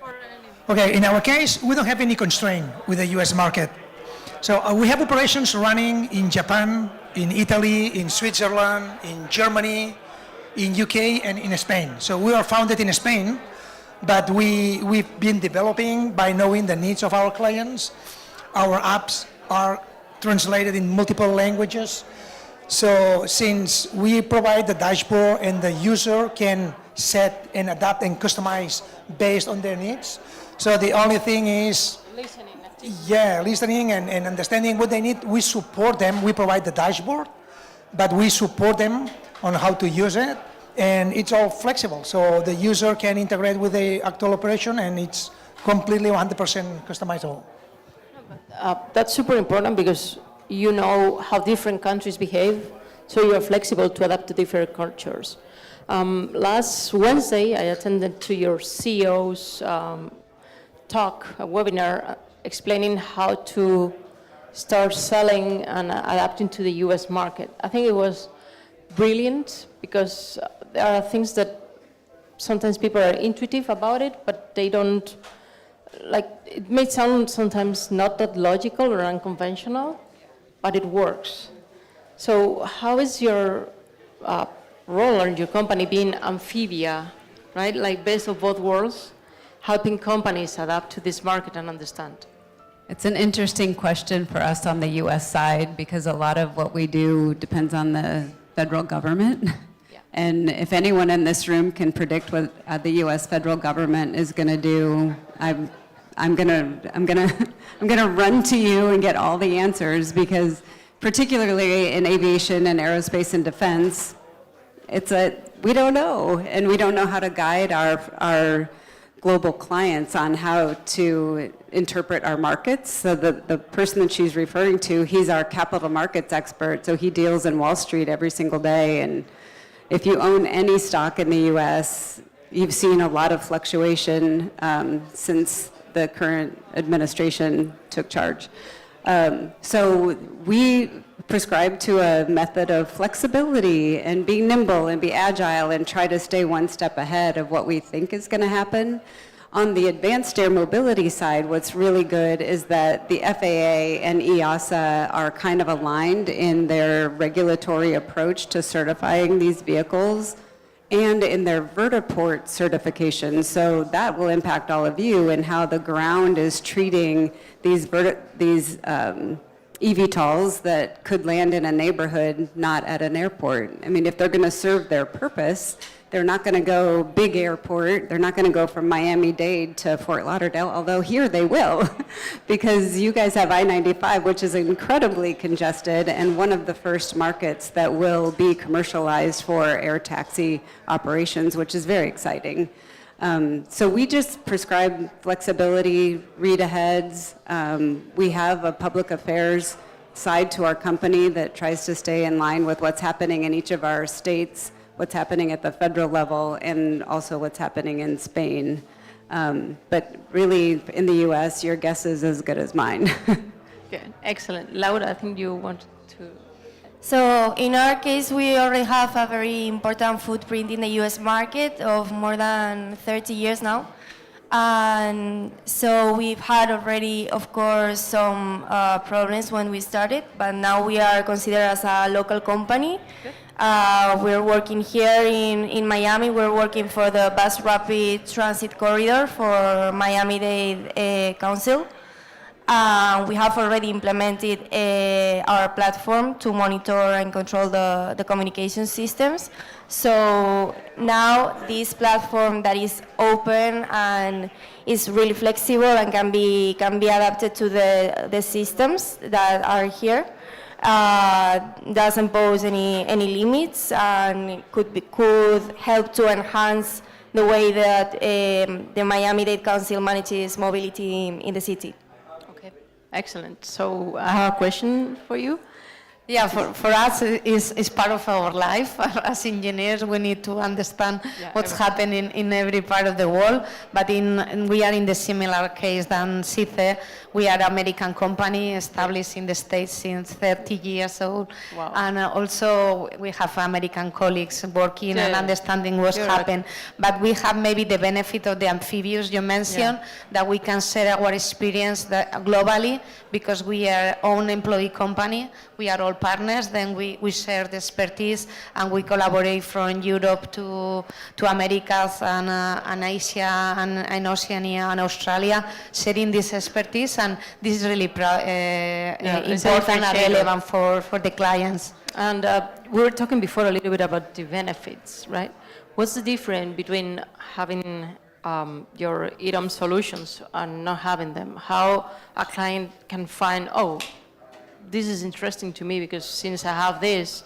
Okay, in our case, we don't have any constraint with the US market. So we have operations running in Japan, in Italy, in Switzerland, in Germany, in UK, and in Spain. So we are founded in Spain, but we've been developing by knowing the needs of our clients. Our apps are translated in multiple languages. So since we provide the dashboard and the user can set and adapt and customize based on their needs. So the only thing is listening and understanding what they need. We support them. We provide the dashboard, but we support them on how to use it. And it's all flexible, so the user can integrate with the actual operation, and it's completely 100% customizable. That's super important, because you know how different countries behave, so you are flexible to adapt to different cultures. Last Wednesday, I attended to your CEO's talk, a webinar, explaining how to start selling and adapting to the US market. I think it was brilliant because there are things that sometimes people are intuitive about it, but they don't, like, it may sound sometimes not that logical or unconventional, but it works. So how is your role in your company being amphibia, right? Like best of both worlds, helping companies adapt to this market and understand? It's an interesting question for us on the US side because a lot of what we do depends on the federal government. Yeah. And if anyone in this room can predict what the US federal government is going to do, I'm gonna run to you and get all the answers because particularly in aviation and aerospace and defense, we don't know, and we don't know how to guide our global clients on how to interpret our markets. So the person that she's referring to, he's our capital markets expert, so he deals in Wall Street every single day, and if you own any stock in the US, you've seen a lot of fluctuation since the current administration took charge. So we prescribe to a method of flexibility and be nimble and be agile and try to stay one step ahead of what we think is going to happen. On the advanced air mobility side, what's really good is that the FAA and EASA are kind of aligned in their regulatory approach to certifying these vehicles and in their vertiport certification. So that will impact all of you and how the ground is treating these eVTOLs that could land in a neighborhood, not at an airport. I mean, if they're going to serve their purpose, they're not going to go big airport. They're not going to go from Miami-Dade to Fort Lauderdale, although here they will, because you guys have I-95, which is incredibly congested, and one of the first markets that will be commercialized for air taxi operations, which is very exciting. So we just prescribe flexibility, read aheads. We have a public affairs side to our company that tries to stay in line with what's happening in each of our states, what's happening at the federal level, and also what's happening in Spain. But really, in the US, your guess is as good as mine. Okay, excellent. Laura, I think you want to... So in our case, we already have a very important footprint in the US market of more than 30 years now. And so we've had already, of course, some problems when we started, but now we are considered as a local company. We're working here in Miami. We're working for the Bus Rapid Transit Corridor for Miami-Dade Council. We have already implemented our platform to monitor and control the communication systems. So now this platform that is open and is really flexible and can be adapted to the systems that are here. Doesn't pose any limits and could help to enhance the way that the Miami-Dade Council manages mobility in the city. Excellent. So I have a question for you. Yeah, for us, it's part of our life. As engineers, we need to understand what's happening in every part of the world. But we are in the similar case than CICE. We are an American company established in the States since 30 years old. Wow. And also, we have American colleagues working and understanding what's happening. But we have maybe the benefit of the amphibious you mentioned, that we can share our experience globally, because we are own employee company. We are all partners, then we share the expertise and we collaborate from Europe to Americas and Asia and Oceania and Australia, sharing this expertise, and this is really important and relevant for the clients. And we were talking before a little bit about the benefits, right? What's the difference between having your EDOM solutions and not having them? How a client can find, oh, this is interesting to me because since I have this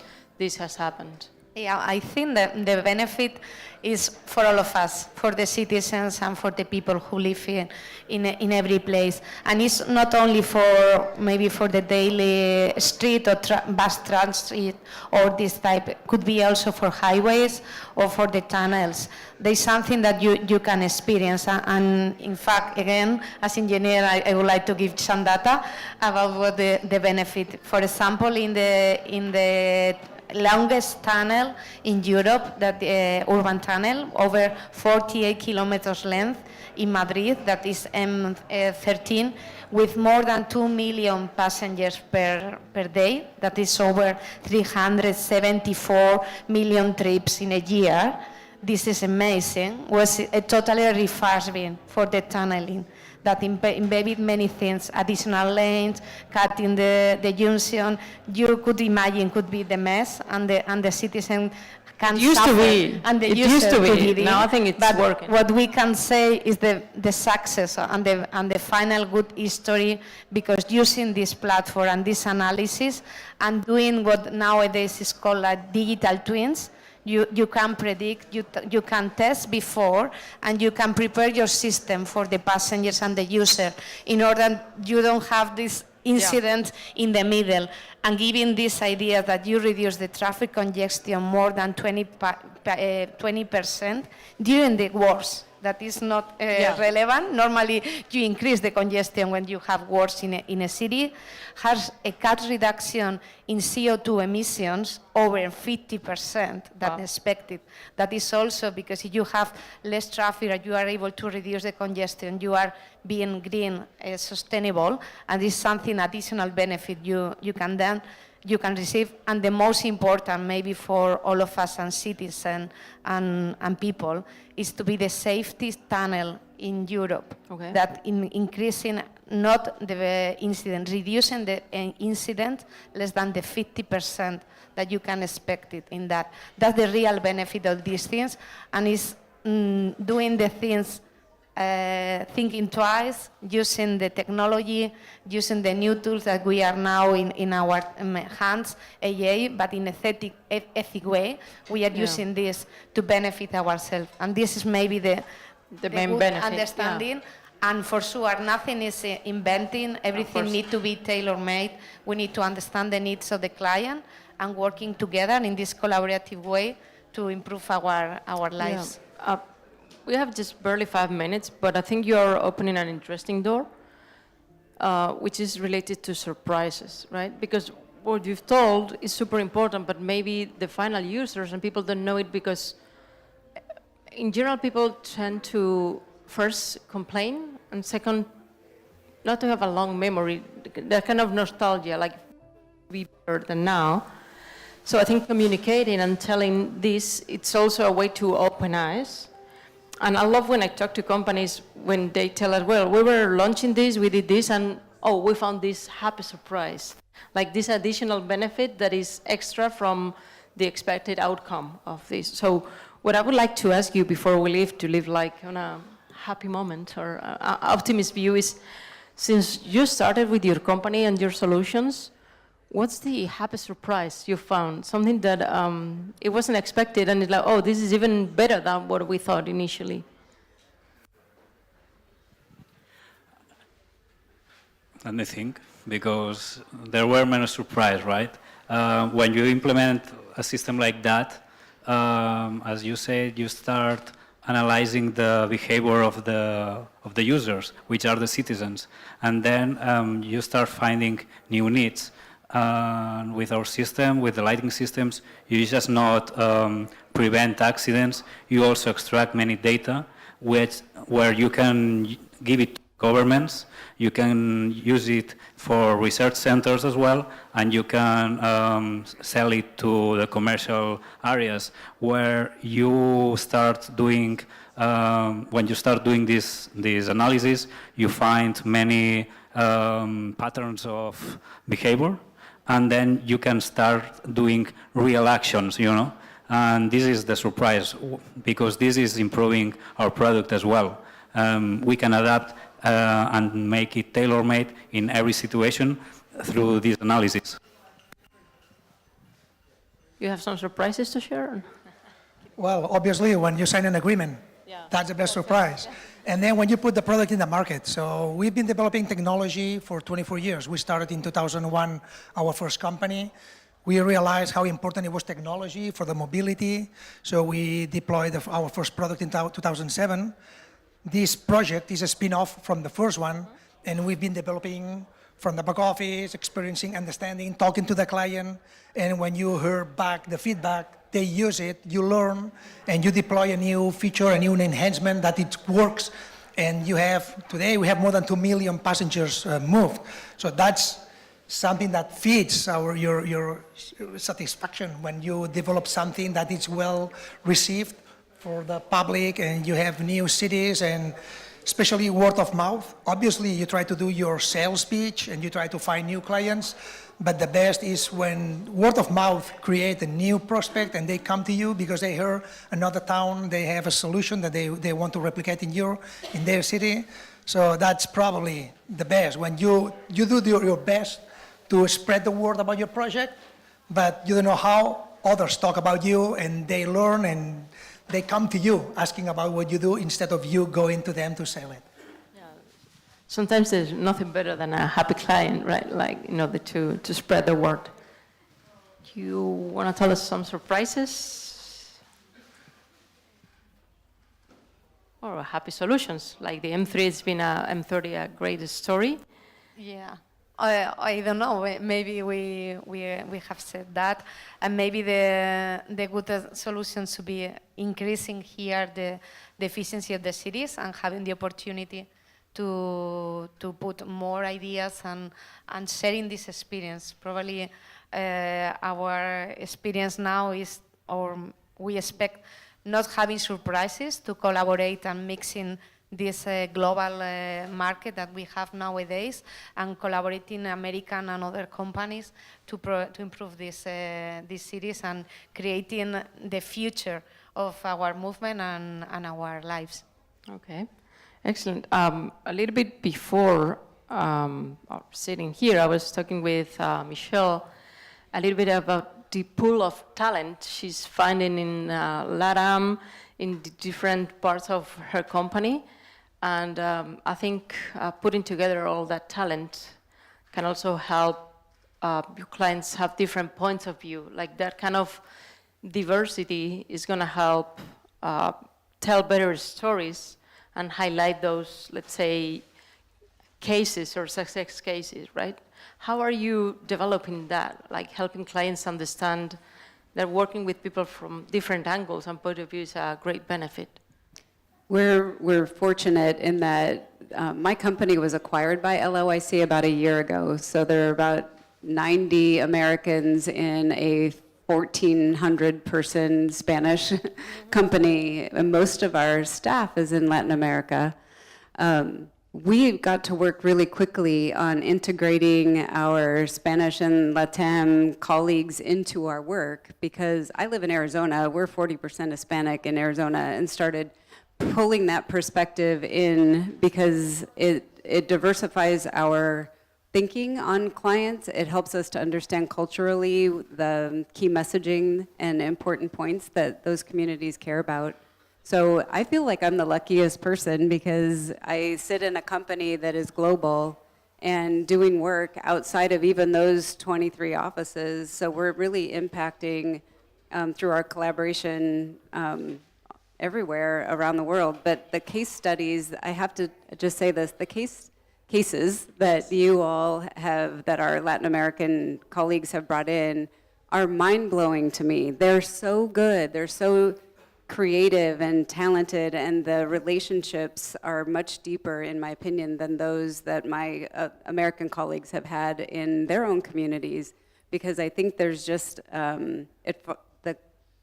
has happened. Yeah, I think that the benefit is for all of us, for the citizens and for the people who live in every place. And it's not only for maybe for the daily street or bus transit or this type. It could be also for highways or for the tunnels. There's something that you can experience. And in fact, again, as engineer, I would like to give some data about what the benefit. For example, in the longest tunnel in Europe, that urban tunnel, over 48 kilometers length in Madrid, that is M13, with more than 2 million passengers per day, that is over 374 million trips in a year. This is amazing. Was a totally refurbishing for the tunneling that embedded many things, additional lanes, cutting the junction. You could imagine could be the mess, and the citizen can suffer. And the user could be. Now I think it's working. What we can say is the success and the final good history, because using this platform and this analysis and doing what nowadays is called like digital twins, you can predict, you can test before, and you can prepare your system for the passengers and the user in order you don't have this incident in the middle, and giving this idea that you reduce the traffic congestion more than 20% during the wars. That is not relevant. Normally, you increase the congestion when you have wars in a city. Has a cut reduction in CO2 emissions over 50% than expected. That is also because if you have less traffic, you are able to reduce the congestion. You are being green, sustainable, and this is something additional benefit you can receive. And the most important, maybe for all of us and citizens and people, is to be the safest tunnel in Europe. Okay. That increasing not the incident, reducing the incident less than the 50% that you can expect it in that. That's the real benefit of these things, and is doing the things thinking twice, using the technology, using the new tools that we are now in our hands, AI, but in a ethic way. We are using this to benefit ourselves. And this is maybe the main good benefit, understanding. And for sure, nothing is inventing. Everything needs to be tailor-made. We need to understand the needs of the client and working together in this collaborative way to improve our lives. Yeah. We have just barely 5 minutes, but I think you're opening an interesting door, which is related to surprises, right? Because what you've told is super important, but maybe the final users and people don't know it, because in general, people tend to first complain, and second, not to have a long memory, that kind of nostalgia, like be better than now. So I think communicating and telling this, it's also a way to open eyes. And I love when I talk to companies when they tell us, well, we were launching this, we did this, and oh, we found this happy surprise. Like this additional benefit that is extra from the expected outcome of this. So what I would like to ask you before we leave, to live like on a happy moment or optimist view, is, since you started with your company and your solutions, what's the happy surprise you found? Something that it wasn't expected, and it's like, oh, this is even better than what we thought initially. Let me think, because there were many surprises, right? When you implement a system like that, as you said, you start analyzing the behavior of the users, which are the citizens, and then you start finding new needs. With our system, with the lighting systems, you just not prevent accidents, you also extract many data where you can give it to governments, you can use it for research centers as well, and you can sell it to the commercial areas where you start doing, when you start doing this analysis, you find many patterns of behavior, and then you can start doing real actions, you know. And this is the surprise, because this is improving our product as well. We can adapt and make it tailor-made in every situation through this analysis. You have some surprises to share? Well, obviously, when you sign an agreement, that's the best surprise. And then when you put the product in the market. So we've been developing technology for 24 years. We started in 2001, our first company. We realized how important it was technology for the mobility. So we deployed our first product in 2007. This project is a spin-off from the first one, and we've been developing from the back office, experiencing, understanding, talking to the client, and when you hear back the feedback, they use it, you learn, and you deploy a new feature, a new enhancement that it works, and today we have more than 2 million passengers moved. So that's something that feeds your satisfaction when you develop something that is well received for the public, and you have new cities, and especially word of mouth. Obviously, you try to do your sales pitch and you try to find new clients, but the best is when word of mouth create a new prospect and they come to you because they heard another town, they have a solution that they want to replicate in their city. So that's probably the best, when you do your best to spread the word about your project, but you don't know how others talk about you, and they learn and they come to you asking about what you do instead of you going to them to sell it. Sometimes there's nothing better than a happy client, right? Like, in order to spread the word. You want to tell us some surprises? Or happy solutions, like the M3 has been M30 a great story. Yeah. I don't know. Maybe we have said that, and maybe the good solutions to be increasing here the efficiency of the cities and having the opportunity to put more ideas and sharing this experience. Probably our experience now is, or we expect, not having surprises, to collaborate and mixing this global market that we have nowadays, and collaborating American and other companies to improve these cities and creating the future of our movement and our lives. Okay, excellent. A little bit before sitting here, I was talking with Michelle a little bit about the pool of talent she's finding in LATAM, in the different parts of her company. And I think putting together all that talent can also help your clients have different points of view. Like, that kind of diversity is going to help tell better stories and highlight those, let's say, cases or success cases, right? How are you developing that, like helping clients understand that working with people from different angles and point of view is a great benefit? We're fortunate in that my company was acquired by LOIC about a year ago. So there are about 90 Americans in a 1,400-person Spanish company, and most of our staff is in Latin America. We got to work really quickly on integrating our Spanish and Latam colleagues into our work, because I live in Arizona. We're 40% Hispanic in Arizona, and started pulling that perspective in because it diversifies our thinking on clients. It helps us to understand culturally the key messaging and important points that those communities care about. So I feel like I'm the luckiest person because I sit in a company that is global and doing work outside of even those 23 offices. So we're really impacting through our collaboration everywhere around the world. But the case studies, I have to just say this, the cases that you all have, that our Latin American colleagues have brought in, are mind-blowing to me. They're so good, they're so creative and talented, and the relationships are much deeper, in my opinion, than those that my American colleagues have had in their own communities, because I think there's just,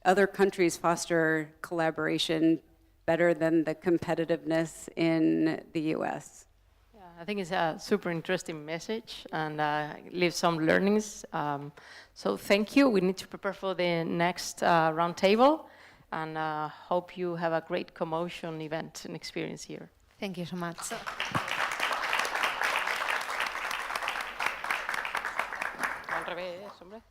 other countries foster collaboration better than the competitiveness in the US. Yeah, I think it's a super interesting message and leaves some learnings. So thank you. We need to prepare for the next roundtable, and hope you have a great CoMotion event and experience here. Thank you so much. Al revés, hombre.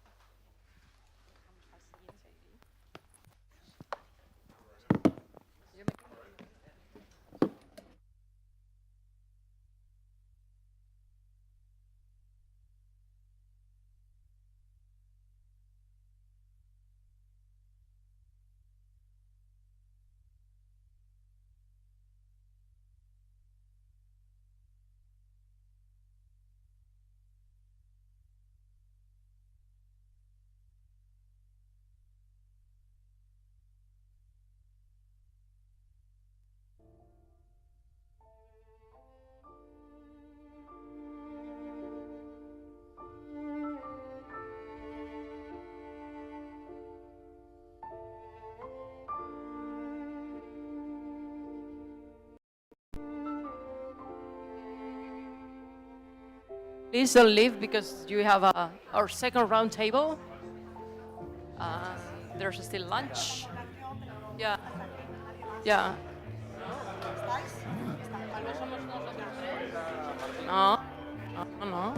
Please don't leave because you have our second round table. There's still lunch. Yeah. Yeah. No. No, no.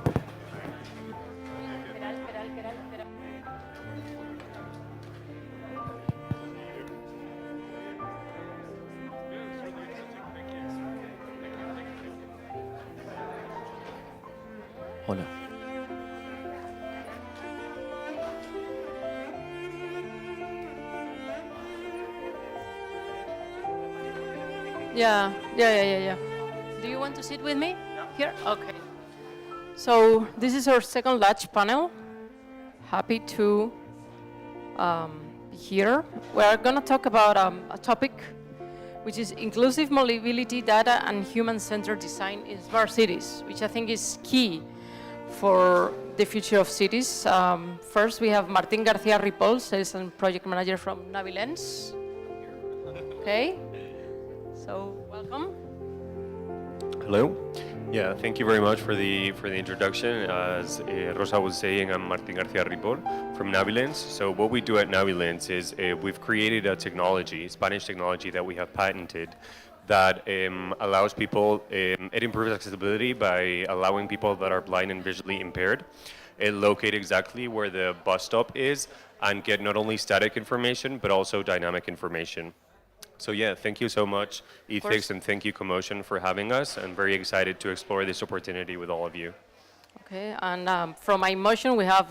Hola. Yeah. Do you want to sit with me? Here? Okay. So this is our second lunch panel. Happy to be here. We're going to talk about a topic which is inclusive mobility data and human-centered design in smart cities, which I think is key for the future of cities. First, we have Martín García Ripoll, Sales and Project Manager from Navilens. Okay, so welcome. Hello. Yeah, thank you very much for the introduction. As Rosa was saying, I'm Martín García Ripoll from Navilens. So what we do at Navilens is we've created a technology, Spanish technology that we have patented that allows people, it improves accessibility by allowing people that are blind and visually impaired locate exactly where the bus stop is and get not only static information but also dynamic information. So yeah, thank you so much, Ethics, and thank you, CoMotion, for having us. I'm very excited to explore this opportunity with all of you. Okay, and from iMotion, we have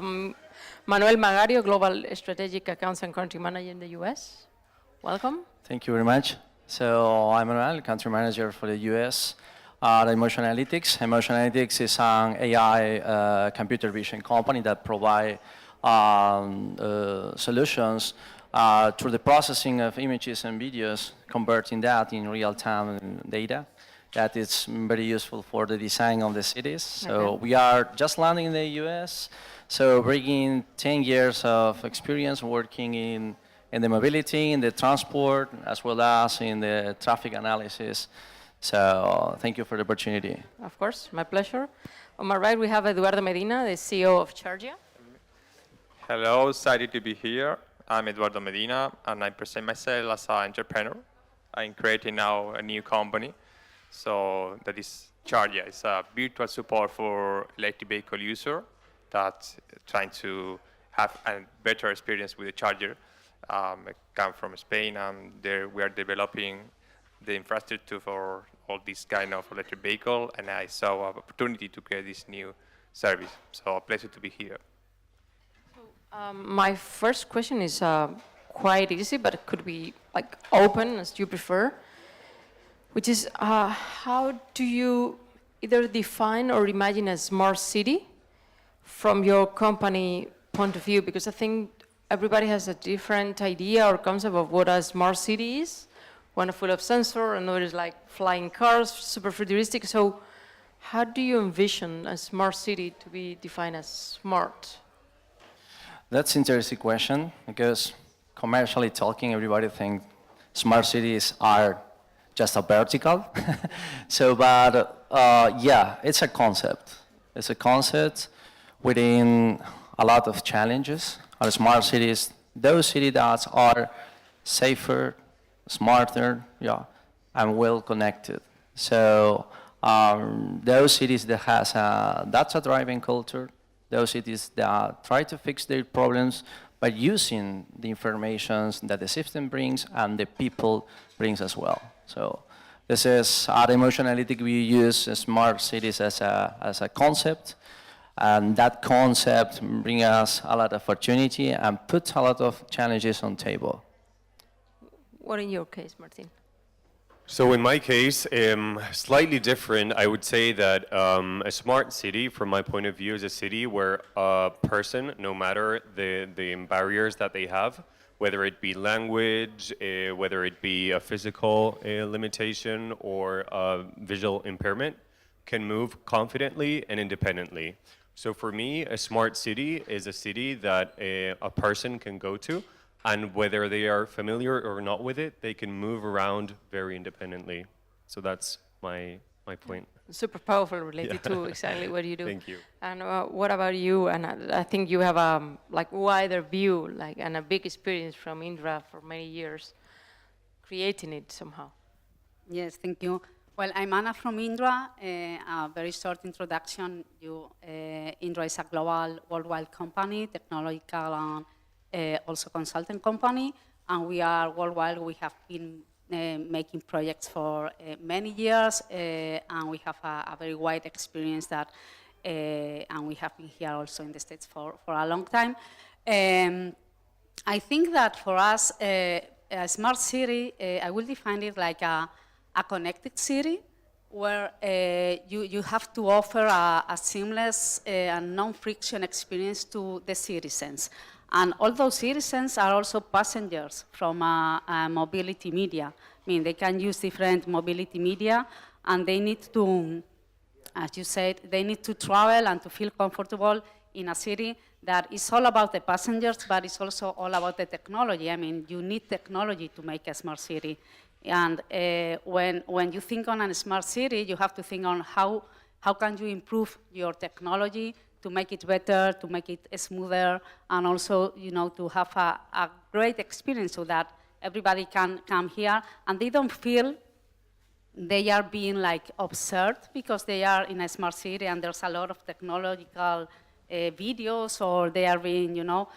Manuel Magario, Global Strategic Accounts and Country Manager in the US. Welcome. Thank you very much. So I'm Manuel, Country Manager for the US at iMotion Analytics. iMotion Analytics is an AI computer vision company that provide solutions through the processing of images and videos, converting that in real-time data. That is very useful for the design of the cities. So we are just landing in the US, so bringing 10 years of experience working in the mobility, in the transport, as well as in the traffic analysis. So thank you for the opportunity. Of course, my pleasure. On my right, we have Eduardo Medina, the CEO of Chargia. Hello, excited to be here. I'm Eduardo Medina, and I present myself as an entrepreneur. I'm creating now a new company. So that is Chargia. It's a virtual support for electric vehicle user that's trying to have a better experience with the charger. I come from Spain, and there we are developing the infrastructure for all this kind of electric vehicle, and I saw an opportunity to create this new service. So a pleasure to be here. My first question is quite easy, but it could be like open as you prefer, which is how do you either define or imagine a smart city from your company point of view? Because I think everybody has a different idea or concept of what a smart city is. One full of sensor, another is like flying cars, super futuristic. So how do you envision a smart city to be defined as smart? That's an interesting question, because commercially talking, everybody thinks smart cities are just a vertical. Yeah, it's a concept. It's a concept within a lot of challenges. Our smart cities, those cities that are safer, smarter, and well connected. So those cities that has a data-driven culture, those cities that try to fix their problems by using the information that the system brings and the people brings as well. So this is at iMotion Analytics, we use smart cities as a concept, and that concept brings us a lot of opportunity and puts a lot of challenges on table. What in your case, Martin? So in my case, slightly different. I would say that a smart city, from my point of view, is a city where a person, no matter the barriers that they have, whether it be language, whether it be a physical limitation or a visual impairment, can move confidently and independently. So for me, a smart city is a city that a person can go to, and whether they are familiar or not with it, they can move around very independently. So that's my my point. Super powerful, related Yeah. to exactly what you do. Thank you. And what about you? And I think you have a like wider view, like, and a big experience from Indra for many years, creating it somehow. Yes, thank you. Well, I'm Anna from Indra. A very short introduction. Indra is a global, worldwide company, technological and also consulting company. And we are worldwide. We have been making projects for many years, and we have a very wide experience that, and we have been here also in the States for a long time. I think that for us, a smart city, I will define it like a connected city where you have to offer a seamless and non-friction experience to the citizens. And all those citizens are also passengers from mobility media. I mean, they can use different mobility media, and they need to, as you said, they need to travel and to feel comfortable in a city that is all about the passengers, but it's also all about the technology. I mean, you need technology to make a smart city. And when you think on a smart city, you have to think on how can you improve your technology to make it better, to make it smoother, and also, you know, to have a great experience so that everybody can come here and they don't feel they are being like observed because they are in a smart city and there's a lot of technological videos, or they are being, you know,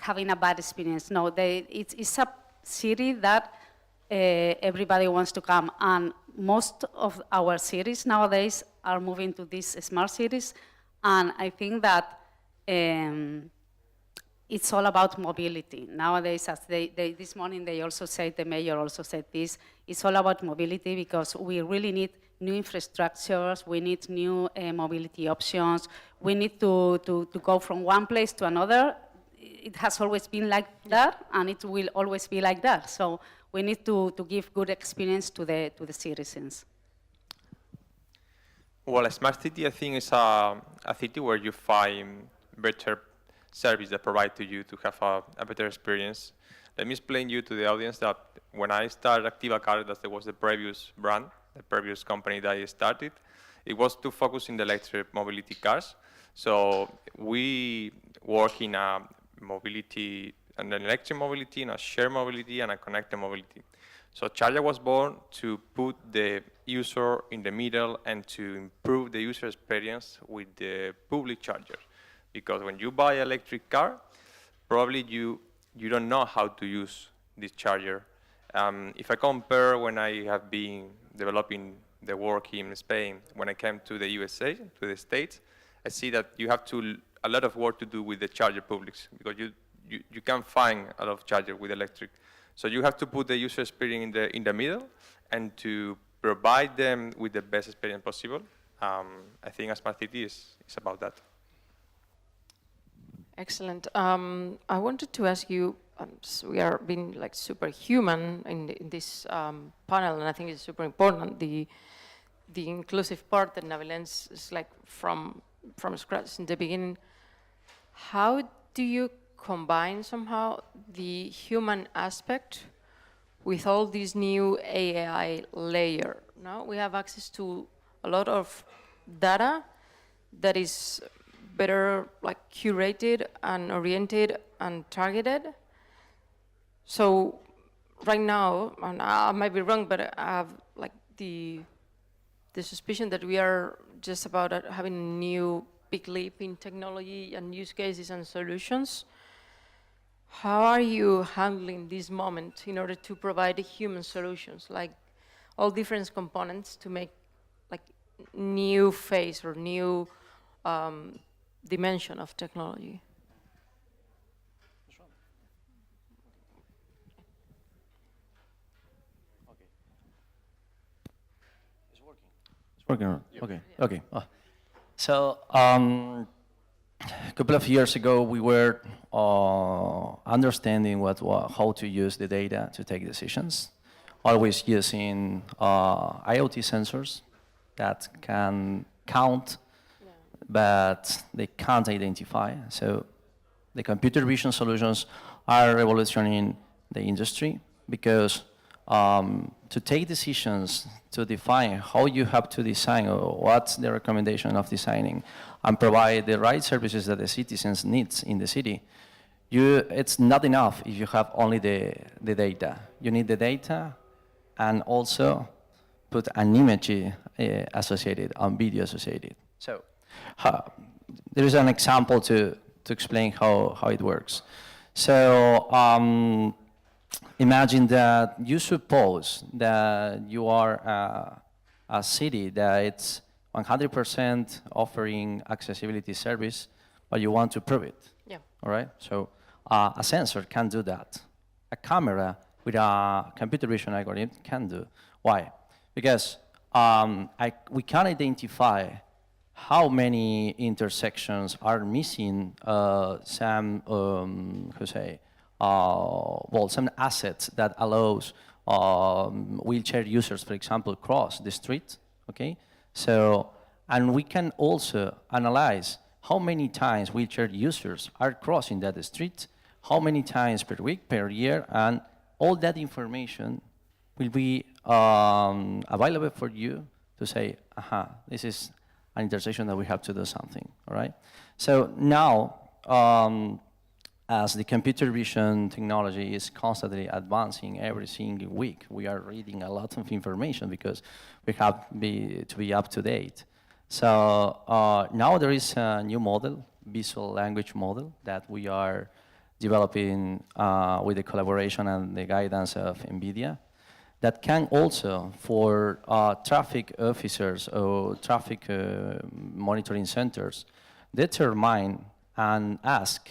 having a bad experience. No, it's a city that everybody wants to come, and most of our cities nowadays are moving to these smart cities, and I think that it's all about mobility. Nowadays, as this morning they also said, the mayor also said this, it's all about mobility because we really need new infrastructures, we need new mobility options, we need to go from one place to another. It has always been like that, and it will always be like that. So we need to give good experience to the citizens. Well, a smart city, I think, is a city where you find better service that provide to you to have a better experience. Let me explain you to the audience that when I started Activa Car, that was the previous brand, the previous company that I started, it was to focus in the electric mobility cars. So we work in a mobility, and an electric mobility, and a shared mobility, and a connected mobility. So Charger was born to put the user in the middle and to improve the user experience with the public charger. Because when you buy an electric car, probably you don't know how to use this charger. If I compare when I have been developing the work in Spain, when I came to the USA, to the States, I see that you have a lot of work to do with the charger publics, because you can't find a lot of charger with electric. So you have to put the user experience in the middle and to provide them with the best experience possible. I think a smart city is about that. Excellent. I wanted to ask you, so we are being like superhuman in this panel, and I think it's super important, the inclusive part that Navilens is like from scratch in the beginning. How do you combine somehow the human aspect with all this new AI layer? Now we have access to a lot of data that is better like curated and oriented and targeted. So right now, and I might be wrong, but I have like the suspicion that we are just about having a new big leap in technology and use cases and solutions. How are you handling this moment in order to provide human solutions, like all different components to make like new phase or new dimension of technology? It's working. Okay. So a couple of years ago, we were understanding how to use the data to take decisions, always using IoT sensors that can count, but they can't identify. So the computer vision solutions are revolutioning the industry because to take decisions, to define how you have to design or what's the recommendation of designing, and provide the right services that the citizens need in the city, it's not enough if you have only the data. You need the data and also put an image associated, and video associated. So there is an example to explain how it works. So imagine that you suppose that you are a city that it's 100% offering accessibility service, but you want to prove it. Yeah. All right? So a sensor can do that. A camera with a computer vision algorithm can do. Why? Because we can identify how many intersections are missing some assets that allows wheelchair users, for example, cross the street, okay? So, and we can also analyze how many times wheelchair users are crossing that street, how many times per week, per year, and all that information will be available for you to say, this is an intersection that we have to do something, all right? So now, as the computer vision technology is constantly advancing every single week, we are reading a lot of information because we have to be up to date. So now there is a new model, visual language model, that we are developing with the collaboration and the guidance of NVIDIA, that can also, for traffic officers or traffic monitoring centers, determine and ask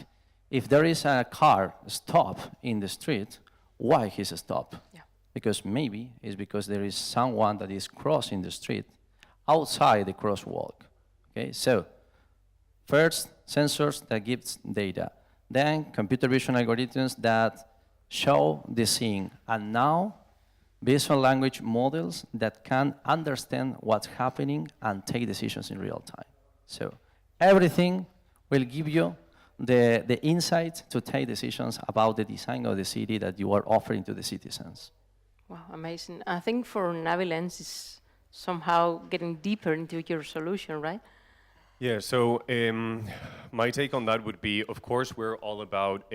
if there is a car stop in the street, why he's stopped. Yeah. Because maybe it's because there is someone that is crossing the street outside the crosswalk. Okay, so first sensors that gives data, then computer vision algorithms that show the scene, and now visual language models that can understand what's happening and take decisions in real time. So everything will give you the insight to take decisions about the design of the city that you are offering to the citizens. Wow, amazing. I think for Navilens is somehow getting deeper into your solution, right? Yeah, so my take on that would be, of course, we're all about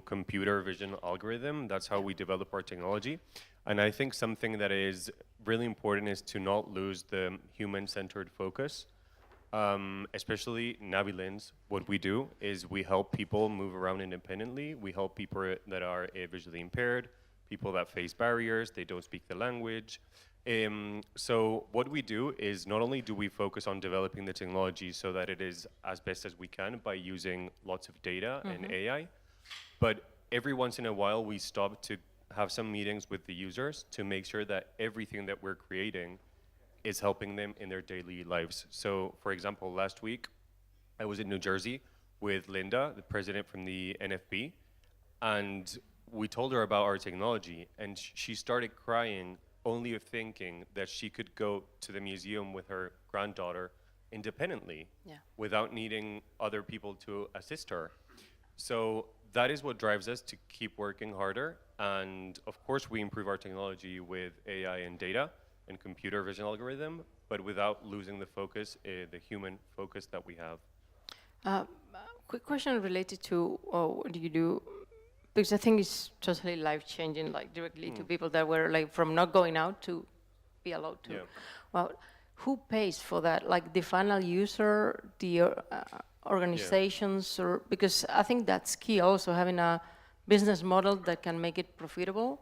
computer vision algorithm. That's how we develop our technology. And I think something that is really important is to not lose the human-centered focus. Especially Navilens, what we do is we help people move around independently. We help people that are visually impaired, people that face barriers, they don't speak the language. So what we do is not only do we focus on developing the technology so that it is as best as we can by using lots of data and AI, but every once in a while we stop to have some meetings with the users to make sure that everything that we're creating is helping them in their daily lives. So, for example, last week, I was in New Jersey with Linda, the president from the NFB, and we told her about our technology, and she started crying only of thinking that she could go to the museum with her granddaughter independently without needing other people to assist her. So that is what drives us to keep working harder, and of course we improve our technology with AI and data and computer vision algorithm, but without losing the focus, the human focus that we have. Quick question related to what do you do? Because I think it's totally life-changing, like directly to people that were like from not going out to be allowed to. Yeah. Well, who pays for that? Like the final user, the organizations, or because I think that's key. Also having a business model that can make it profitable,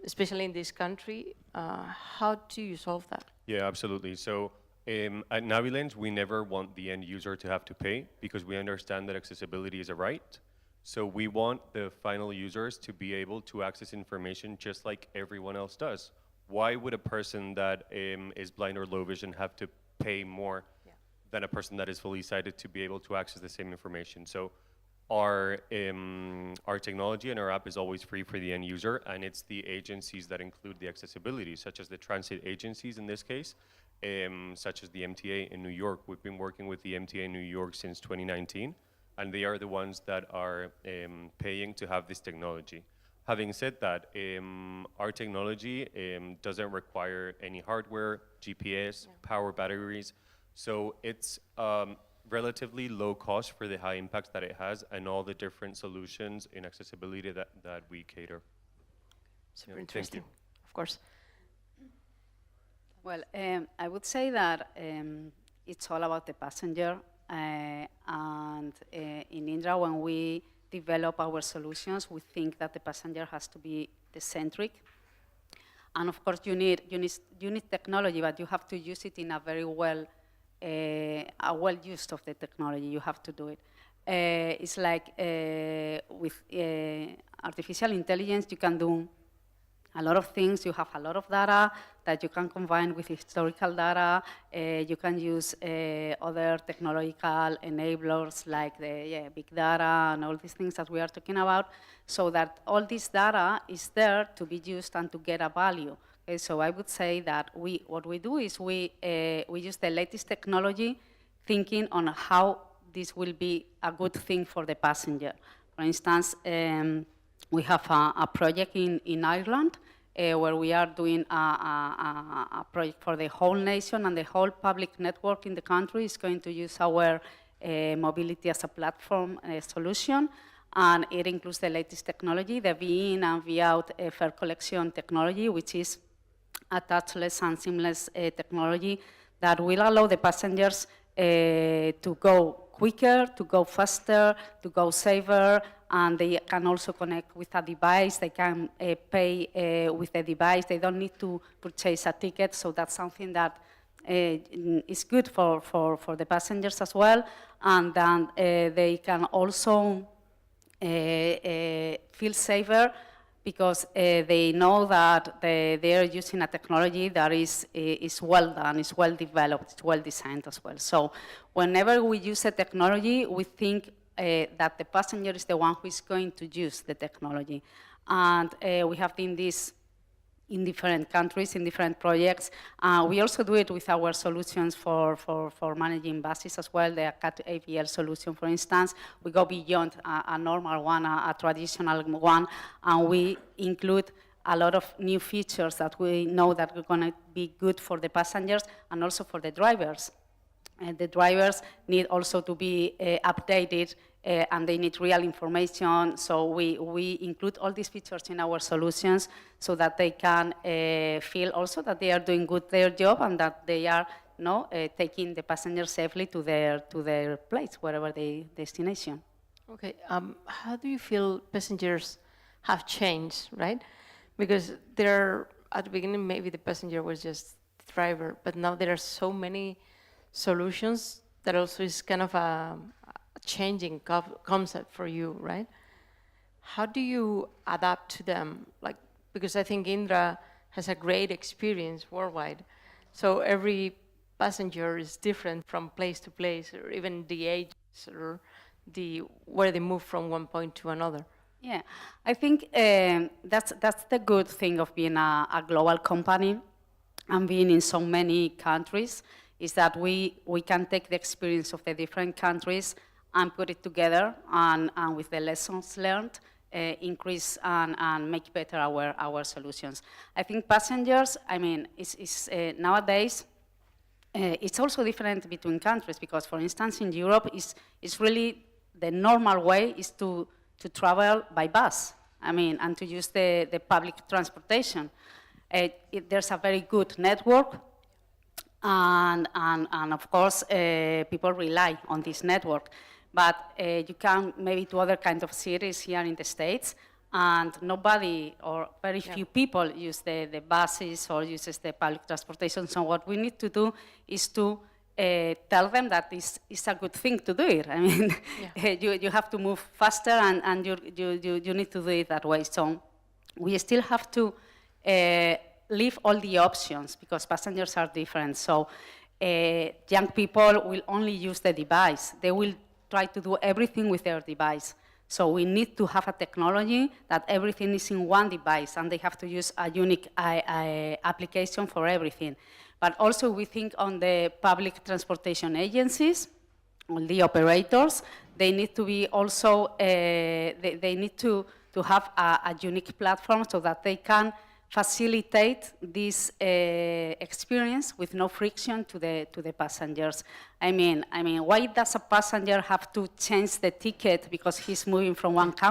especially in this country. How do you solve that? Yeah, absolutely. So at Navilens, we never want the end user to have to pay because we understand that accessibility is a right. So we want the final users to be able to access information just like everyone else does. Why would a person that is blind or low vision have to pay more than a person that is fully sighted to be able to access the same information? So our technology and our app is always free for the end user, and it's the agencies that include the accessibility, such as the transit agencies in this case, such as the MTA in New York. We've been working with the MTA in New York since 2019, and they are the ones that are paying to have this technology. Having said that, our technology doesn't require any hardware, GPS, power batteries, so it's relatively low cost for the high impact that it has and all the different solutions in accessibility that we cater. Super Yeah, interesting, thank you. of course. Well, I would say that it's all about the passenger. And in Indra, when we develop our solutions, we think that the passenger has to be the centric. And of course, you need technology, but you have to use it in a very well use of the technology. You have to do it. It's like with artificial intelligence, you can do a lot of things. You have a lot of data that you can combine with historical data. You can use other technological enablers like the big data and all these things that we are talking about, so that all this data is there to be used and to get a value. Okay, so I would say that what we do is we use the latest technology, thinking on how this will be a good thing for the passenger. For instance, we have a project in Ireland where we are doing a project for the whole nation, and the whole public network in the country is going to use our mobility as a platform solution. And it includes the latest technology, the V-in and V-out fare collection technology, which is a touchless and seamless technology that will allow the passengers to go quicker, to go faster, to go safer, and they can also connect with a device. They can pay with the device. They don't need to purchase a ticket, so that's something that is good for the passengers as well. And then they can also feel safer because they know that they are using a technology that is well done, is well developed, it's well designed as well. So whenever we use a technology, we think that the passenger is the one who is going to use the technology. And we have done this in different countries, in different projects. We also do it with our solutions for managing buses as well, the CAT AVL solution, for instance. We go beyond a normal one, a traditional one, and we include a lot of new features that we know that are going to be good for the passengers and also for the drivers. And the drivers need also to be updated, and they need real information. So we include all these features in our solutions so that they can feel also that they are doing good their job and that they are taking the passengers safely to their place, wherever the destination. Okay, how do you feel passengers have changed, right? Because at the beginning, maybe the passenger was just the driver, but now there are so many solutions that also is kind of a changing concept for you, right? How do you adapt to them? Like, because I think Indra has a great experience worldwide, so every passenger is different from place to place, or even the age or where they move from one point to another. Yeah, I think that's the good thing of being a global company and being in so many countries, is that we can take the experience of the different countries and put it together, and with the lessons learned, increase and make better our solutions. I think passengers, I mean, nowadays, it's also different between countries, because, for instance, in Europe, it's really the normal way is to travel by bus, I mean, and to use the public transportation. There's a very good network, and of course, people rely on this network. But you come maybe to other kinds of cities here in the States, and nobody or very few people use the buses or uses the public transportation. So what we need to do is to tell them that it's a good thing to do it. I mean, you have to move faster, and you need to do it that way. So we still have to leave all the options, because passengers are different. So young people will only use the device. They will try to do everything with their device. So we need to have a technology that everything is in one device, and they have to use a unique application for everything. But also we think on the public transportation agencies, on the operators. They need to be also, they need to to have a unique platform so that they can facilitate this experience with no friction to the passengers. I mean, why does a passenger have to change the ticket because he's moving from one country